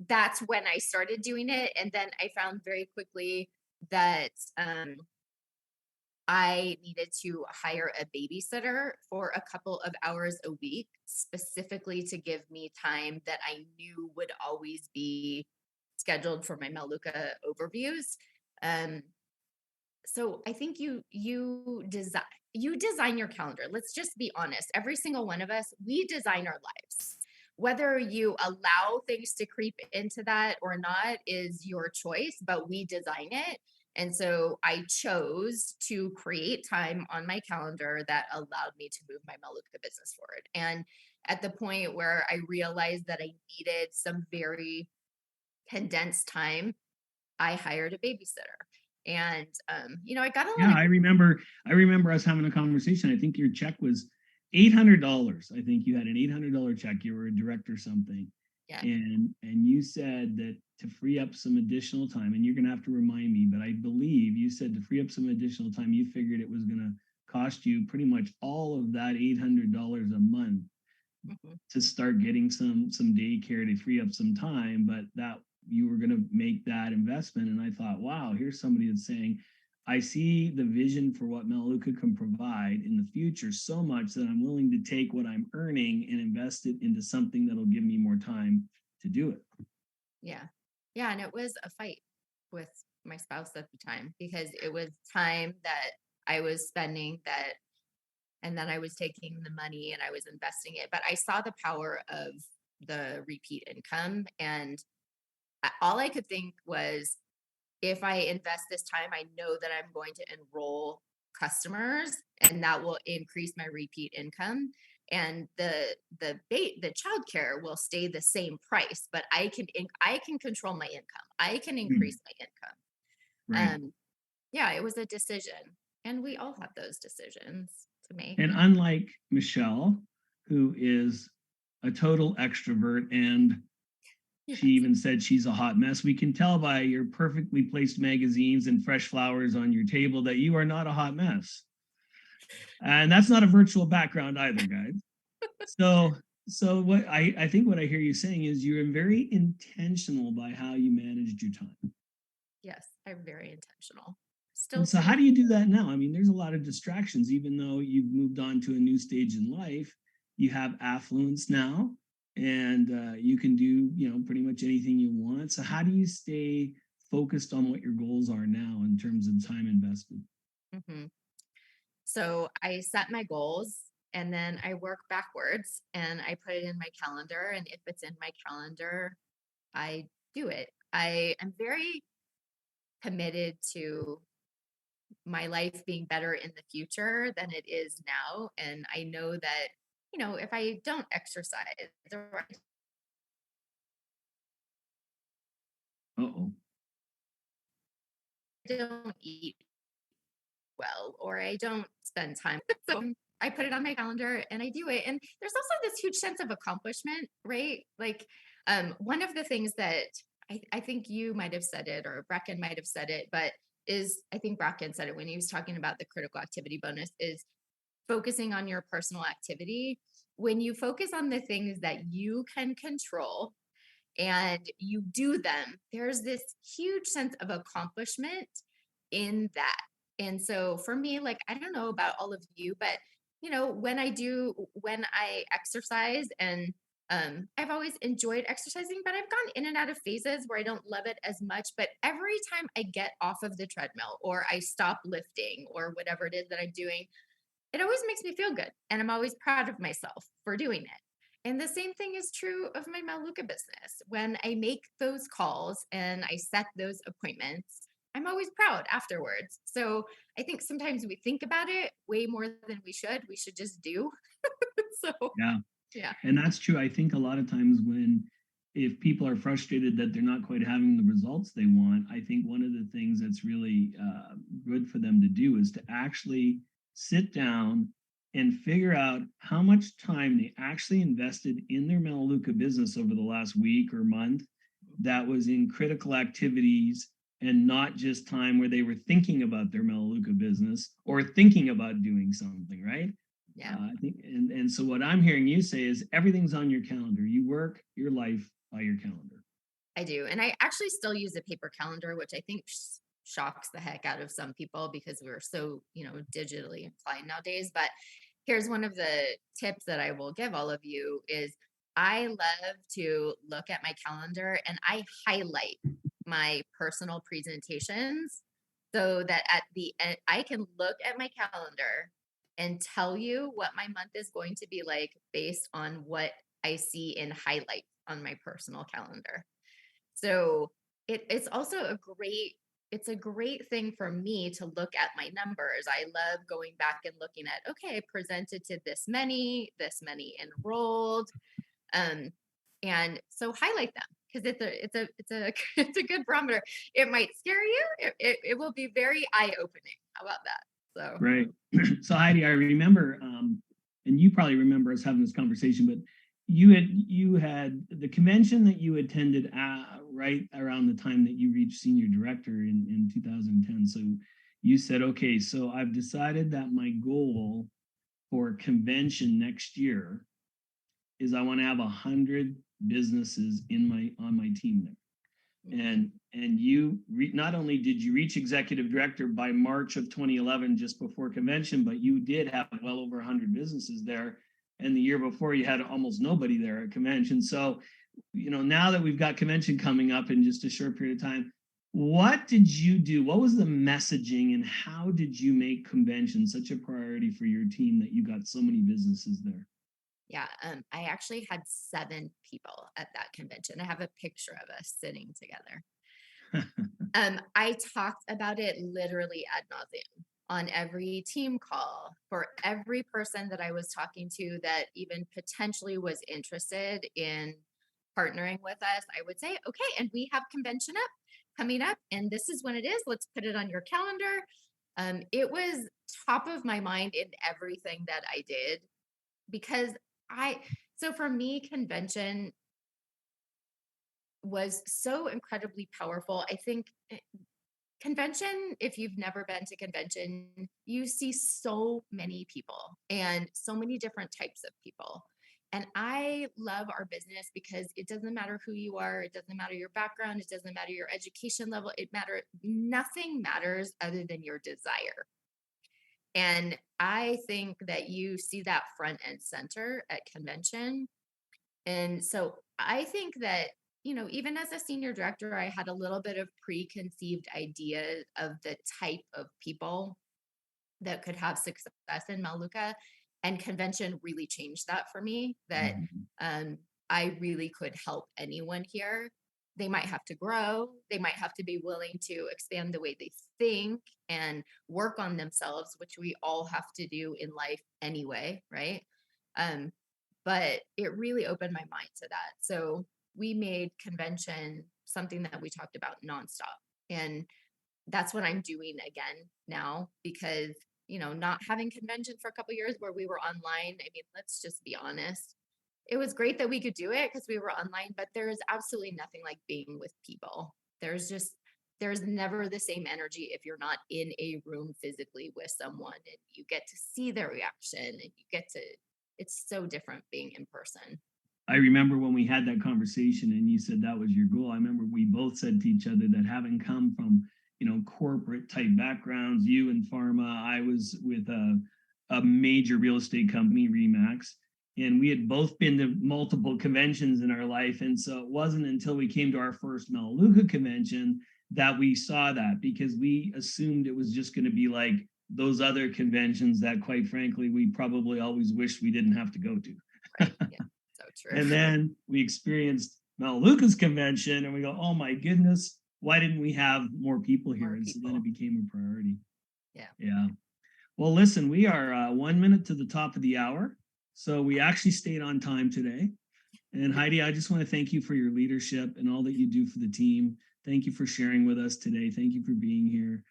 S11: that's when I started doing it. And then I found very quickly that I needed to hire a babysitter for a couple of hours a week, specifically to give me time that I knew would always be scheduled for my Meluka overviews. So I think you design your calendar. Let's just be honest. Every single one of us, we design our lives. Whether you allow things to creep into that or not is your choice, but we design it. And so I chose to create time on my calendar that allowed me to move my Meluka business forward. And at the point where I realized that I needed some very condensed time, I hired a babysitter. And I got a lot
S2: Yeah,
S11: of
S2: I remember us having a conversation. I think your check was $800. I think you had an $800 check. You were a director or something.
S11: Yeah.
S2: And you said that to free up some additional time, and you're going to have to remind me, but I believe you said to free up some additional time, you figured it was going to cost you pretty much all of that $800 a month to start getting some daycare to free up some time, but that you were going to make that investment. And I thought, wow, here's somebody that's saying, I see the vision for what Meluka can provide in the future so much that I'm willing to take what I'm earning and invest it into something that'll give me more time to do it.
S11: Yeah. Yeah. And it was a fight with my spouse at the time because it was time that I was spending that, and then I was taking the money and I was investing it. But I saw the power of the repeat income. And all I could think was, if I invest this time, I know that I'm going to enroll customers and that will increase my repeat income. And the childcare will stay the same price, but I can control my income. I can increase my income.
S2: Right.
S11: Yeah, it was a decision. And we all have those decisions to make.
S2: And unlike Michelle, who is a total extrovert, and she even said she's a hot mess, we can tell by your perfectly placed magazines and fresh flowers on your table that you are not a hot mess. And that's not a virtual background either, guys. So what I think what I hear you saying is you're very intentional by how you managed your time.
S11: Yes, I'm very intentional.
S2: And so how do you do that now? I mean, there's a lot of distractions, even though you've moved on to a new stage in life. You have affluence now, and you can do, pretty much anything you want. So how do you stay focused on what your goals are now in terms of time invested?
S11: Mm-hmm. So I set my goals and then I work backwards and I put it in my calendar. And if it's in my calendar, I do it. I am very committed to my life being better in the future than it is now. And I know that, if I don't exercise or I don't eat well, or I don't spend time. So I put it on my calendar and I do it. And there's also this huge sense of accomplishment, right? Like one of the things that I think you might have said it, or Bracken might have said it, but I think Bracken said it when he was talking about the critical activity bonus, is focusing on your personal activity. When you focus on the things that you can control and you do them, there's this huge sense of accomplishment in that. And so for me, like, I don't know about all of you, but when I exercise, and I've always enjoyed exercising, but I've gone in and out of phases where I don't love it as much. But every time I get off of the treadmill or I stop lifting or whatever it is that I'm doing, it always makes me feel good. And I'm always proud of myself for doing it. And the same thing is true of my Meluka business. When I make those calls and I set those appointments, I'm always proud afterwards. So I think sometimes we think about it way more than we should. We should just do. So
S2: yeah.
S9: Yeah.
S2: And that's true. I think a lot of times if people are frustrated that they're not quite having the results they want, I think one of the things that's really good for them to do is to actually sit down and figure out how much time they actually invested in their Melaleuca business over the last week or month that was in critical activities and not just time where they were thinking about their Melaleuca business or thinking about doing something, right?
S9: Yeah.
S2: I think, and so what I'm hearing you say is everything's on your calendar. You work your life by your calendar.
S11: I do. And I actually still use a paper calendar, which I think shocks the heck out of some people because we're so, digitally inclined nowadays. But here's one of the tips that I will give all of you is I love to look at my calendar and I highlight my personal presentations so that at the end, I can look at my calendar and tell you what my month is going to be like based on what I see in highlights on my personal calendar. So it's also it's a great thing for me to look at my numbers. I love going back and looking at, okay, I presented to this many enrolled. And so highlight them because it's a good barometer. It might scare you. It will be very eye-opening. How about that? So
S2: right. So Heidi, I remember, and you probably remember us having this conversation, but you had the convention that you attended right around the time that you reached senior director in 2010. So you said, okay, so I've decided that my goal for convention next year is I want to have 100 businesses on my team there. And you not only did you reach executive director by March of 2011, just before convention, but you did have well over 100 businesses there. And the year before you had almost nobody there at convention. So, now that we've got convention coming up in just a short period of time, what did you do? What was the messaging and how did you make convention such a priority for your team that you got so many businesses there?
S11: yeah, I actually had 7 people at that convention. I have a picture of us sitting together. I talked about it literally ad nauseum on every team call for every person that I was talking to that even potentially was interested in partnering with us. I would say, okay, and we have convention coming up, and this is when it is. Let's put it on your calendar. It was top of my mind in everything that I did because so for me, convention was so incredibly powerful. I think convention, if you've never been to convention, you see so many people and so many different types of people. And I love our business because it doesn't matter who you are. It doesn't matter your background. It doesn't matter your education level. Nothing matters other than your desire. And I think that you see that front and center at convention. And so I think that, even as a senior director, I had a little bit of preconceived ideas of the type of people that could have success in Melaleuca. And convention really changed that for me, that I really could help anyone here. They might have to grow. They might have to be willing to expand the way they think and work on themselves, which we all have to do in life anyway, right? But it really opened my mind to that. So we made convention something that we talked about nonstop. And that's what I'm doing again now because, not having convention for a couple of years where we were online. I mean, let's just be honest. It was great that we could do it because we were online, but there is absolutely nothing like being with people. There's never the same energy if you're not in a room physically with someone and you get to see their reaction and it's so different being in person.
S2: I remember when we had that conversation and you said that was your goal. I remember we both said to each other that having come from, corporate type backgrounds, you in pharma, I was with a major real estate company, Remax, and we had both been to multiple conventions in our life. And so it wasn't until we came to our first Melaleuca convention that we saw that because we assumed it was just going to be like those other conventions that, quite frankly, we probably always wished we didn't have to go to.
S11: Right. Yeah. So true.
S2: And then we experienced Melaleuca's convention and we go, oh my goodness, why didn't we have more people here? And so then it became a priority.
S11: Yeah.
S2: Yeah. Well, listen, we are 1 minute to the top of the hour. So we actually stayed on time today. And Heidi, I just want to thank you for your leadership and all that you do for the team. Thank you for sharing with us today. Thank you for being here.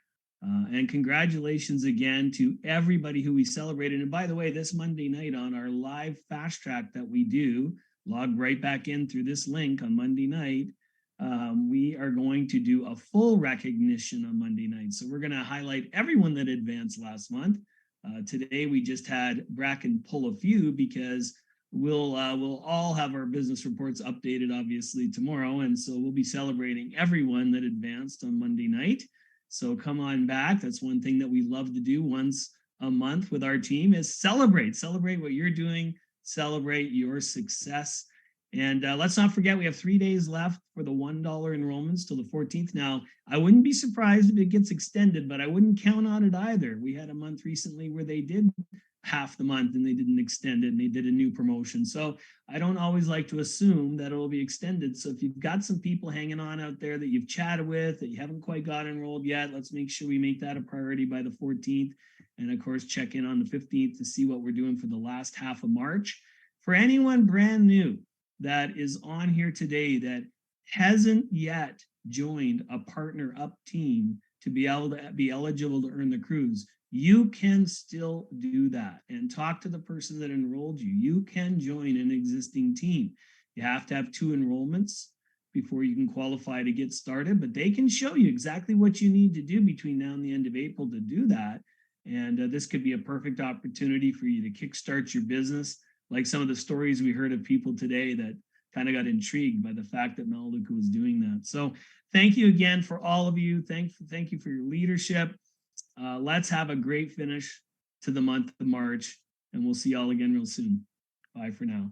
S2: And congratulations again to everybody who we celebrated. And by the way, this Monday night on our live fast track that we do, log right back in through this link on Monday night. We are going to do a full recognition on Monday night. So we're going to highlight everyone that advanced last month. Today, we just had Bracken pull a few because we'll all have our business reports updated, obviously, tomorrow. And so we'll be celebrating everyone that advanced on Monday night. So come on back. That's one thing that we love to do once a month with our team is celebrate what you're doing, celebrate your success. And let's not forget, we have 3 days left for the $1 enrollments till the 14th. Now, I wouldn't be surprised if it gets extended, but I wouldn't count on it either. We had a month recently where they did half the month and they didn't extend it and they did a new promotion. So I don't always like to assume that it will be extended. So if you've got some people hanging on out there that you've chatted with, that you haven't quite got enrolled yet, let's make sure we make that a priority by the 14th. And of course, check in on the 15th to see what we're doing for the last half of March. For anyone brand new that is on here today that hasn't yet joined a partner up team to be able to be eligible to earn the cruise, you can still do that and talk to the person that enrolled you. You can join an existing team. You have to have 2 enrollments before you can qualify to get started, but they can show you exactly what you need to do between now and the end of April to do that. And this could be a perfect opportunity for you to kickstart your business, like some of the stories we heard of people today that kind of got intrigued by the fact that Melaleuca was doing that. So thank you again for all of you. Thank you for your leadership. Let's have a great finish to the month of March, and we'll see y'all again real soon. Bye for now.